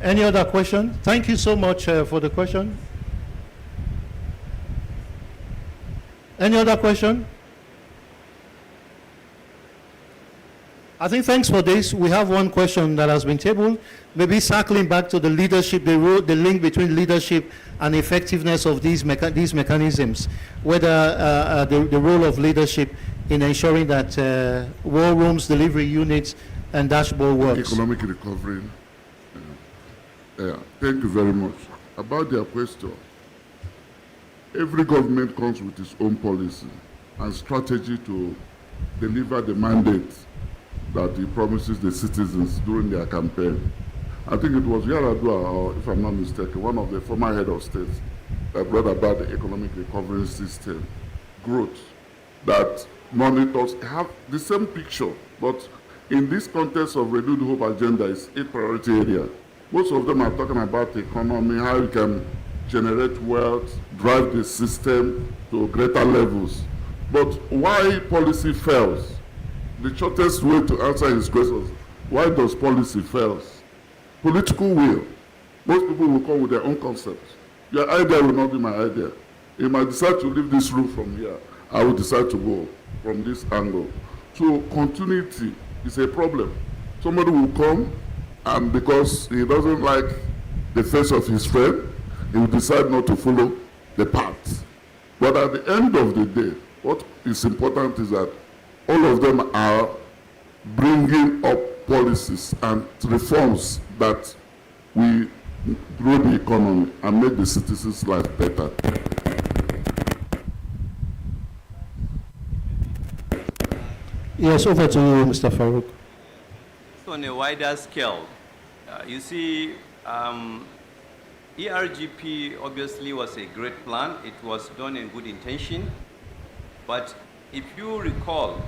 Any other question? Thank you so much for the question. Any other question? I think thanks for this. We have one question that has been tabled. Maybe circling back to the leadership, the link between leadership and effectiveness of these mechanisms, whether the role of leadership in ensuring that war rooms, delivery units, and dashboard works. Economic recovery. Thank you very much. About their question, every government comes with its own policy and strategy to deliver the mandate that it promises the citizens during their campaign. I think it was Yaradua, or if I'm not mistaken, one of the former head of states that brought about the economic recovery system growth that monitors have the same picture, but in this context of renewed hope agenda is 8 priority areas. Most of them are talking about the economy, how you can generate wealth, drive the system to greater levels. But why policy fails? The shortest way to answer his questions, why does policy fail? Political will. Most people will come with their own concepts. Your idea will not be my idea. You might decide to leave this room from here. I will decide to go from this angle. So continuity is a problem. Somebody will come, and because he doesn't like the face of his friend, he will decide not to follow the path. But at the end of the day, what is important is that all of them are bringing up policies and reforms that will grow the economy and make the citizens' life better. Yes, over to you, Mr. Farouk. On a wider scale, you see, ERGP obviously was a great plan. It was done in good intention. But if you recall,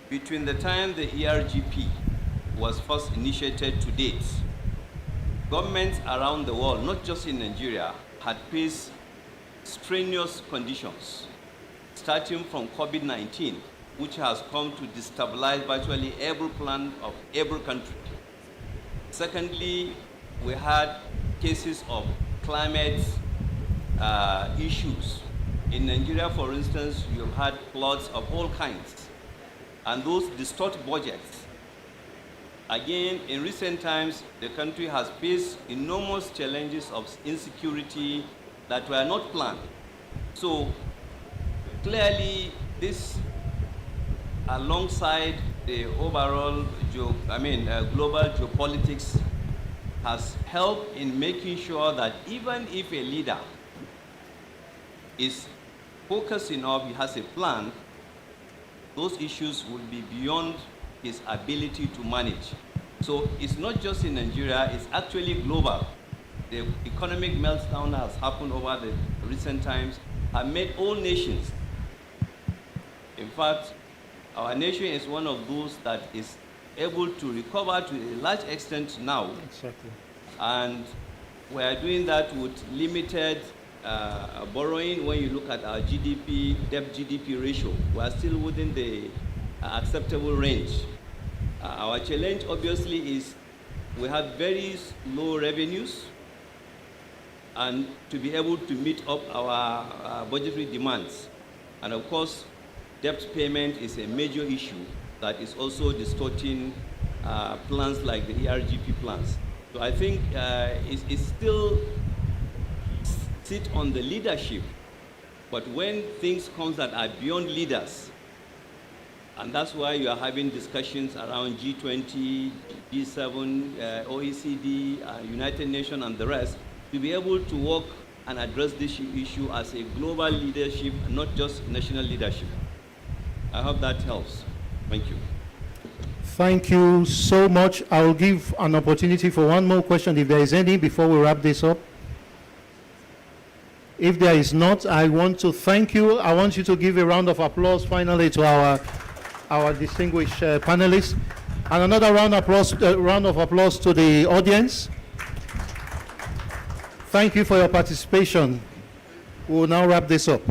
between the time the ERGP was first initiated to date, governments around the world, not just in Nigeria, had faced strenuous conditions, starting from COVID-19, which has come to destabilize virtually every plan of every country. Secondly, we had cases of climate issues. In Nigeria, for instance, you've had floods of all kinds, and those distort budgets. Again, in recent times, the country has faced enormous challenges of insecurity that were not planned. So clearly, this, alongside the overall global geopolitics, has helped in making sure that even if a leader is focused enough, he has a plan, those issues will be beyond his ability to manage. So it's not just in Nigeria, it's actually global. The economic meltdown has happened over the recent times, have made all nations. In fact, our nation is one of those that is able to recover to a large extent now. Exactly. And we are doing that with limited borrowing, when you look at our GDP, debt GDP ratio, we are still within the acceptable range. Our challenge obviously is we have very low revenues, and to be able to meet up our budgetary demands. And of course, debt payment is a major issue that is also distorting plans like the ERGP plans. So I think it's still sit on the leadership, but when things come that are beyond leaders, and that's why you are having discussions around G20, G7, OECD, United Nations, and the rest, to be able to work and address this issue as a global leadership, not just national leadership. I hope that helps. Thank you. Thank you so much. I will give an opportunity for one more question, if there is any, before we wrap this up. If there is not, I want to thank you. I want you to give a round of applause finally to our distinguished panelists. And another round of applause to the audience. Thank you for your participation. We will now wrap this up.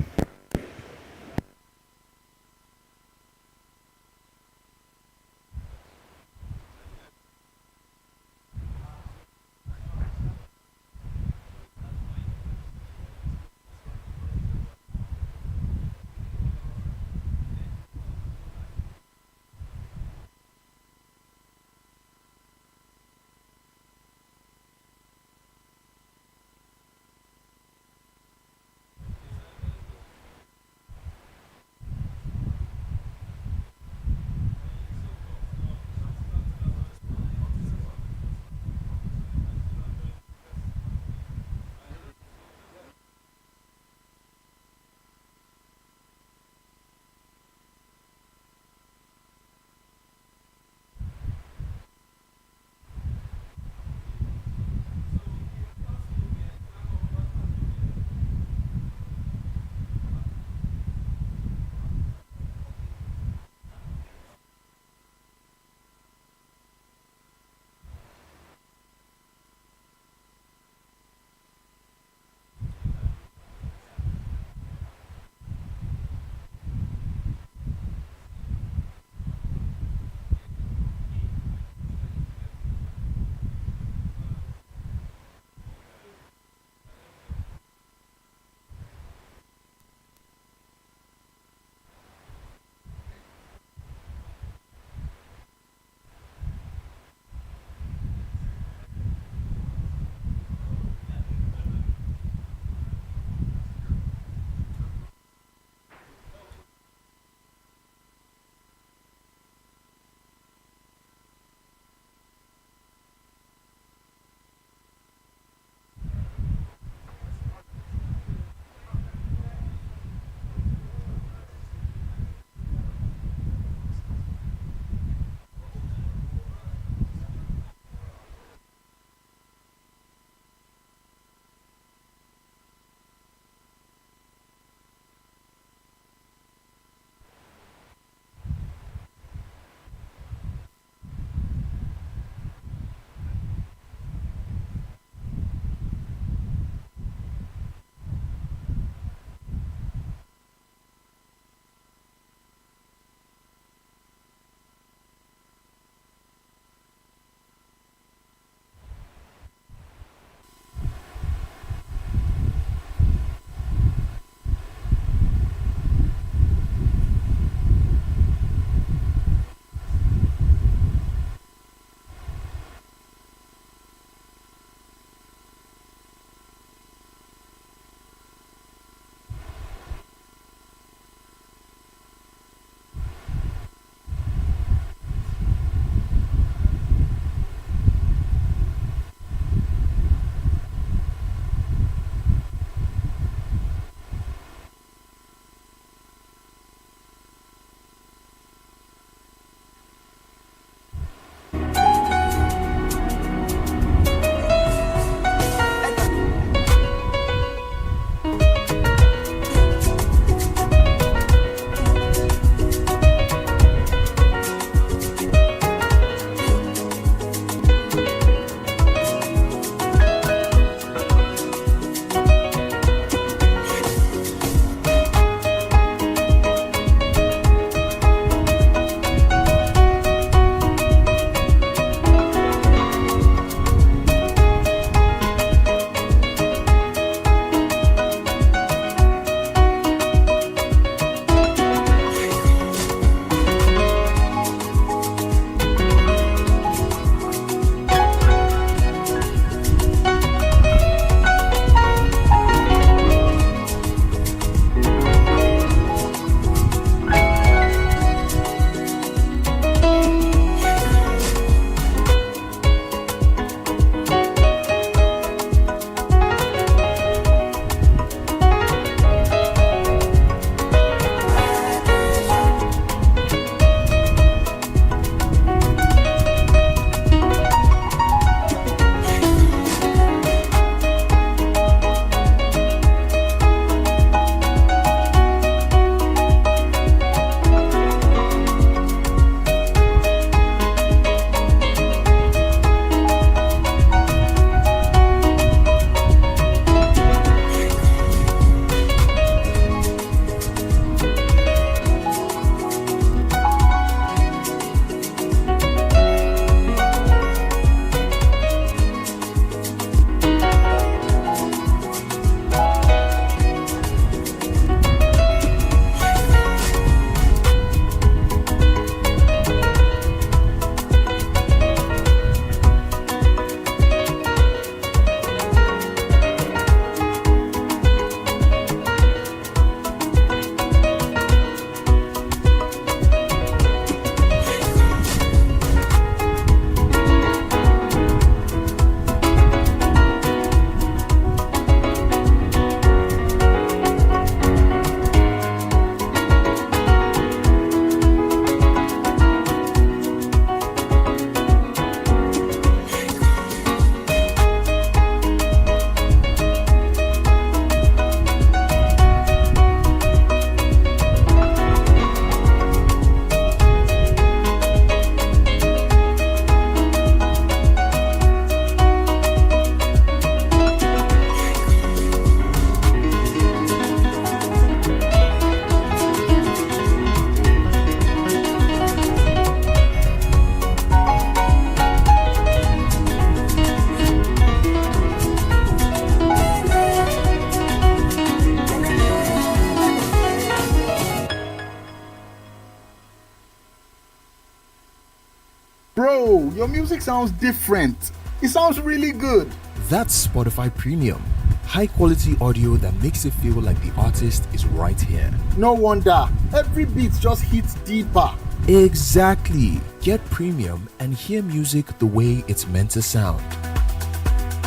Bro, your music sounds different. It sounds really good. That's Spotify Premium. High quality audio that makes it feel like the artist is right here. No wonder. Every beat just hits deeper. Exactly. Get Premium and hear music the way it's meant to sound.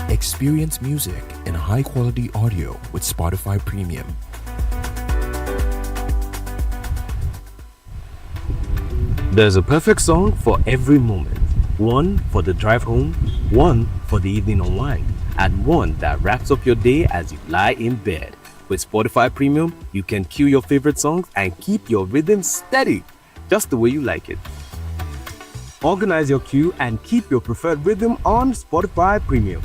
Experience music in high quality audio with Spotify Premium. There's a perfect song for every moment. One for the drive home, one for the evening unwind, and one that wraps up your day as you lie in bed. With Spotify Premium, you can cue your favorite songs and keep your rhythm steady, just the way you like it. Organize your queue and keep your preferred rhythm on Spotify Premium.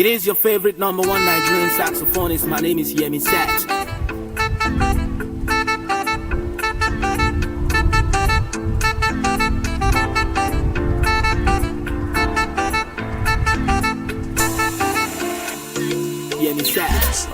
It is your favorite number one Nigerian saxophonist. My name is Yemi Sax. Yemi Sax.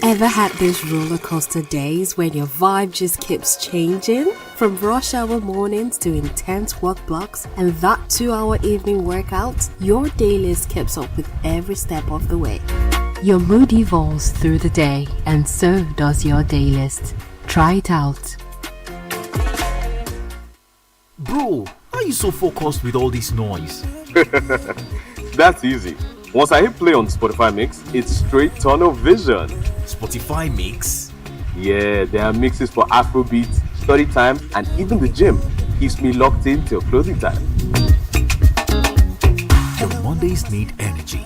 Ever had those roller coaster days when your vibe just keeps changing? From rush hour mornings to intense work blocks and that 2-hour evening workout, your day list keeps up with every step of the way. Your mood evolves through the day, and so does your day list. Try it out. Bro, how are you so focused with all this noise? That's easy. Once I hit play on Spotify Mix, it's straight tunnel vision. Spotify Mix? Yeah, there are mixes for Afrobeat, study time, and even the gym. Keeps me locked in till closing time. Your Mondays need energy.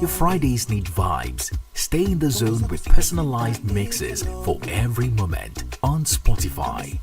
Your Fridays need vibes. Stay in the zone with personalized mixes for every moment on Spotify.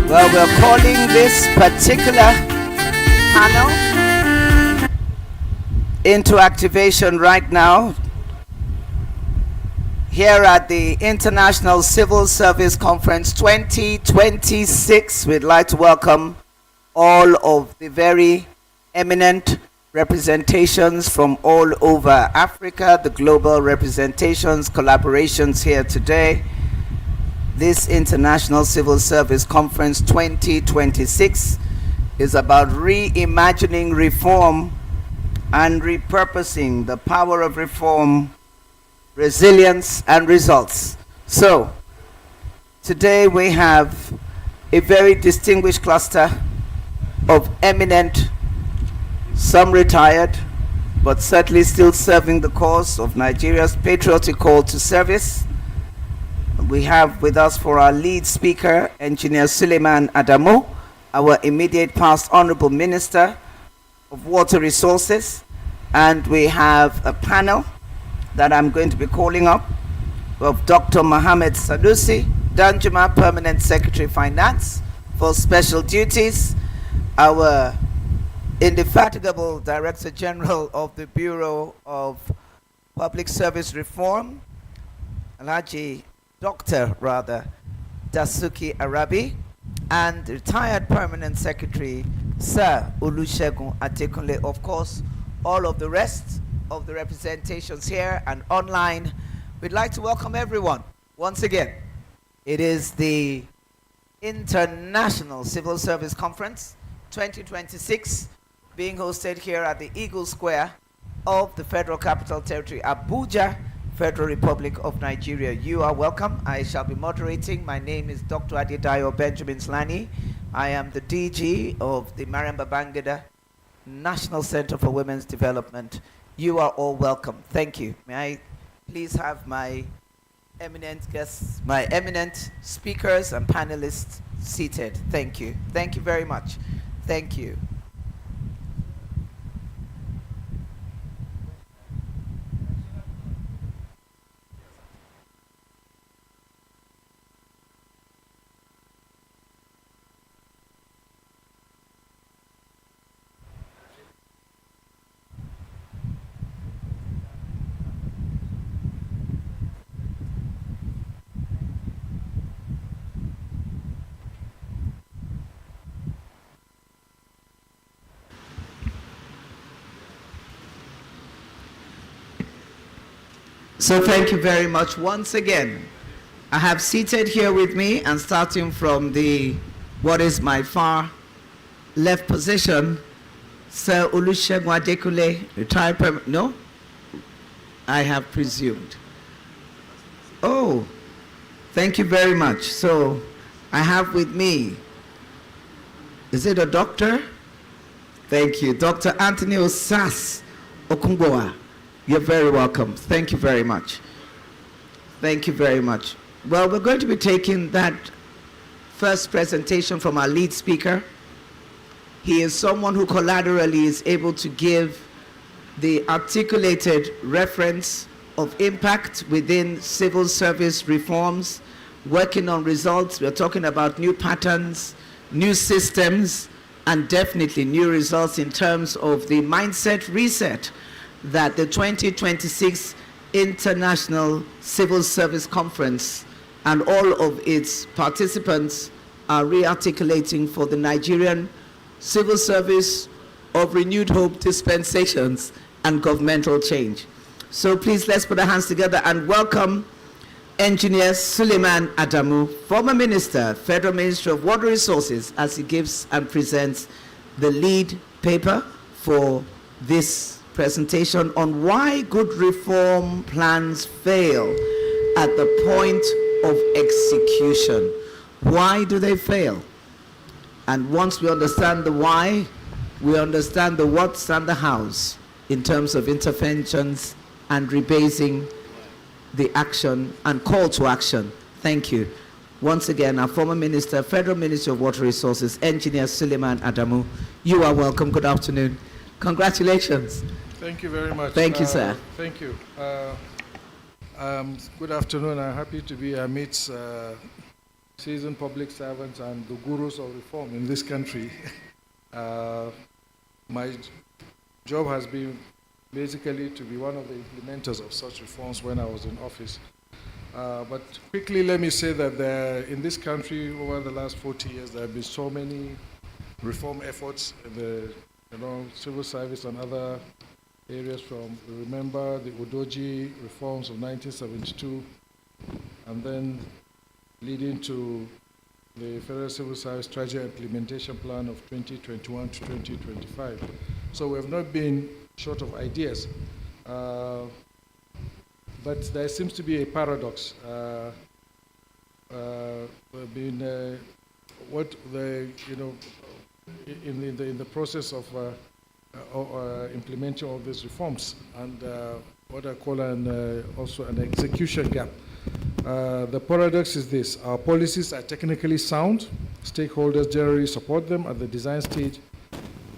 Well, we're calling this particular panel into activation right now here at the International Civil Service Conference 2026. We'd like to welcome all of the very eminent representations from all over Africa, the global representations, collaborations here today. This International Civil Service Conference 2026 is about reimagining reform and repurposing the power of reform, resilience, and results. So, today we have a very distinguished cluster of eminent, some retired, but certainly still serving the cause of Nigeria's patriotic call to service. We have with us for our lead speaker, Engineer Suleiman Adamu, our immediate past Honorable Minister of Water Resources. And we have a panel that I'm going to be calling up of Dr. Mohamed Sanusi, Danjuma, Permanent Secretary Finance for Special Duties, our indefatigable Director General of the Bureau of Public Service Reform, Alhaji Dr. Dasuki Arabi, and retired Permanent Secretary Sir Olusegun Adekunle. Of course, all of the rest of the representations here and online. We'd like to welcome everyone once again. It is the International Civil Service Conference 2026 being hosted here at the Eagle Square of the Federal Capital Territory, Abuja, Federal Republic of Nigeria. You are welcome. I shall be moderating. My name is Dr. Adedayo Benjamin Slani. I am the DG of the Mariam Babangida National Center for Women's Development. You are all welcome. Thank you. May I please have my eminent guests, my eminent speakers and panelists seated. Thank you. Thank you very much. Thank you. So thank you very much once again. I have seated here with me, and starting from what is my far left position, Sir Olusegun Adekunle, retired no? I have presumed. Oh, thank you very much. So I have with me, is it a doctor? Thank you. Dr. Anthony Osas Okungboa. You're very welcome. Thank you very much. Thank you very much. Well, we're going to be taking that first presentation from our lead speaker. He is someone who collaterally is able to give the articulated reference of impact within civil service reforms, working on results. We're talking about new patterns, new systems, and definitely new results in terms of the mindset reset that the 2026 International Civil Service Conference and all of its participants are re-articulating for the Nigerian civil service of renewed hope, dispensations, and governmental change. So please, let's put our hands together and welcome Engineer Suleiman Adamu, former Minister, Federal Ministry of Water Resources, as he gives and presents the lead paper for this presentation on why good reform plans fail at the point of execution. Why do they fail? And once we understand the why, we understand the what's and the hows in terms of interventions and rebasing the action and call to action. Thank you. Once again, our former Minister, Federal Ministry of Water Resources, Engineer Suleiman Adamu. You are welcome. Good afternoon. Congratulations. Thank you very much. Thank you, sir. Thank you. Good afternoon. I'm happy to be amidst seasoned public servants and the gurus of reform in this country. My job has been basically to be one of the implementers of such reforms when I was in office. But quickly, let me say that in this country, over the last 40 years, there have been so many reform efforts in the civil service and other areas. From, remember the Udoji reforms of 1972, and then leading to the Federal Civil Service Treasury Implementation Plan of 2021 to 2025. So we have not been short of ideas. But there seems to be a paradox. In the process of implementing all these reforms, and what I call also an execution gap. The paradox is this: our policies are technically sound, stakeholders generally support them at the design stage,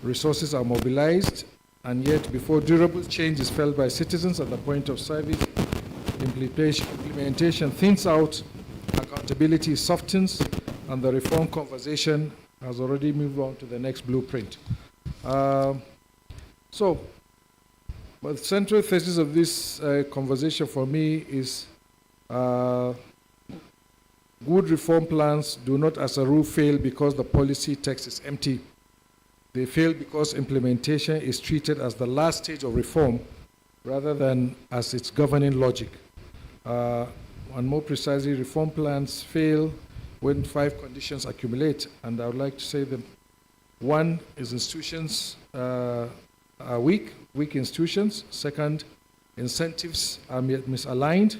resources are mobilized, and yet before durable change is felt by citizens at the point of service, implementation thins out, accountability softens, and the reform conversation has already moved on to the next blueprint. But the central thesis of this conversation for me is good reform plans do not as a rule fail because the policy text is empty. They fail because implementation is treated as the last stage of reform rather than as its governing logic. And more precisely, reform plans fail when 5 conditions accumulate, and I would like to say them. 1 is institutions are weak institutions. 2nd, incentives are misaligned.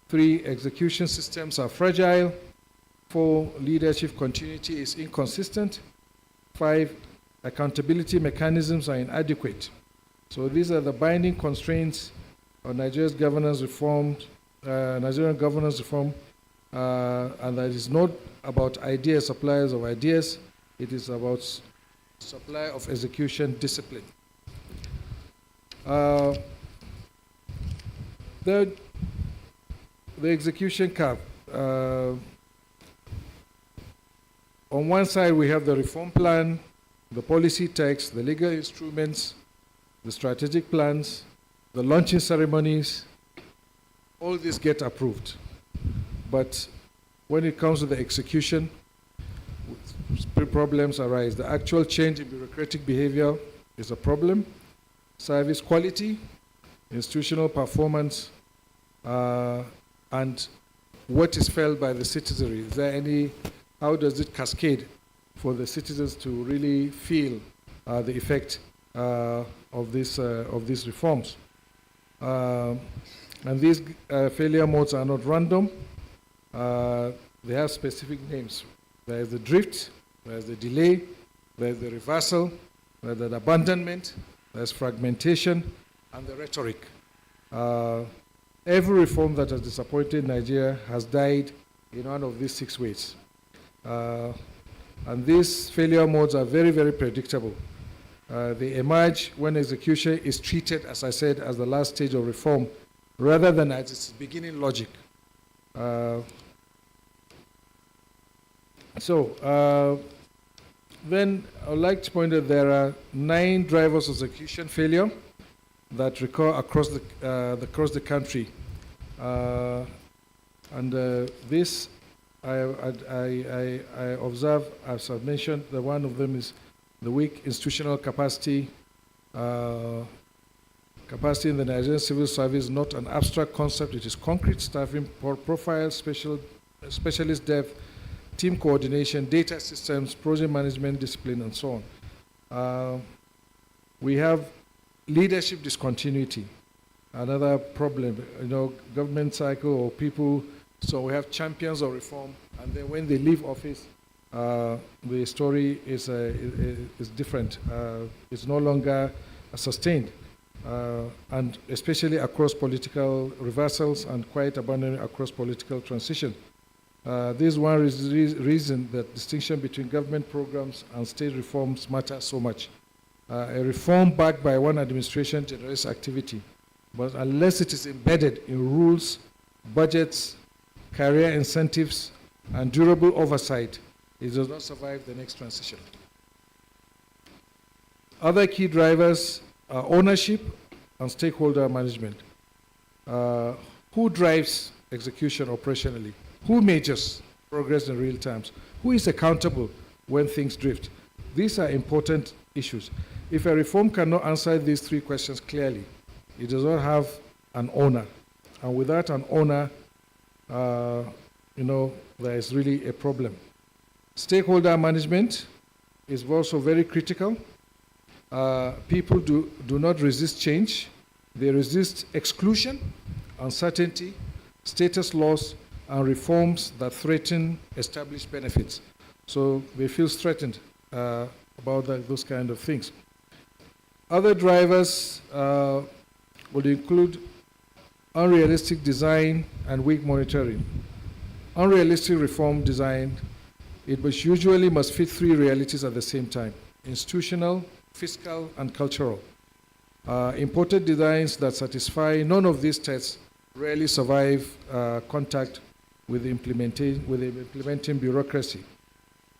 3, execution systems are fragile. 4, leadership continuity is inconsistent. 5, accountability mechanisms are inadequate. So these are the binding constraints of Nigerian governance reform, and that is not about ideas, suppliers of ideas. It is about supply of execution discipline. The execution cap. On one side, we have the reform plan, the policy text, the legal instruments, the strategic plans, the launching ceremonies. All these get approved. But when it comes to the execution, problems arise. The actual change in bureaucratic behavior is a problem. Service quality, institutional performance, and what is felt by the citizenry? Is there any, how does it cascade for the citizens to really feel the effect of these reforms? And these failure modes are not random. They have specific names. There is the drift, there is the delay, there is the reversal, there is the abandonment, there is fragmentation, and the rhetoric. Every reform that has disappointed Nigeria has died in one of these 6 ways. And these failure modes are very, very predictable. They emerge when execution is treated, as I said, as the last stage of reform, rather than as its beginning logic. Then I would like to point out there are 9 drivers of execution failure that recur across the country. This I observe, as I've mentioned, that one of them is the weak institutional capacity. Capacity in the Nigerian civil service, not an abstract concept, it is concrete staffing, profile, specialist depth, team coordination, data systems, project management, discipline, and so on. We have leadership discontinuity, another problem, government cycle or people. So we have champions of reform, and then when they leave office, the story is different. It's no longer sustained, and especially across political reversals and quiet abandonment across political transition. This is one reason that distinction between government programs and state reforms matters so much. A reform backed by one administration generates activity, but unless it is embedded in rules, budgets, career incentives, and durable oversight, it does not survive the next transition. Other key drivers are ownership and stakeholder management. Who drives execution operationally? Who measures progress in real terms? Who is accountable when things drift? These are important issues. If a reform cannot answer these 3 questions clearly, it does not have an owner. And without an owner, there is really a problem. Stakeholder management is also very critical. People do not resist change. They resist exclusion, uncertainty, status loss, and reforms that threaten established benefits. So they feel threatened about those kind of things. Other drivers would include unrealistic design and weak monitoring. Unrealistic reform design, it usually must fit 3 realities at the same time: institutional, fiscal, and cultural. Imported designs that satisfy none of these tests rarely survive contact with the implementing bureaucracy.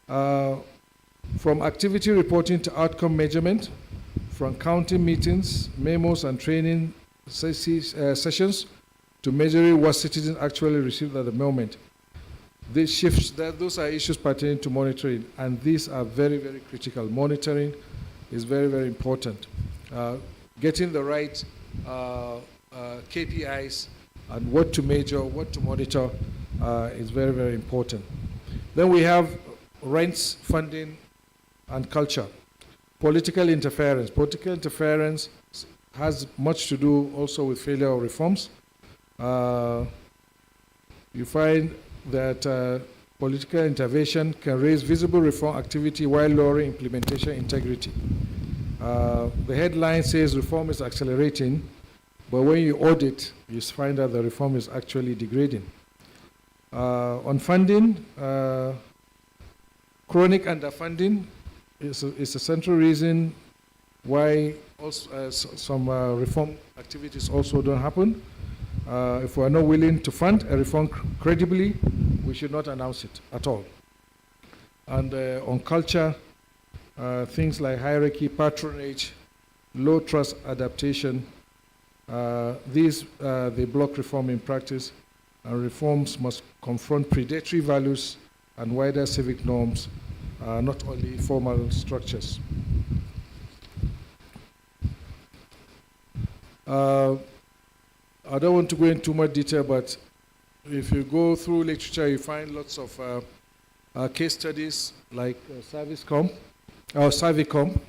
From activity reporting to outcome measurement, from counting meetings, memos, and training sessions to measuring what citizens actually received at the moment. These shifts, those are issues pertaining to monitoring, and these are very, very critical. Monitoring is very, very important. Getting the right KPIs and what to measure, what to monitor is very, very important. Then we have rents, funding, and culture. Political interference. Political interference has much to do also with failure of reforms. You find that political intervention can raise visible reform activity while lowering implementation integrity. The headline says reform is accelerating, but when you audit, you find that the reform is actually degrading. On funding, chronic underfunding is a central reason why also, some reform activities also don't happen. If we are not willing to fund a reform credibly, we should not announce it at all. And on culture, things like hierarchy, patronage, low trust adaptation, they block reform in practice, and reforms must confront predatory values and wider civic norms, not only formal structures. I don't want to go into too much detail, but if you go through literature, you find lots of case studies like Servicom, or Servicom,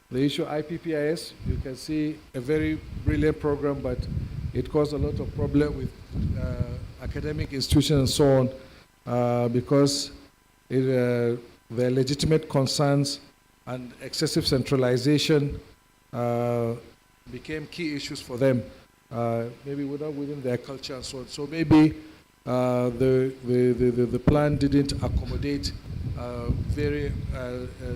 the issue IPPIS. You can see a very brilliant program, but it caused a lot of problem with academic institutions and so on because their legitimate concerns and excessive centralization became key issues for them. Maybe within their culture and so on. So maybe the plan didn't accommodate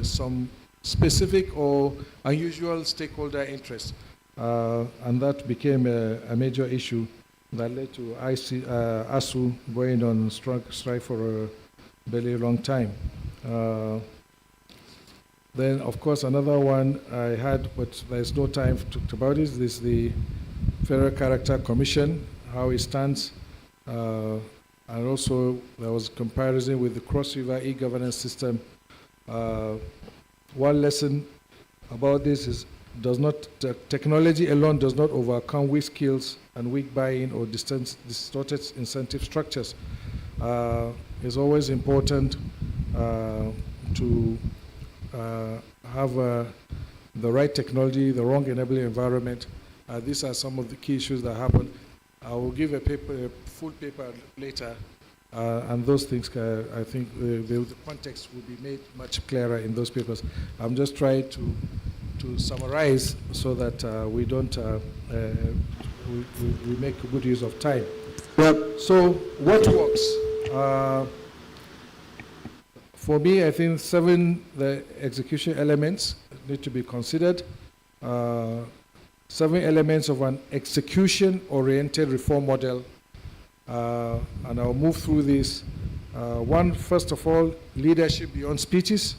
some specific or unusual stakeholder interests, and that became a major issue that led to ASU going on strike for a very long time. Then, of course, another one I had, but there's no time to talk about it, is the Federal Character Commission, how it stands, and also there was comparison with the Cross River e-governance system. One lesson about this is technology alone does not overcome weak skills and weak buy-in or distorted incentive structures. It's always important to have the right technology, the wrong enabling environment. These are some of the key issues that happen. I will give a full paper later, and those things, I think the context will be made much clearer in those papers. I'm just trying to summarize so that we don't, we make good use of time. So what works? For me, I think the execution elements need to be considered. 7 elements of an execution-oriented reform model, and I'll move through this. One, first of all, leadership beyond speeches.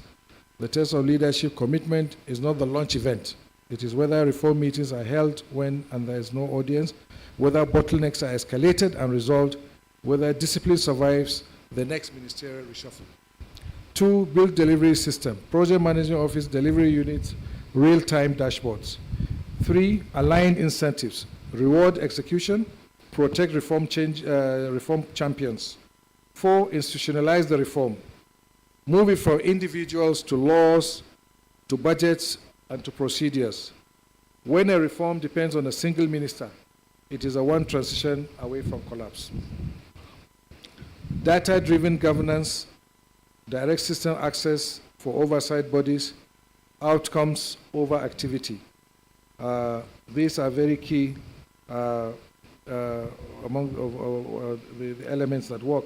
The test of leadership commitment is not the launch event. It is whether reform meetings are held when and there is no audience, whether bottlenecks are escalated and resolved, whether discipline survives the next ministerial reshuffle. 2, build delivery system, project management office, delivery units, real-time dashboards. 3, align incentives, reward execution, protect reform champions. 4, institutionalize the reform, move it from individuals to laws, to budgets, and to procedures. When a reform depends on a single minister, it is a one transition away from collapse. Data-driven governance, direct system access for oversight bodies, outcomes over activity. These are very key among the elements that work.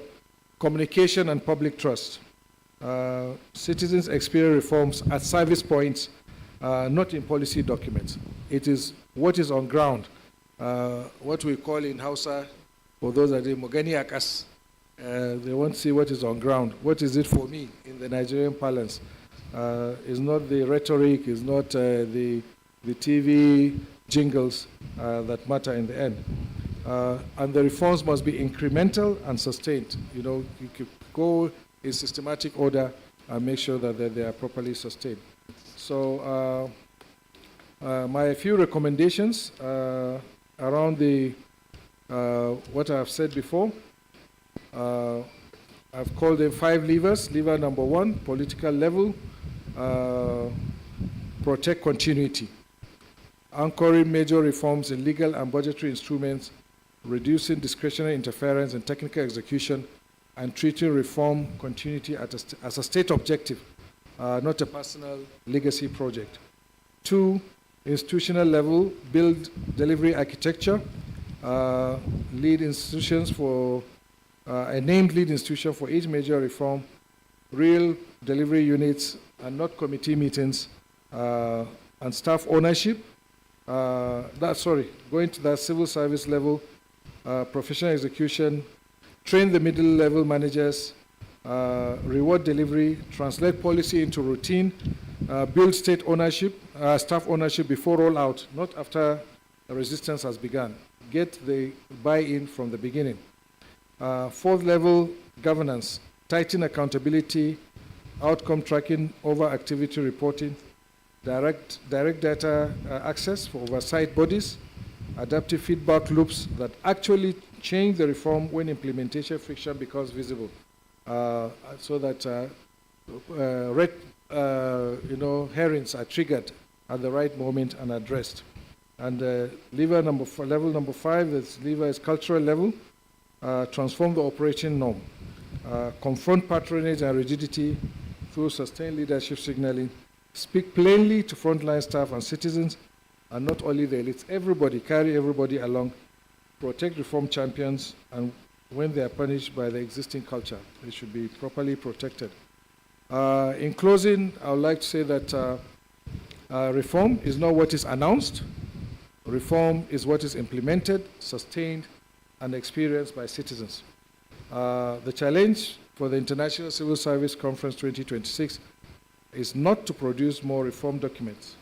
Communication and public trust. Citizens experience reforms at service points, not in policy documents. It is what is on ground, what we call in Hausa, for those that are Mogani Akas. They want to see what is on ground. What is it for me in the Nigerian parlance? It's not the rhetoric, it's not the TV jingles that matter in the end. And the reforms must be incremental and sustained. You know, you could go in systematic order and make sure that they are properly sustained. So my few recommendations around the what I've said before. I've called them 5 levers. Lever number 1, political level, protect continuity. Anchoring major reforms in legal and budgetary instruments, reducing discretionary interference and technical execution, and treating reform continuity as a state objective, not a personal legacy project. 2, institutional level, build delivery architecture, lead institutions for a named lead institution for each major reform, real delivery units and not committee meetings, and staff ownership. Going to that civil service level, professional execution, train the middle level managers, reward delivery, translate policy into routine, build state ownership, staff ownership before rollout, not after the resistance has begun. Get the buy-in from the beginning. 4th level, governance, tighten accountability, outcome tracking over activity reporting, direct data access for oversight bodies, adaptive feedback loops that actually change the reform when implementation friction becomes visible, so that red herrings are triggered at the right moment and addressed. And level number 5, this lever is cultural level. Transform the operating norm. Confront patronage and rigidity through sustained leadership signaling. Speak plainly to frontline staff and citizens, and not only the elites. Everybody, carry everybody along. Protect reform champions, and when they are punished by the existing culture, they should be properly protected. In closing, I would like to say that reform is not what is announced. Reform is what is implemented, sustained, and experienced by citizens. The challenge for the International Civil Service Conference 2026 is not to produce more reform documents.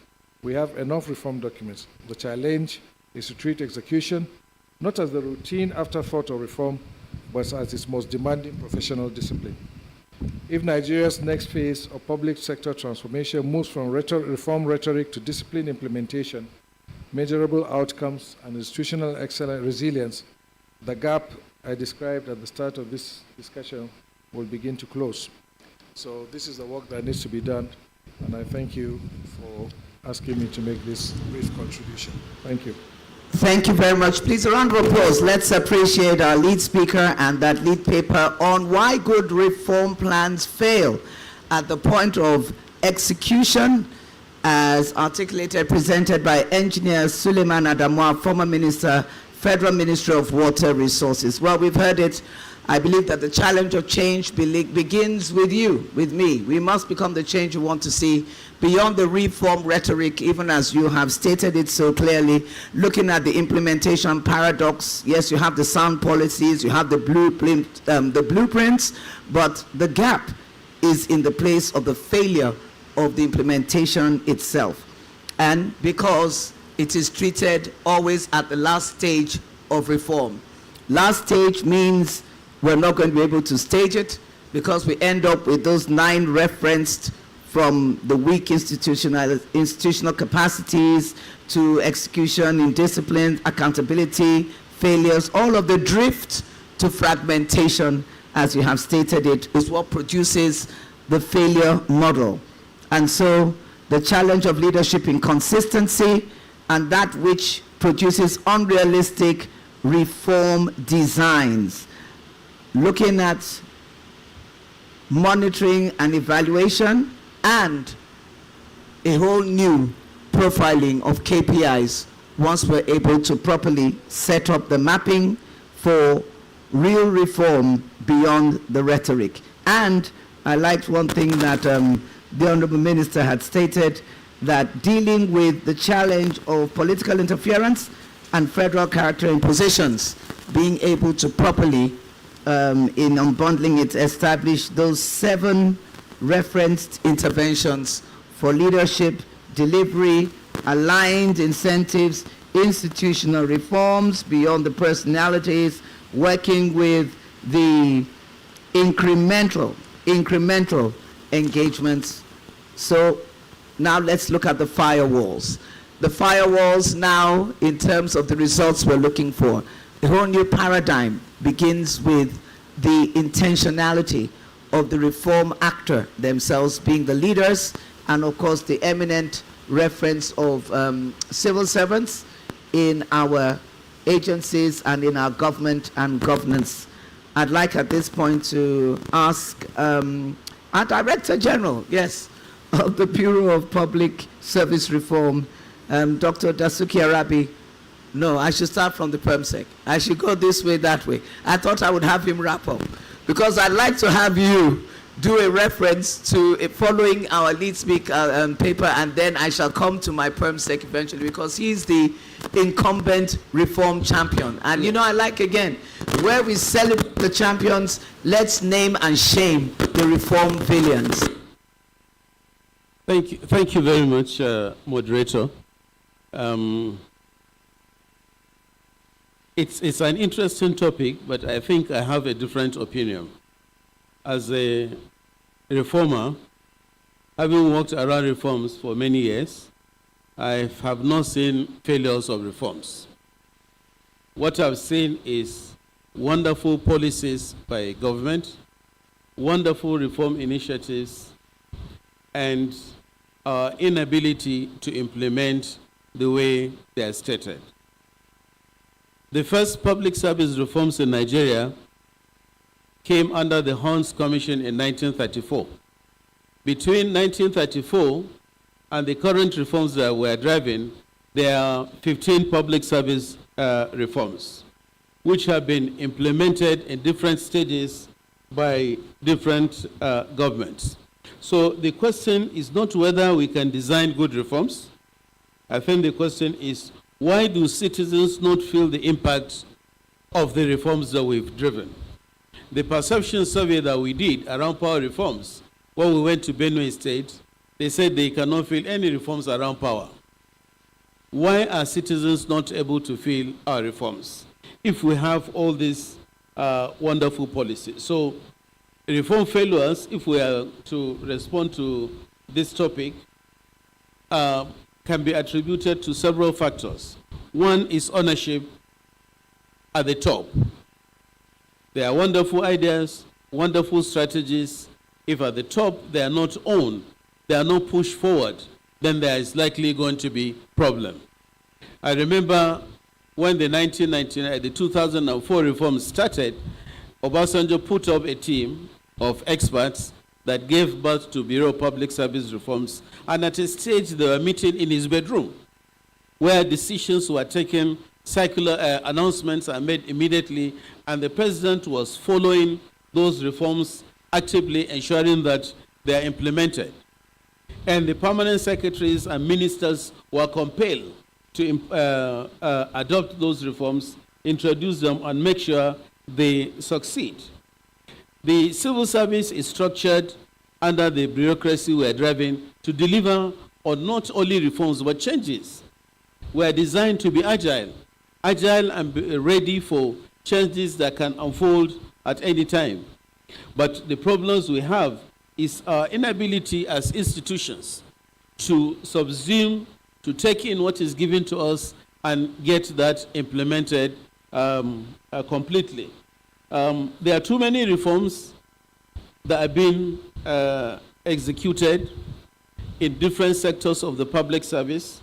We have enough reform documents. The challenge is to treat execution not as the routine afterthought of reform, but as its most demanding professional discipline. If Nigeria's next phase of public sector transformation moves from reform rhetoric to disciplined implementation, measurable outcomes, and institutional excellent resilience, the gap I described at the start of this discussion will begin to close. So this is the work that needs to be done, and I thank you for asking me to make this brief contribution. Thank you. Thank you very much. Please, a round of applause. Let's appreciate our lead speaker and that lead paper on why good reform plans fail at the point of execution, as articulated, presented by Engineer Suleiman Adamoah, former Minister, Federal Ministry of Water Resources. Well, we've heard it. I believe that the challenge of change begins with you, with me. We must become the change we want to see beyond the reform rhetoric, even as you have stated it so clearly, looking at the implementation paradox. Yes, you have the sound policies, you have the blueprints, but the gap is in the place of the failure of the implementation itself. And because it is treated always at the last stage of reform. Last stage means we're not going to be able to stage it because we end up with those 9 referenced, from the weak institutional capacities to execution, indiscipline, accountability, failures. All of the drift to fragmentation, as you have stated it, is what produces the failure model. And so the challenge of leadership inconsistency and that which produces unrealistic reform designs. Looking at monitoring and evaluation and a whole new profiling of KPIs once we're able to properly set up the mapping for real reform beyond the rhetoric. And I liked one thing that the Honorable Minister had stated, that dealing with the challenge of political interference and federal character impositions, being able to properly, in unbundling it, establish those 7 referenced interventions for leadership, delivery, aligned incentives, institutional reforms beyond the personalities, working with the incremental engagements. So now let's look at the firewalls. The firewalls now, in terms of the results we're looking for, the whole new paradigm begins with the intentionality of the reform actor themselves being the leaders, and of course the eminent reference of civil servants in our agencies and in our government and governance. I'd like at this point to ask our Director General, yes, of the Bureau of Public Service Reform, Dr. Dasuki Arabi. No, I should start from the PERMSEC. I should go this way, that way. I thought I would have him wrap up, because I'd like to have you do a reference to following our lead speaker paper, and then I shall come to my PERMSEC eventually, because he's the incumbent reform champion. And you know, I like, again, where we celebrate the champions, let's name and shame the reform villains. Thank you very much, moderator. It's an interesting topic, but I think I have a different opinion. As a reformer, having worked around reforms for many years, I have not seen failures of reforms. what I've seen is wonderful policies by government, wonderful reform initiatives, and inability to implement the way they are stated. The first public service reforms in Nigeria came under the Hans Commission in 1934. Between 1934 and the current reforms that we're driving, there are 15 public service reforms, which have been implemented in different stages by different governments. So the question is not whether we can design good reforms. I think the question is, why do citizens not feel the impact of the reforms that we've driven? The perception survey that we did around power reforms, when we went to Benue State, they said they cannot feel any reforms around power. Why are citizens not able to feel our reforms if we have all these wonderful policies? So reform failures, if we are to respond to this topic, can be attributed to several factors. One is ownership at the top. There are wonderful ideas, wonderful strategies. If at the top they are not owned, they are not pushed forward, then there is likely going to be problem. I remember when the 2004 reforms started, Obasanjo put up a team of experts that gave birth to Bureau of Public Service Reforms, and at a stage they were meeting in his bedroom, where decisions were taken, circular announcements are made immediately, and the president was following those reforms actively, ensuring that they are implemented. And the permanent secretaries and ministers were compelled to adopt those reforms, introduce them, and make sure they succeed. The civil service is structured under the bureaucracy we are driving to deliver on not only reforms but changes. We are designed to be agile and be ready for changes that can unfold at any time. But the problems we have is our inability as institutions to subsume, to take in what is given to us and get that implemented completely. There are too many reforms that have been executed in different sectors of the public service.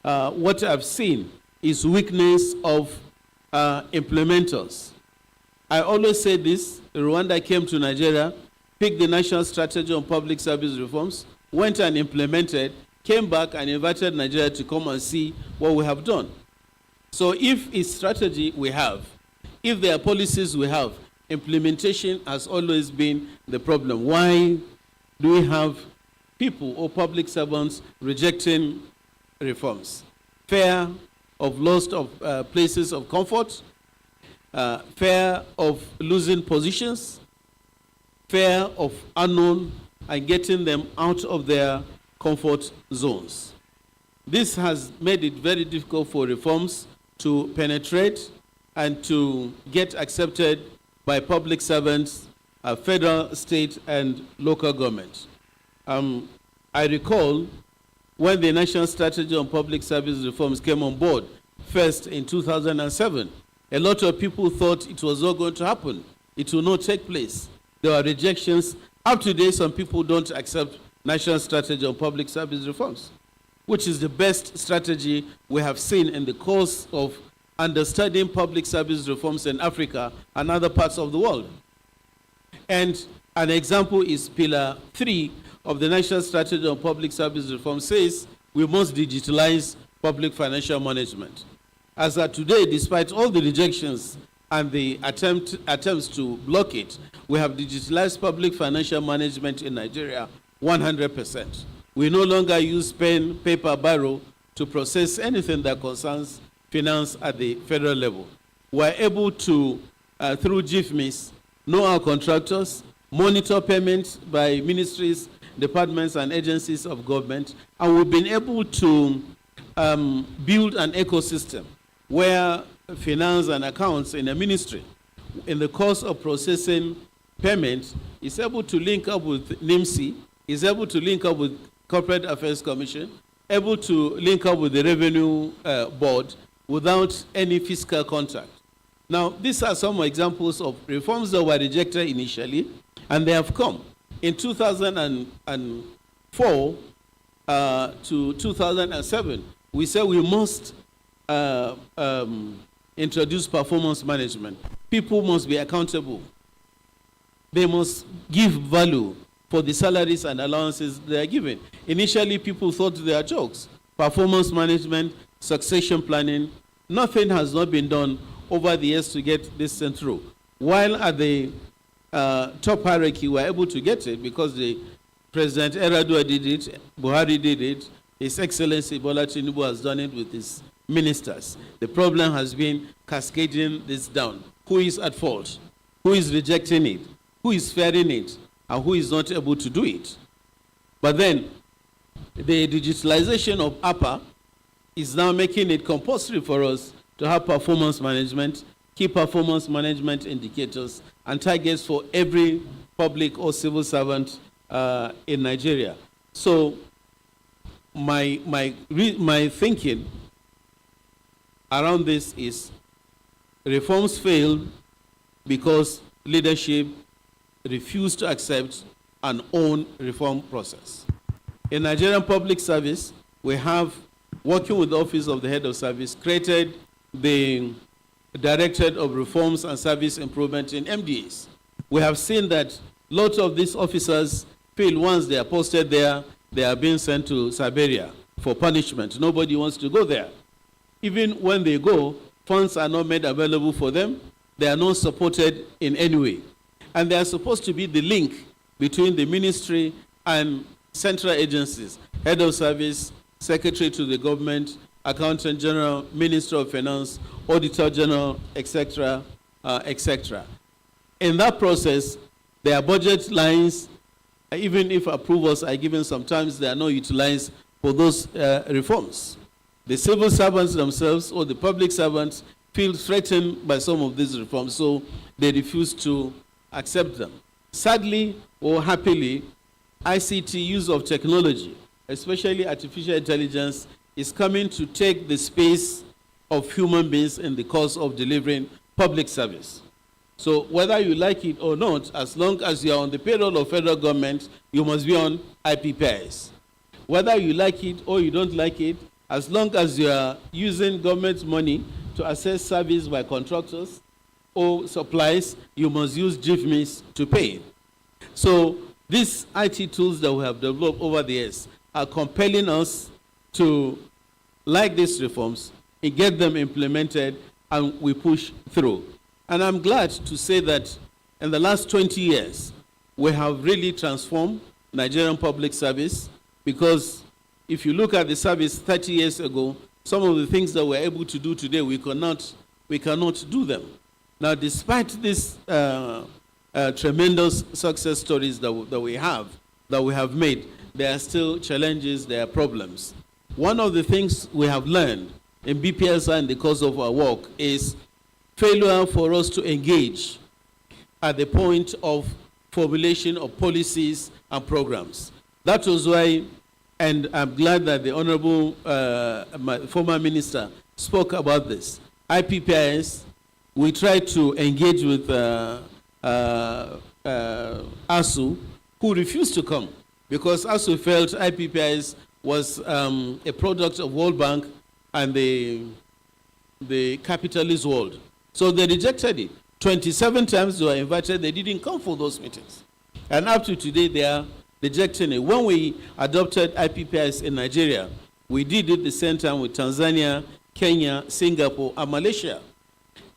What I've seen is weakness of implementers. I always say this: Rwanda came to Nigeria, picked the national strategy on public service reforms, went and implemented, came back and invited Nigeria to come and see what we have done. So if it's strategy we have, if there are policies we have, implementation has always been the problem. Why do we have people or public servants rejecting reforms? Fear of loss of places of comfort, fear of losing positions, fear of unknown, and getting them out of their comfort zones. This has made it very difficult for reforms to penetrate and to get accepted by public servants, federal, state, and local governments. I recall when the National Strategy on Public Service Reforms came on board, first in 2007, a lot of people thought it was not going to happen. It will not take place. There were rejections. Up to date, some people don't accept National Strategy on Public Service Reforms, which is the best strategy we have seen in the course of understanding public service reforms in Africa and other parts of the world. And an example is Pillar 3 of the National Strategy on Public Service Reform says we must digitalize public financial management. As of today, despite all the rejections and the attempts to block it, we have digitalized public financial management in Nigeria 100%. We no longer use pen, paper, biro to process anything that concerns finance at the federal level. We're able to, through GIFMIS, know our contractors, monitor payments by ministries, departments, and agencies of government, and we've been able to build an ecosystem where finance and accounts in a ministry, in the course of processing payments, is able to link up with NIMSI, is able to link up with Corporate Affairs Commission, able to link up with the Revenue Board without any fiscal contact. Now, these are some examples of reforms that were rejected initially, and they have come. In 2004 to 2007, we said we must introduce performance management. People must be accountable. They must give value for the salaries and allowances they are given. Initially, people thought they are jokes. Performance management, succession planning, nothing has not been done over the years to get this thing through. While at the top hierarchy, we were able to get it because the President Eradu did it, Buhari did it, His Excellency Bola Tinubu has done it with his ministers. The problem has been cascading this down. Who is at fault? Who is rejecting it? Who is fearing it? And who is not able to do it? But then, the digitalization of APA is now making it compulsory for us to have performance management, key performance management indicators, and targets for every public or civil servant in Nigeria. So, my thinking around this is reforms failed because leadership refused to accept an own reform process. In Nigerian public service, we have, working with the Office of the Head of Service, created the Directorate of Reforms and Service Improvement in MDAs. We have seen that lots of these officers feel once they are posted there, they are being sent to Siberia for punishment. Nobody wants to go there. Even when they go, funds are not made available for them. They are not supported in any way. And they are supposed to be the link between the ministry and central agencies, Head of Service, Secretary to the Government, Accountant General, Minister of Finance, Auditor General, etc., etc. In that process, their budget lines, even if approvals are given, sometimes they are not utilized for those reforms. The civil servants themselves or the public servants feel threatened by some of these reforms, so they refuse to accept them. Sadly or happily, ICT, use of technology, especially artificial intelligence, is coming to take the space of human beings in the course of delivering public service. So whether you like it or not, as long as you are on the payroll of federal government, you must be on IPPIS. Whether you like it or you don't like it, as long as you are using government money to access service by contractors or supplies, you must use GIFMIS to pay. So these IT tools that we have developed over the years are compelling us to like these reforms and get them implemented, and we push through. And I'm glad to say that in the last 20 years, we have really transformed Nigerian public service, because if you look at the service 30 years ago, some of the things that we're able to do today, we cannot do them. Now, despite these tremendous success stories that we have made, there are still challenges, there are problems. One of the things we have learned in BPSI in the course of our work is failure for us to engage at the point of formulation of policies and programs. That was why, and I'm glad that the Honorable former minister spoke about this. IPPIS, we tried to engage with ASU, who refused to come, because ASU felt IPPIS was a product of World Bank and the capitalist world. So they rejected it. 27 times they were invited, they didn't come for those meetings. And up to today, they are rejecting it. When we adopted IPPIS in Nigeria, we did it the same time with Tanzania, Kenya, Singapore, and Malaysia.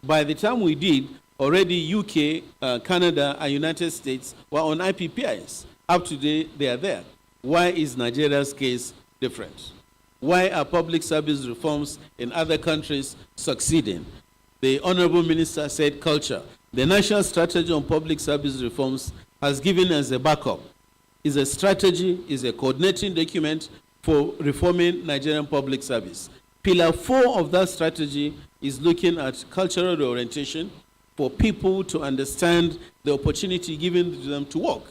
By the time we did, already UK, Canada, and United States were on IPPIS. Up to today, they are there. Why is Nigeria's case different? Why are public service reforms in other countries succeeding? The Honorable Minister said culture. The National Strategy on Public Service Reforms has given us a backup. It's a strategy, it's a coordinating document for reforming Nigerian public service. Pillar 4 of that strategy is looking at cultural orientation for people to understand the opportunity given to them to work.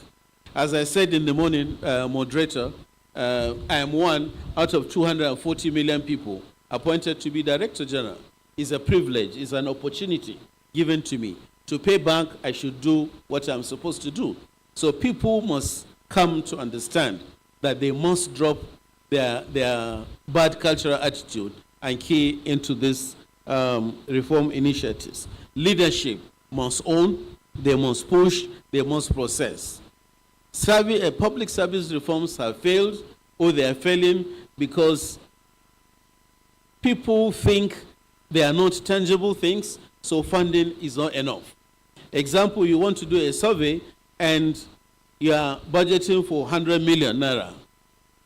As I said in the morning, moderator, I am one out of 240 million people appointed to be Director General. It's a privilege, it's an opportunity. given to me. To pay back, I should do what I'm supposed to do. So people must come to understand that they must drop their bad cultural attitude and key into this reform initiatives. Leadership must own, they must push, they must process. Public service reforms have failed, or they are failing because people think they are not tangible things, so funding is not enough. Example, you want to do a survey and you are budgeting for 100 million naira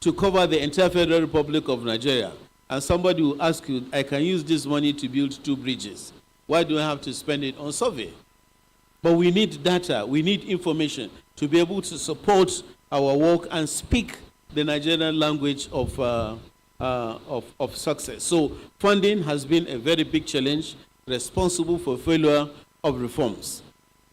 to cover the entire Federal Republic of Nigeria. And somebody will ask you, I can use this money to build 2 bridges. Why do I have to spend it on survey? But we need data, we need information to be able to support our work and speak the Nigerian language of success. So funding has been a very big challenge, responsible for failure of reforms.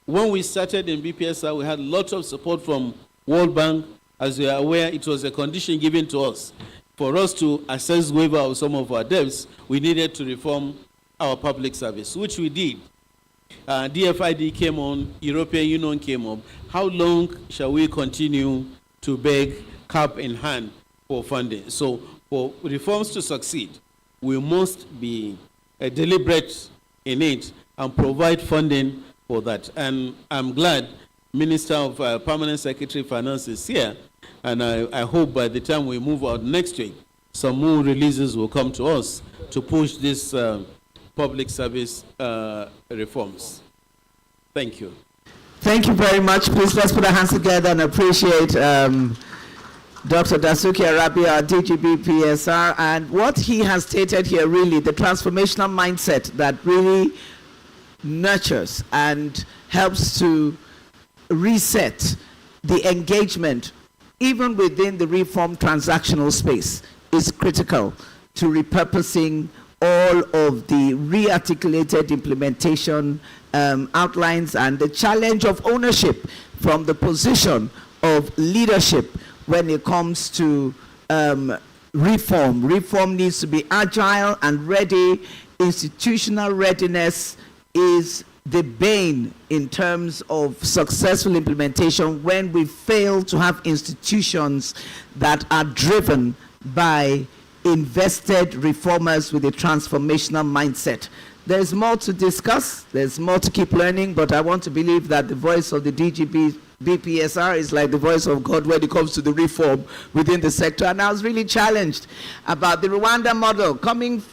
When we started in BPSR, we had lots of support from World Bank. As you are aware, it was a condition given to us. For us to assess waiver of some of our debts, we needed to reform our public service, which we did. DFID came on, European Union came up. How long shall we continue to beg cap in hand for funding? So for reforms to succeed, we must be deliberate in it and provide funding for that. And I'm glad Minister of Permanent Secretary Finance is here, and I hope by the time we move out next week, some more releases will come to us to push this public service reforms. Thank you. Thank you very much. Please let's put our hands together and appreciate Dr. Dasuki Arabia, our DGB PSR, and what he has stated here, really, the transformational mindset that really nurtures and helps to reset the engagement, even within the reform transactional space, is critical to repurposing all of the re-articulated implementation outlines and the challenge of ownership from the position of leadership when it comes to reform. Reform needs to be agile and ready. Institutional readiness is the bane in terms of successful implementation when we fail to have institutions that are driven by invested reformers with a transformational mindset. There's more to discuss, there's more to keep learning, but I want to believe that the voice of the DGB BPSR is like the voice of God when it comes to the reform within the sector. And I was really challenged about the Rwanda model coming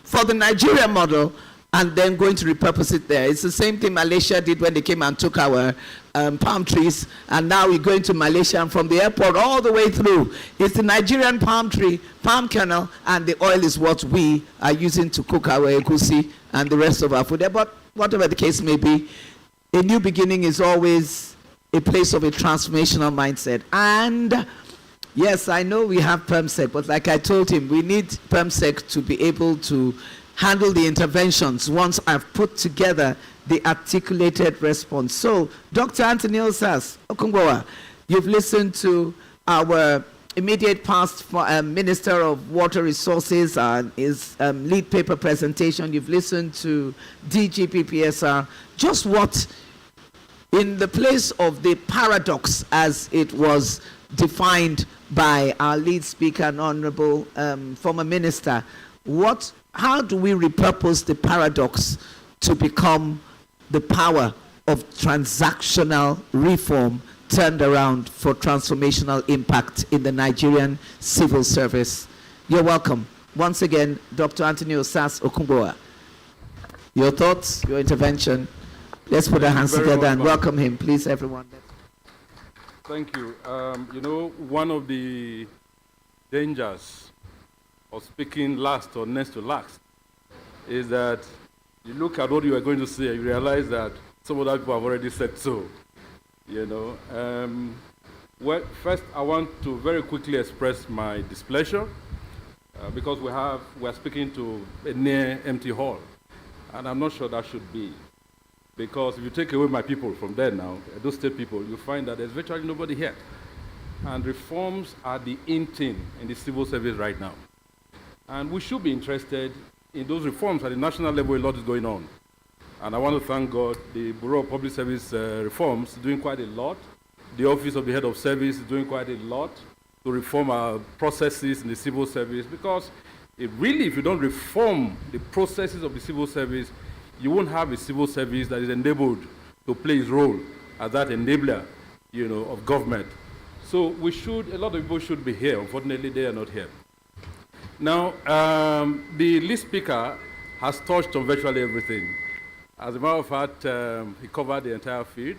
for the Nigeria model and then going to repurpose it there. It's the same thing Malaysia did when they came and took our palm trees, and now we're going to Malaysia, and from the airport all the way through, it's the Nigerian palm tree, palm kernel, and the oil is what we are using to cook our egusi and the rest of our food. But whatever the case may be, a new beginning is always a place of a transformational mindset. And yes, I know we have PERMSEC, but like I told him, we need PERMSEC to be able to handle the interventions once I've put together the articulated response. So, Dr. Anthony Osas Okungbowa, you've listened to our immediate past Minister of Water Resources and his lead paper presentation. You've listened to DGP PSR. Just what, in the place of the paradox as it was defined by our lead speaker and honorable former minister, how do we repurpose the paradox to become the power of transactional reform turned around for transformational impact in the Nigerian civil service? You're welcome. Once again, Dr. Anthony Osas Okungbowa. Your thoughts, your intervention. Let's put our hands together and welcome him, please, everyone. Thank you. You know, one of the dangers of speaking last or next to last is that you look at what you are going to say and you realize that some other people have already said so. You know, well, first I want to very quickly express my displeasure because we're speaking to a near empty hall, and I'm not sure that should be, because if you take away my people from there now, those state people, you find that there's virtually nobody here, and reforms are the in thing in the civil service right now. And we should be interested in those reforms at the national level. A lot is going on. And I want to thank God. The Bureau of Public Service Reforms is doing quite a lot. The Office of the Head of Service is doing quite a lot to reform our processes in the civil service, because if you don't reform the processes of the civil service, you won't have a civil service that is enabled to play its role as that enabler, of government. So a lot of people should be here. Unfortunately, they are not here. Now, the lead speaker has touched on virtually everything. As a matter of fact, he covered the entire field.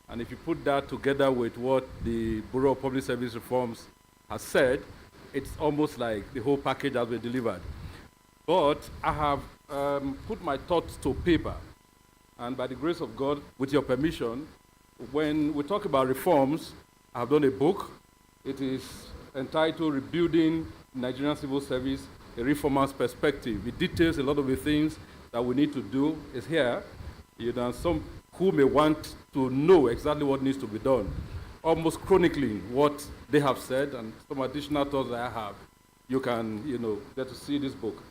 And if you put that together with what the Bureau of Public Service Reforms has said, it's almost like the whole package has been delivered. But I have put my thoughts to paper. And by the grace of God, with your permission, when we talk about reforms, I've done a book. It is entitled Rebuilding Nigerian Civil Service, A Reformer's Perspective. It details a lot of the things that we need to do. It's here. Some who may want to know exactly what needs to be done, almost chronicling what they have said and some additional thoughts that I have. You can, get to see this book.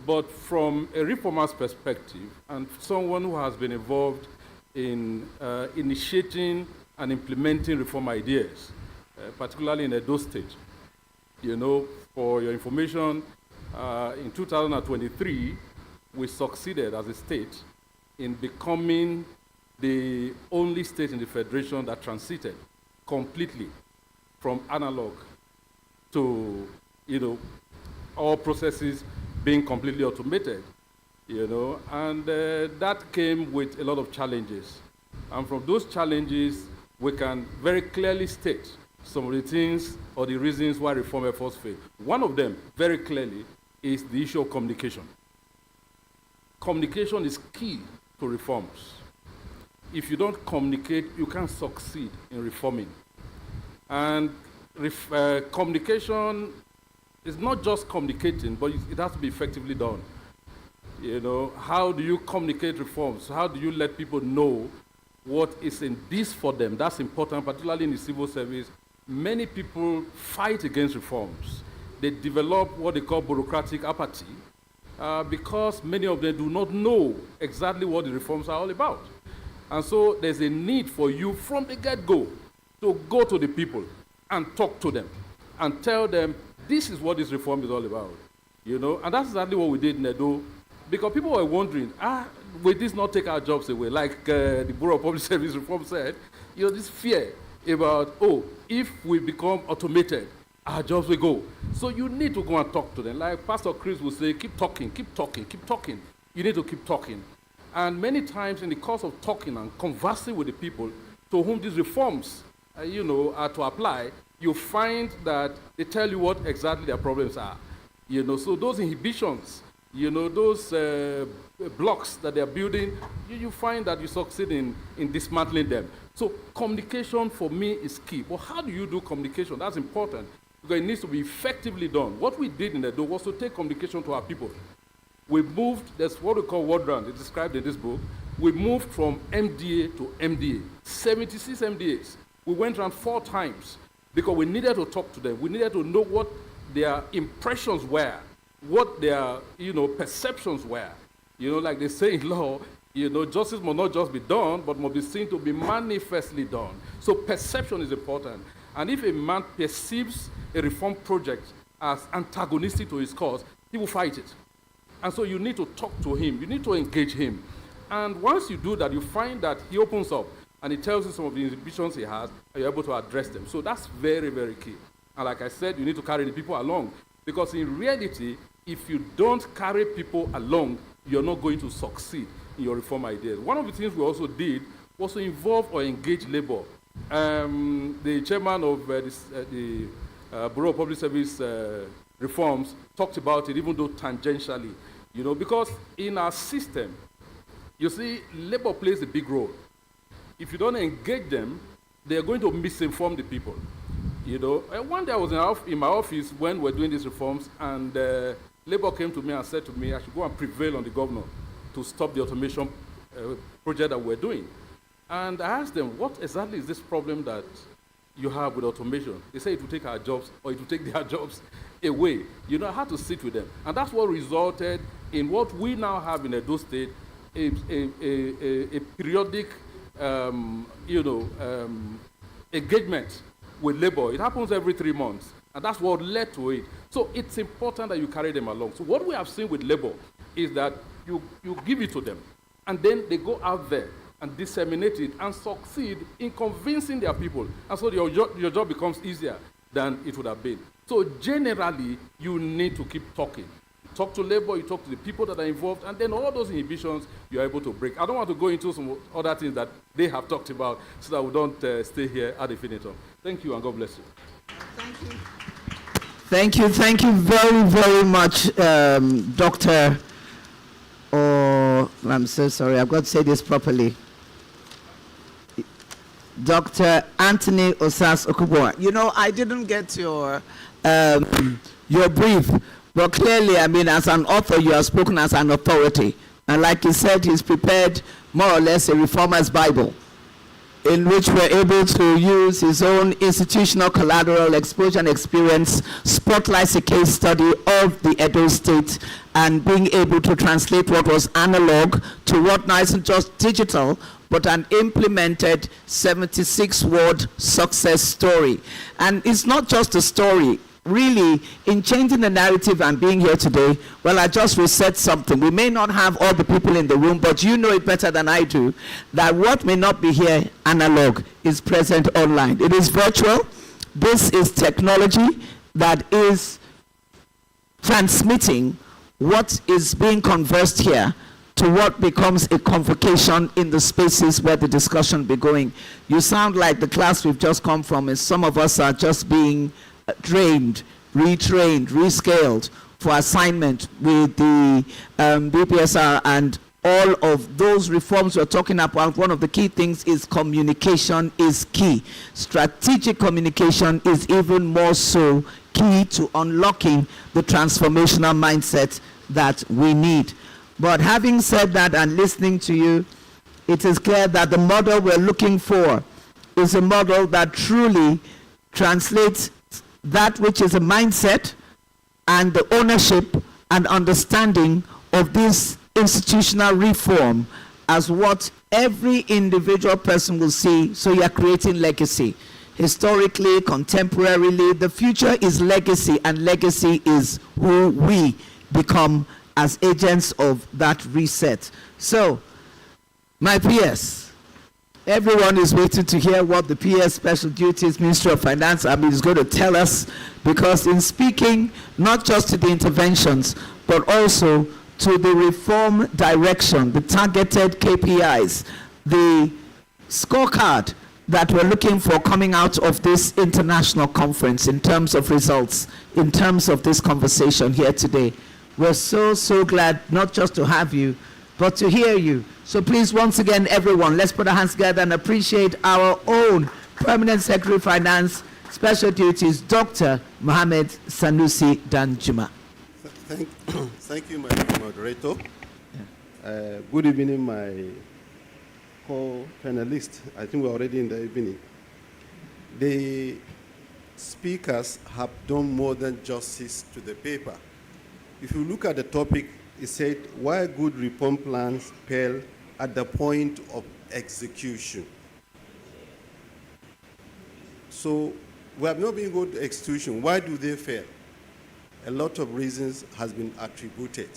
But from a reformer's perspective, and someone who has been involved in initiating and implementing reform ideas, particularly in Edo State, for your information, in 2023, we succeeded as a state in becoming the only state in the Federation that transited completely from analog to, all processes being completely automated, and that came with a lot of challenges. And from those challenges, we can very clearly state some of the things or the reasons why reform efforts fail. One of them, very clearly, is the issue of communication. Communication is key to reforms. If you don't communicate, you can't succeed in reforming. And communication is not just communicating, but it has to be effectively done. How do you communicate reforms? How do you let people know what is in this for them? That's important, particularly in the civil service. Many people fight against reforms. They develop what they call bureaucratic apathy because many of them do not know exactly what the reforms are all about. And so there's a need for you from the get-go to go to the people and talk to them and tell them this is what this reform is all about. And that's exactly what we did in Edo, because people were wondering, will this not take our jobs away? Like the Bureau of Public Service Reform said, this fear about, if we become automated, our jobs will go. So you need to go and talk to them. Like Pastor Chris will say, keep talking, keep talking, keep talking. You need to keep talking. And many times in the course of talking and conversing with the people to whom these reforms, are to apply, you find that they tell you what exactly their problems are. So those inhibitions, those blocks that they're building, you find that you succeed in dismantling them. So communication for me is key. But how do you do communication? That's important, because it needs to be effectively done. What we did in Edo was to take communication to our people. We moved, that's what we call word round, it's described in this book. We moved from MDA to MDA, 76 MDAs. We went around 4 times because we needed to talk to them. We needed to know what their impressions were, what their perceptions were. Like they say in law, justice must not just be done, but must be seen to be manifestly done. So perception is important. And if a man perceives a reform project as antagonistic to his cause, he will fight it. And so you need to talk to him. You need to engage him. And once you do that, you find that he opens up and he tells you some of the inhibitions he has, and you're able to address them. So that's very, very key. And like I said, you need to carry the people along. Because in reality, if you don't carry people along, you're not going to succeed in your reform ideas. One of the things we also did was to involve or engage labor. The chairman of the Bureau of Public Service Reforms talked about it, even though tangentially. Because in our system, you see, labor plays a big role. If you don't engage them, they're going to misinform the people. One day I was in my office when we're doing these reforms, and labor came to me and said to me, I should go and prevail on the governor to stop the automation project that we're doing. And I asked them, what exactly is this problem that you have with automation? They say it will take our jobs, or it will take their jobs away. I had to sit with them. And that's what resulted in what we now have in Edo State, a periodic, engagement with labor. It happens every 3 months, and that's what led to it. So it's important that you carry them along. So what we have seen with labor is that you give it to them, and then they go out there and disseminate it and succeed in convincing their people. And so your job becomes easier than it would have been. So generally, you need to keep talking. Talk to labor, you talk to the people that are involved, and then all those inhibitions you're able to break. I don't want to go into some other things that they have talked about so that we don't stay here at infinitum. Thank you, and God bless you. Thank you very, very much, Dr. I'm so sorry, I've got to say this properly. Dr. Anthony Osas Okubwa. You know, I didn't get your brief, but clearly, I mean, as an author, you have spoken as an authority. And like he said, he's prepared more or less a reformer's Bible, in which we're able to use his own institutional collateral exposure and experience, spotlights a case study of the Edo State, and being able to translate what was analog to what now isn't just digital, but an implemented 76-word success story. And it's not just a story. Really, in changing the narrative and being here today, well, I just reset something. We may not have all the people in the room, but you know it better than I do, that what may not be here analog is present online. It is virtual. This is technology that is transmitting what is being conversed here to what becomes a convocation in the spaces where the discussion will be going. You sound like the class we've just come from, and some of us are just being trained, retrained, rescaled for assignment with the BPSR and all of those reforms we're talking about. One of the key things is communication is key. Strategic communication is even more so key to unlocking the transformational mindset that we need. But having said that and listening to you, it is clear that the model we're looking for is a model that truly translates that which is a mindset and the ownership and understanding of this institutional reform as what every individual person will see. So you're creating legacy. Historically, contemporarily, the future is legacy, and legacy is who we become as agents of that reset. So, my PS, everyone is waiting to hear what the PS Special Duties Ministry of Finance is going to tell us, because in speaking not just to the interventions, but also to the reform direction, the targeted KPIs, the scorecard that we're looking for coming out of this international conference in terms of results, in terms of this conversation here today. We're so glad not just to have you, but to hear you. So please, once again, everyone, let's put our hands together and appreciate our own Permanent Secretary of Finance, Special Duties, Dr. Mohammed Sanusi Danjuma. Thank you, my moderator. Good evening, my co-panelists. I think we're already in the evening. The speakers have done more than justice to the paper. If you look at the topic, it said, why good reform plans fail at the point of execution. So we have not been good to execution. Why do they fail? A lot of reasons has been attributed.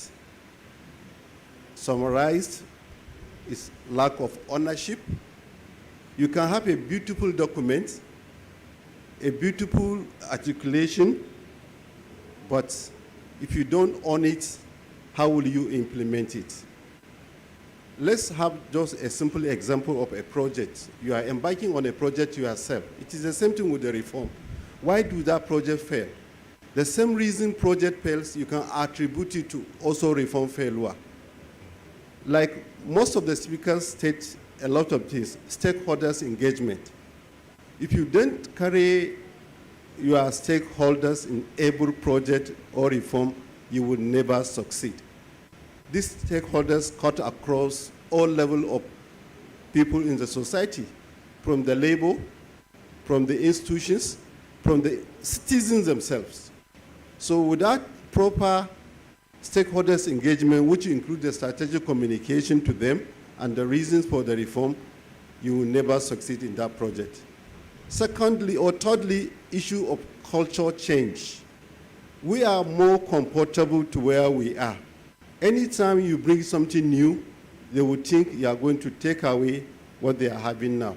Summarized is lack of ownership. You can have a beautiful document, a beautiful articulation, but if you don't own it, how will you implement it? Let's have just a simple example of a project. You are embarking on a project yourself. It is the same thing with the reform. Why do that project fail? The same reason project fails, you can attribute it to also reform failure. Like most of the speakers state a lot of things, stakeholders engagement. If you don't carry your stakeholders in every project or reform, you will never succeed. These stakeholders cut across all levels of people in the society, from the labor, from the institutions, from the citizens themselves. So without proper stakeholders engagement, which include the strategic communication to them and the reasons for the reform, you will never succeed in that project. Secondly, or thirdly, issue of culture change. We are more comfortable to where we are. Anytime you bring something new, they will think you are going to take away what they are having now.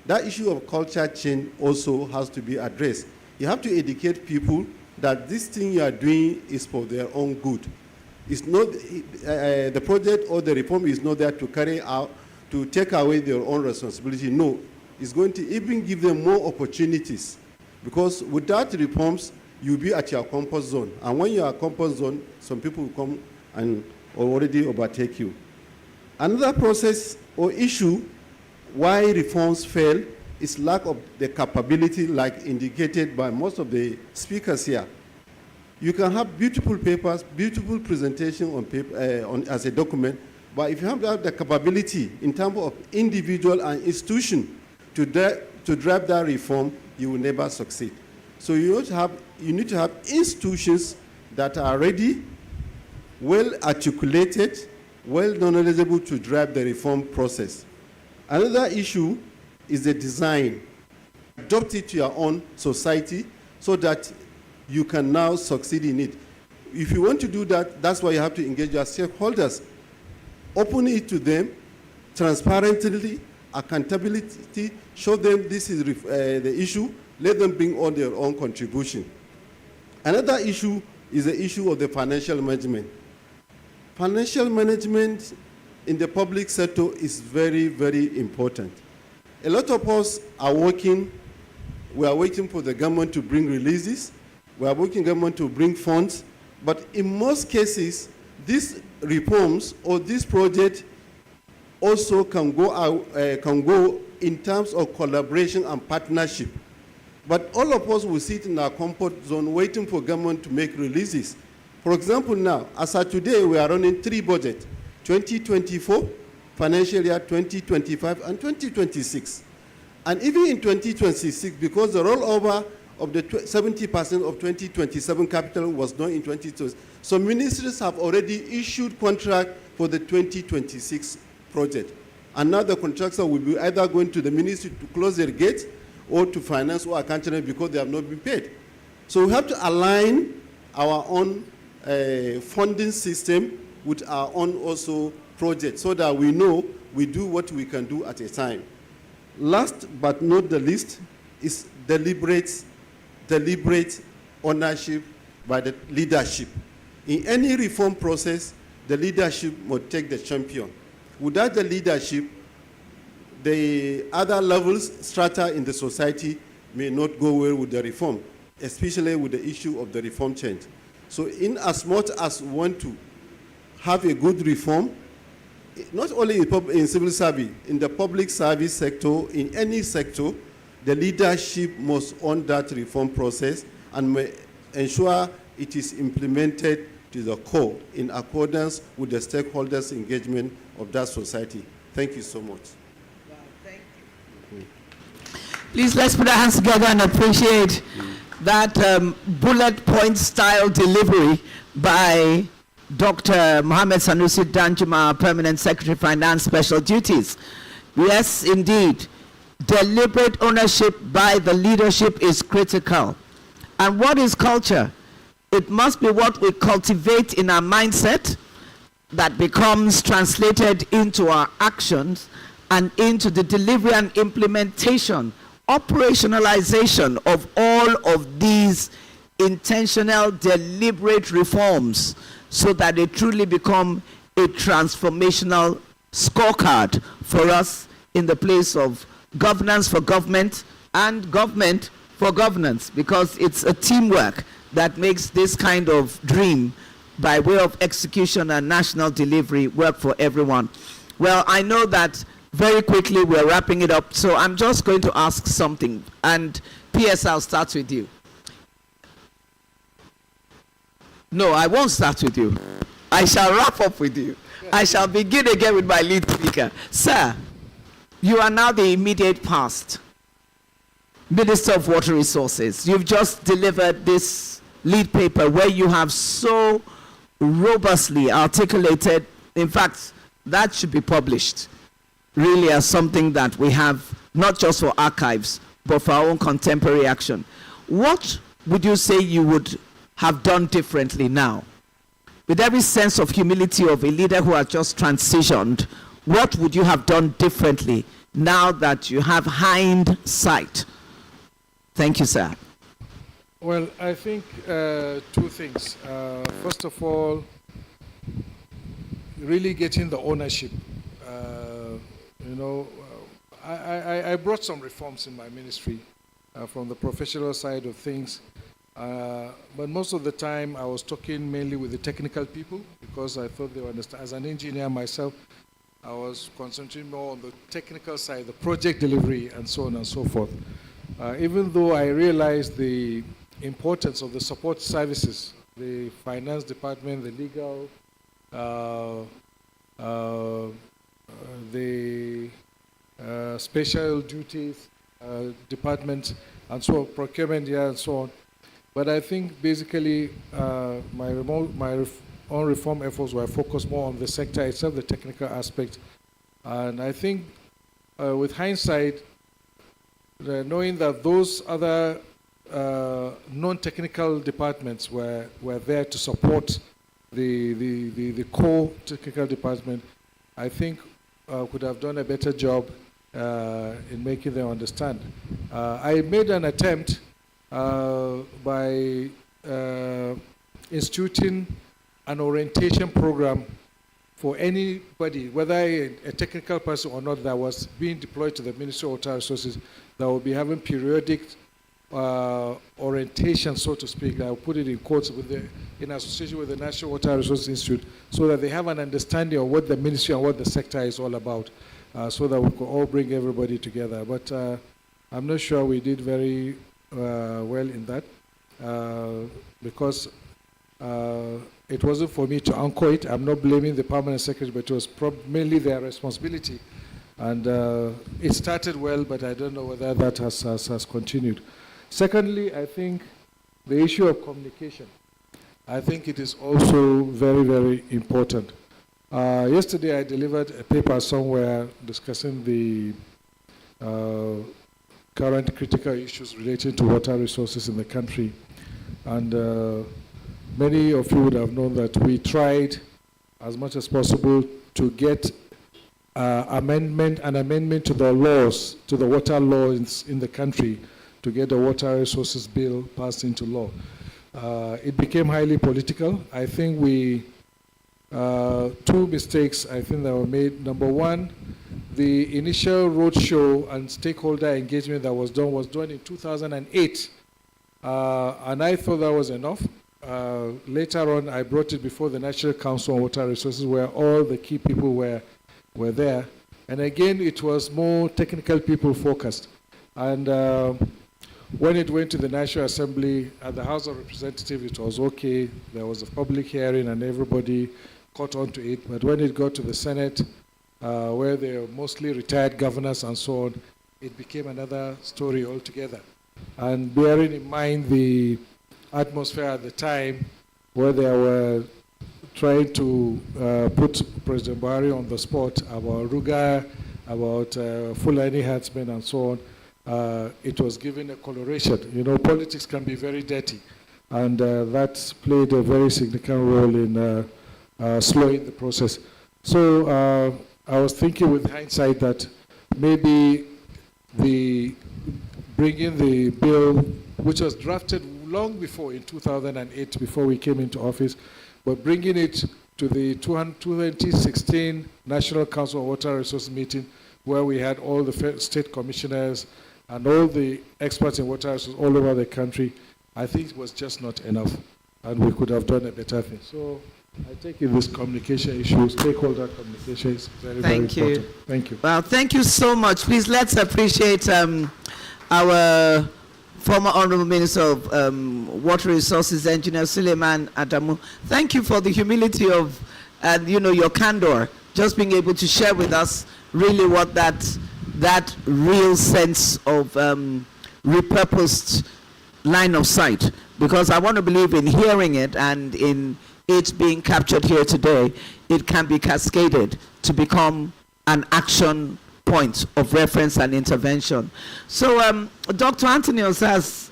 That issue of culture change also has to be addressed. You have to educate people that this thing you are doing is for their own good. It's not, the project or the reform is not there to carry out, to take away their own responsibility. No, it's going to even give them more opportunities. Because without reforms, you'll be at your comfort zone. And when you are comfort zone, some people will come and already overtake you. Another process or issue why reforms fail is lack of the capability, like indicated by most of the speakers here. You can have beautiful papers, beautiful presentation on paper, as a document, but if you have the capability in terms of individual and institution to drive that reform, you will never succeed. So you need to have institutions that are ready, well articulated, well knowledgeable to drive the reform process. Another issue is the design. Adopt it to your own society so that you can now succeed in it. If you want to do that, that's why you have to engage your stakeholders. Open it to them transparently, accountability, show them this is the issue, let them bring on their own contribution. Another issue is the issue of the financial management. Financial management in the public sector is very, very important. A lot of us are working, we are waiting for the government to bring releases, we are waiting for government to bring funds, but in most cases, these reforms or this project also can go in terms of collaboration and partnership. But all of us will sit in our comfort zone waiting for government to make releases. For example now, as of today, we are running 3 budgets, 2024, financial year 2025, and 2026. And even in 2026, because the rollover of the 70% of 2027 capital was done in 2020, so ministries have already issued contract for the 2026 project. And now the contractor will be either going to the ministry to close their gates or to finance or accounting because they have not been paid. So we have to align our own funding system with our own also project so that we know we do what we can do at a time. Last but not the least is deliberate ownership by the leadership. In any reform process, the leadership must take the champion. Without the leadership, the other levels, strata in the society may not go well with the reform, especially with the issue of the reform change. So in as much as we want to have a good reform, not only in civil service, in the public service sector, in any sector, the leadership must own that reform process and may ensure it is implemented to the core in accordance with the stakeholders' engagement of that society. Thank you so much. Please let's put our hands together and appreciate that bullet point style delivery by Dr. Mohammed Sanusi Danjuma, Permanent Secretary Finance Special Duties. Yes, indeed, deliberate ownership by the leadership is critical. And what is culture? It must be what we cultivate in our mindset that becomes translated into our actions and into the delivery and implementation, operationalization of all of these intentional, deliberate reforms so that they truly become a transformational scorecard for us in the place of governance for government and government for governance, because it's a teamwork that makes this kind of dream by way of execution and national delivery work for everyone. Well, I know that very quickly we're wrapping it up, so I'm just going to ask something, and PS, I'll start with you. No, I won't start with you. I shall wrap up with you. I shall begin again with my lead speaker. Sir, you are now the immediate past Minister of Water Resources. You've just delivered this lead paper where you have so robustly articulated. In fact, that should be published really as something that we have, not just for archives, but for our own contemporary action. What would you say you would have done differently now? With every sense of humility of a leader who has just transitioned, what would you have done differently now that you have hindsight? Thank you, sir. Well, I think two things. First of all, really getting the ownership. I brought some reforms in my ministry from the professional side of things. But most of the time, I was talking mainly with the technical people because I thought they would understand. As an engineer myself, I was concentrating more on the technical side, the project delivery, and so on and so forth. Even though I realized the importance of the support services, the finance department, the legal, the special duties department, and so on, procurement, and so on. But I think basically my own reform efforts were focused more on the sector itself, the technical aspect. And I think with hindsight, knowing that those other non-technical departments were there to support the core technical department, I think could have done a better job in making them understand. I made an attempt by instituting an orientation program for anybody, whether a technical person or not, that was being deployed to the Ministry of Water Resources, that will be having periodic orientation, so to speak. I will put it in quotes in association with the National Water Resources Institute, so that they have an understanding of what the ministry and what the sector is all about, so that we could all bring everybody together. But I'm not sure we did very well in that because it wasn't for me to anchor it. I'm not blaming the permanent secretary, but it was mainly their responsibility. And it started well, but I don't know whether that has continued. Secondly, I think the issue of communication. I think it is also very, very important. Yesterday, I delivered a paper somewhere discussing the current critical issues relating to water resources in the country. And many of you would have known that we tried as much as possible to get an amendment to the laws, to the water laws in the country, to get the water resources bill passed into law. It became highly political. I think two mistakes I think that were made. Number one, the initial roadshow and stakeholder engagement that was done in 2008. And I thought that was enough. Later on, I brought it before the National Council on Water Resources, where all the key people were there. And again, it was more technical people focused. And when it went to the National Assembly, at the House of Representatives, it was okay. There was a public hearing and everybody caught on to it. But when it got to the Senate, where they were mostly retired governors and so on, it became another story altogether. And bearing in mind the atmosphere at the time, where they were trying to put President Buhari on the spot about Ruga, about Fulani herdsmen and so on, it was given a coloration. You know, politics can be very dirty, and that played a very significant role in slowing the process. So I was thinking with hindsight that maybe bringing the bill, which was drafted long before in 2008, before we came into office, but bringing it to the 2016 National Council on Water Resources meeting, where we had all the state commissioners and all the experts in water resources all over the country, I think it was just not enough, and we could have done a better thing. So I take it this communication issue, stakeholder communication is very, very important. Thank you. Well, thank you so much. Please let's appreciate our former Honorable Minister of Water Resources, Engineer Suleiman Adamu. Thank you for the humility of, your candor, just being able to share with us really what that real sense of repurposed line of sight, because I want to believe in hearing it and in it being captured here today, it can be cascaded to become an action point of reference and intervention. So, Dr. Anthony Osas,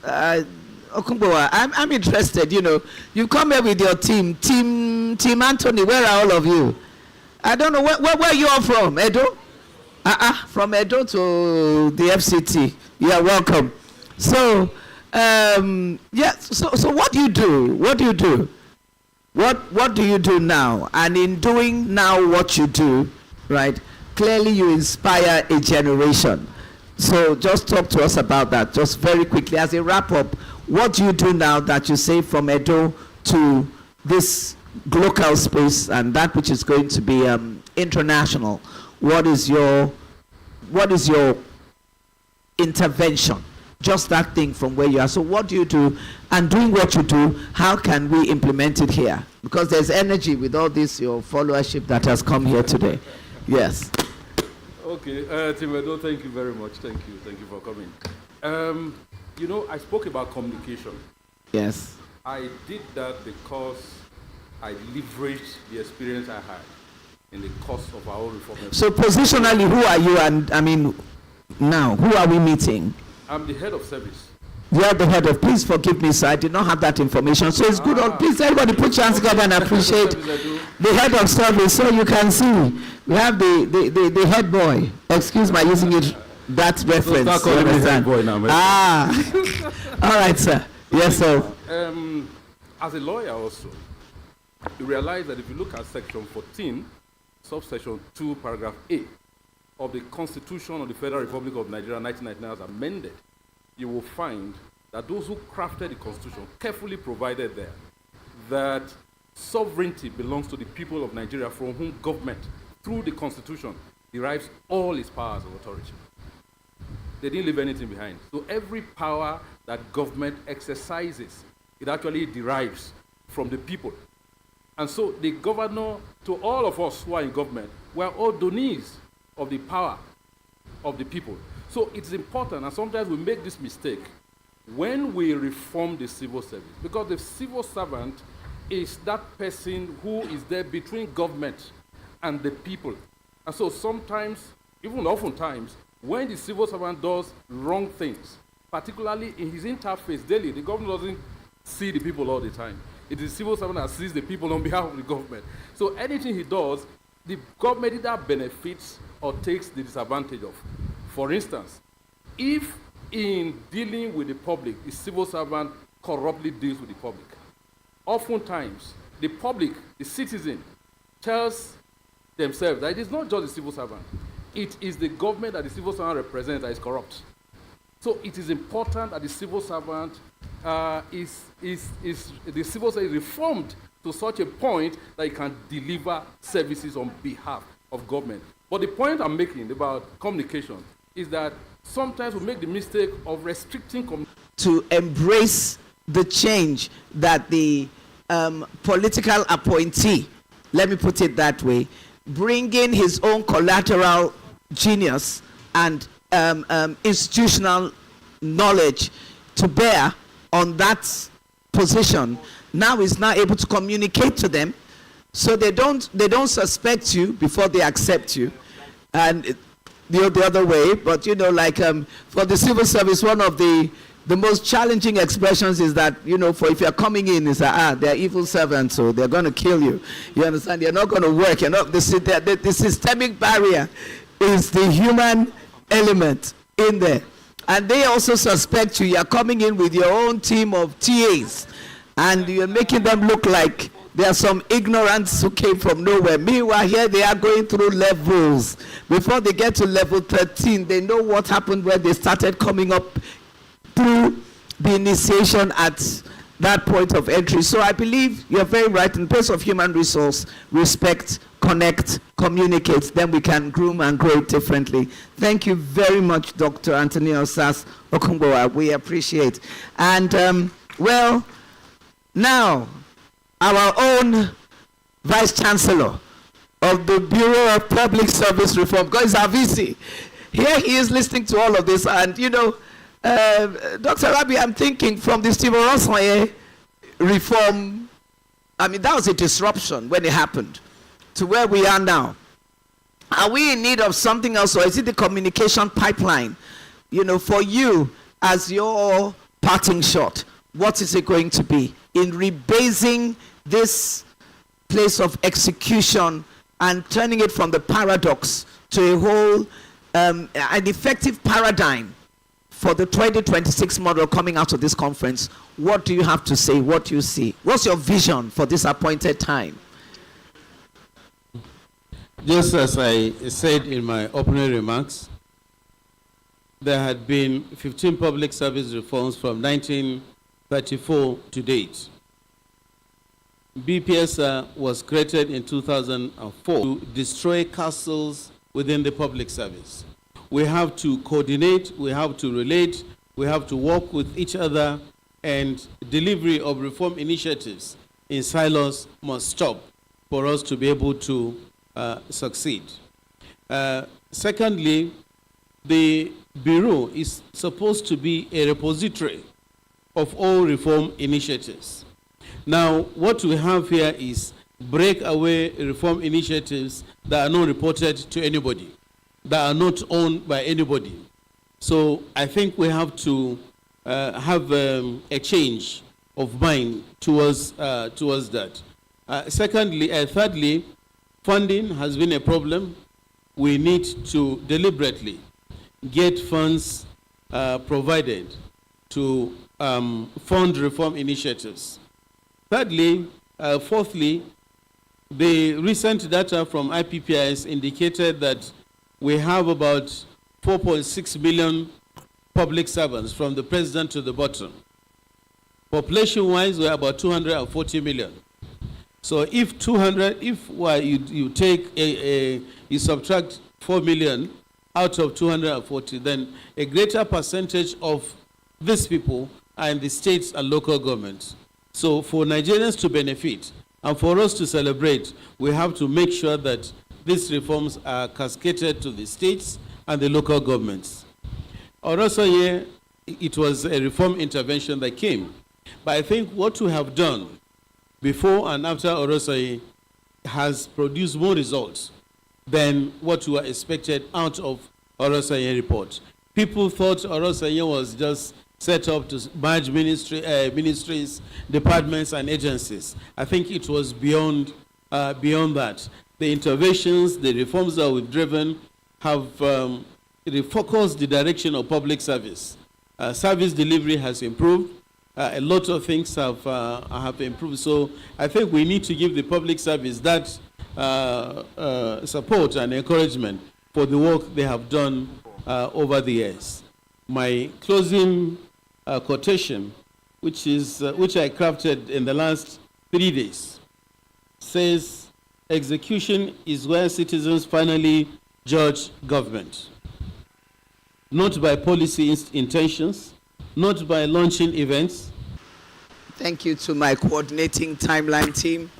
Okungbowa, I'm interested. You know, you come here with your team Anthony. Where are all of you? I don't know where you are from. Edo? From Edo to the FCT. Yeah, welcome. So, yeah. So what do you do? What do you do? What do you do now? And in doing now what you do, right? Clearly, you inspire a generation. So just talk to us about that, just very quickly as a wrap up. What do you do now that you say from Edo to this local space and that which is going to be international? What is your intervention? Just that thing from where you are. So what do you do? And doing what you do, how can we implement it here? Because there's energy with all this, your followership that has come here today. Yes. Okay, Timedo, thank you very much. Thank you for coming. You know, I spoke about communication. Yes. I did that because I leveraged the experience I had in the course of our own reform. So positionally, who are you? And I mean, now, who are we meeting? I'm the head of service. You are the head of, please forgive me, sir, I did not have that information. So it's good, please everybody put your hands together and appreciate the head of service. So you can see, we have the head boy. Excuse my using it, that reference. So start calling me head boy now. All right, sir. Yes, sir. As a lawyer also, you realize that if you look at section 14, subsection 2, paragraph A of the Constitution of the Federal Republic of Nigeria, 1999, as amended, you will find that those who crafted the Constitution carefully provided there that sovereignty belongs to the people of Nigeria, from whom government, through the Constitution, derives all its powers of authority. They didn't leave anything behind. So every power that government exercises, it actually derives from the people. And so the governor, to all of us who are in government, we are all donors of the power of the people. So it's important, and sometimes we make this mistake when we reform the civil service, because the civil servant is that person who is there between government and the people. And so sometimes, even oftentimes, when the civil servant does wrong things, particularly in his interface daily, the government doesn't see the people all the time. It is the civil servant that sees the people on behalf of the government. So anything he does, the government either benefits or takes the disadvantage of. For instance, if in dealing with the public, the civil servant corruptly deals with the public, oftentimes the public, the citizen, tells themselves that it is not just the civil servant, it is the government that the civil servant represents that is corrupt. So it is important that the civil servant is reformed to such a point that it can deliver services on behalf of government. But the point I'm making about communication is that sometimes we make the mistake of restricting communication. To embrace the change that the political appointee, let me put it that way, bringing his own collateral genius and institutional knowledge to bear on that position, now is now able to communicate to them, so they don't suspect you before they accept you, and the other way. But you know, like for the civil service, one of the most challenging expressions is that, you know, for if you're coming in, is that they're evil servants, so they're going to kill you. You understand? You're not going to work. You're not. The systemic barrier is the human element in there, and they also suspect you. You're coming in with your own team of TAs, and you're making them look like there are some ignorants who came from nowhere. Meanwhile, here they are going through levels. Before they get to level 13, they know what happened when they started coming up through the initiation at that point of entry. So I believe you're very right. In the place of human resource, respect, connect, communicate, then we can groom and grow it differently. Thank you very much, Dr. Anthony Osas Okungbowa. We appreciate. And, well, now, our own Vice Chancellor of the Bureau of Public Service Reform, because our VC, here he is listening to all of this. And, you know, Dr. Rabi, I'm thinking from the Stephen Oronsaye reform I mean, that was a disruption when it happened to where we are now. Are we in need of something else, or is it the communication pipeline? You know, for you as your parting shot, what is it going to be in rebasing this place of execution and turning it from the paradox to a whole, an effective paradigm for the 2026 model coming out of this conference? What do you have to say? What do you see? What's your vision for this appointed time? Just as I said in my opening remarks, there had been 15 public service reforms from 1934 to date. BPSA was created in 2004 to destroy castles within the public service. We have to coordinate, we have to relate, we have to work with each other, and delivery of reform initiatives in silos must stop for us to be able to succeed. Secondly, the Bureau is supposed to be a repository of all reform initiatives. Now, what we have here is breakaway reform initiatives that are not reported to anybody, that are not owned by anybody. So I think we have to have a change of mind towards that. Thirdly, funding has been a problem. We need to deliberately get funds provided to fund reform initiatives. Fourthly, the recent data from IPPIS indicated that we have about 4.6 million public servants from the president to the bottom. Population-wise, we're about 240 million. So if you subtract 4 million out of 240, then a greater percentage of these people are in the states and local governments. So for Nigerians to benefit and for us to celebrate, we have to make sure that these reforms are cascaded to the states and the local governments. Orosoye, it was a reform intervention that came. But I think what we have done before and after Orosoye has produced more results than what were expected out of Orosoye report. People thought Orosoye was just set up to merge ministries, departments, and agencies. I think it was beyond that. The interventions, the reforms that we've driven have refocused the direction of public service. Service delivery has improved. A lot of things have improved. So I think we need to give the public service that support and encouragement for the work they have done over the years. My closing quotation, which I crafted in the last 3 days, says, "Execution is where citizens finally judge government, not by policy intentions, not by launching events." Thank you to my coordinating timeline team.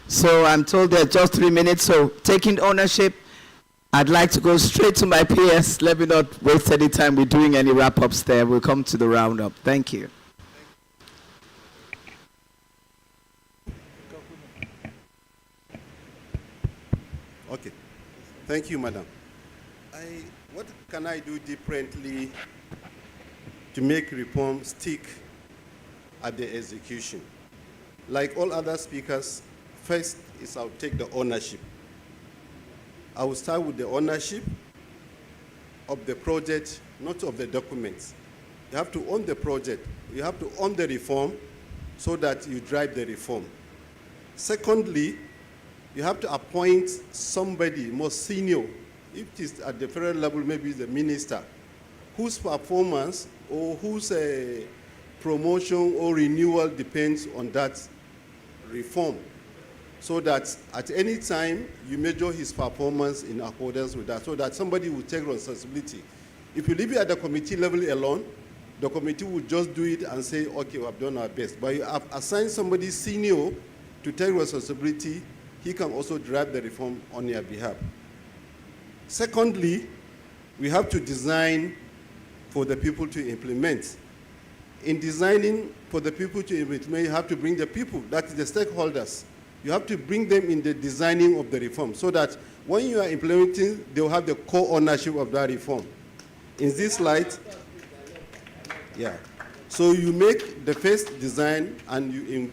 So I'm told there are just 3 minutes, so taking ownership, I'd like to go straight to my PS. Let me not waste any time with doing any wrap-ups there. We'll come to the roundup. Thank you. Okay. Thank you, madam. What can I do differently to make reform stick at the execution? Like all other speakers, first is I'll take the ownership. I will start with the ownership of the project, not of the documents. You have to own the project. You have to own the reform so that you drive the reform. Secondly, you have to appoint somebody more senior. If it is at the federal level, maybe the minister, whose performance or whose promotion or renewal depends on that reform, so that at any time you measure his performance in accordance with that, so that somebody will take responsibility. If you leave it at the committee level alone, the committee will just do it and say, okay, we have done our best. But you have assigned somebody senior to take responsibility, he can also drive the reform on your behalf. Secondly, we have to design for the people to implement. In designing for the people to implement, you have to bring the people, that is the stakeholders. You have to bring them in the designing of the reform so that when you are implementing, they will have the co-ownership of that reform. In this light, yeah. So you make the first design and you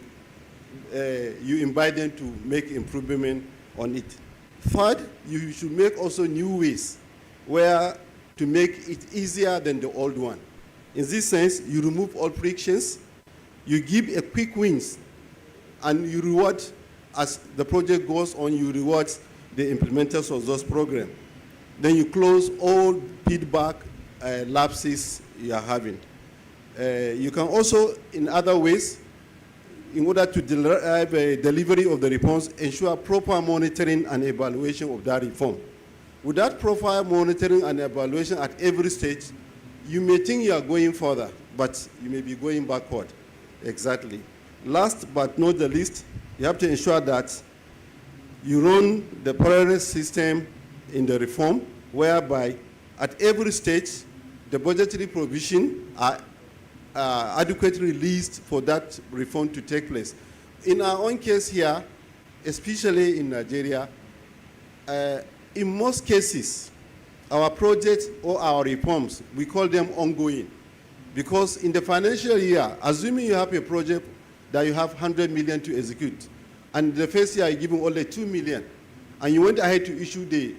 invite them to make improvement on it. Third, you should make also new ways where to make it easier than the old one. In this sense, you remove all frictions, you give a quick wins, and you reward, as the project goes on, you reward the implementers of those programs. Then you close all feedback lapses you are having. You can also, in other ways, in order to derive a delivery of the reforms, ensure proper monitoring and evaluation of that reform. Without proper monitoring and evaluation at every stage, you may think you are going further, but you may be going backward. Exactly. Last but not the least, you have to ensure that you run the parallel system in the reform, whereby at every stage, the budgetary provision are adequately released for that reform to take place. In our own case here, especially in Nigeria, in most cases, our projects or our reforms, we call them ongoing. Because in the financial year, assuming you have a project that you have 100 million to execute, and the first year you're giving only 2 million, and you went ahead to issue the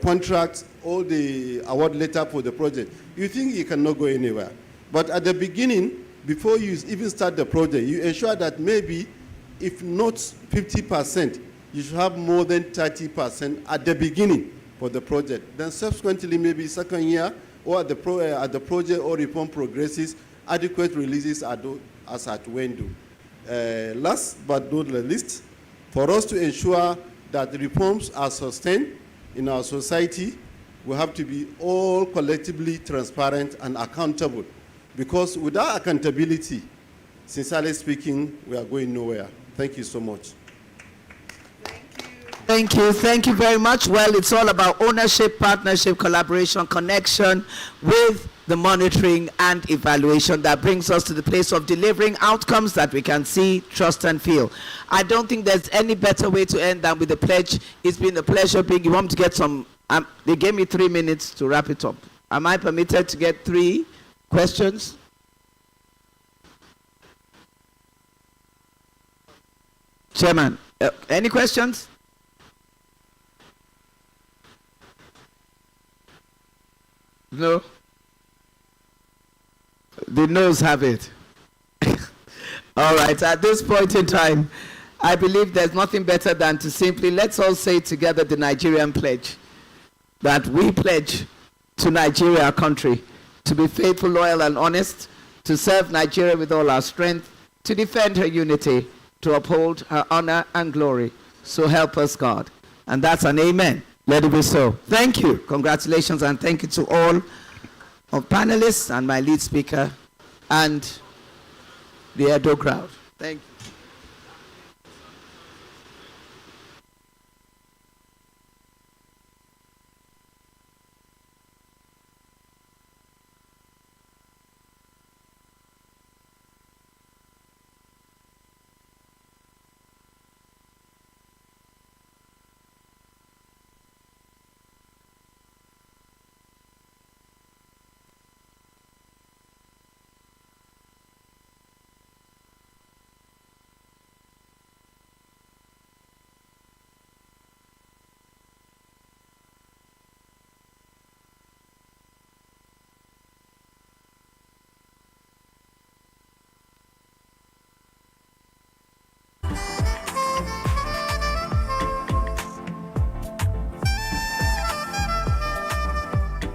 contract or the award letter for the project, you think you cannot go anywhere. But at the beginning, before you even start the project, you ensure that maybe, if not 50%, you should have more than 30% at the beginning for the project. Then subsequently, maybe second year, or at the project or reform progresses, adequate releases are done as at when due. Last but not the least, for us to ensure that the reforms are sustained in our society, we have to be all collectively transparent and accountable. Because without accountability, sincerely speaking, we are going nowhere. Thank you so much. Thank you. Thank you very much. Well, it's all about ownership, partnership, collaboration, connection with the monitoring and evaluation that brings us to the place of delivering outcomes that we can see, trust, and feel. I don't think there's any better way to end than with the pledge. It's been a pleasure being. You want me to get some? They gave me 3 minutes to wrap it up. Am I permitted to get 3 questions? Chairman, any questions? No? The no's have it. All right, at this point in time, I believe there's nothing better than to simply, let's all say together the Nigerian pledge, that we pledge to Nigeria, our country, to be faithful, loyal, and honest, to serve Nigeria with all our strength, to defend her unity, to uphold her honor and glory. So help us, God. And that's an amen. Let it be so. Thank you. Congratulations, and thank you to all of panelists and my lead speaker and the Edo crowd. Thank you.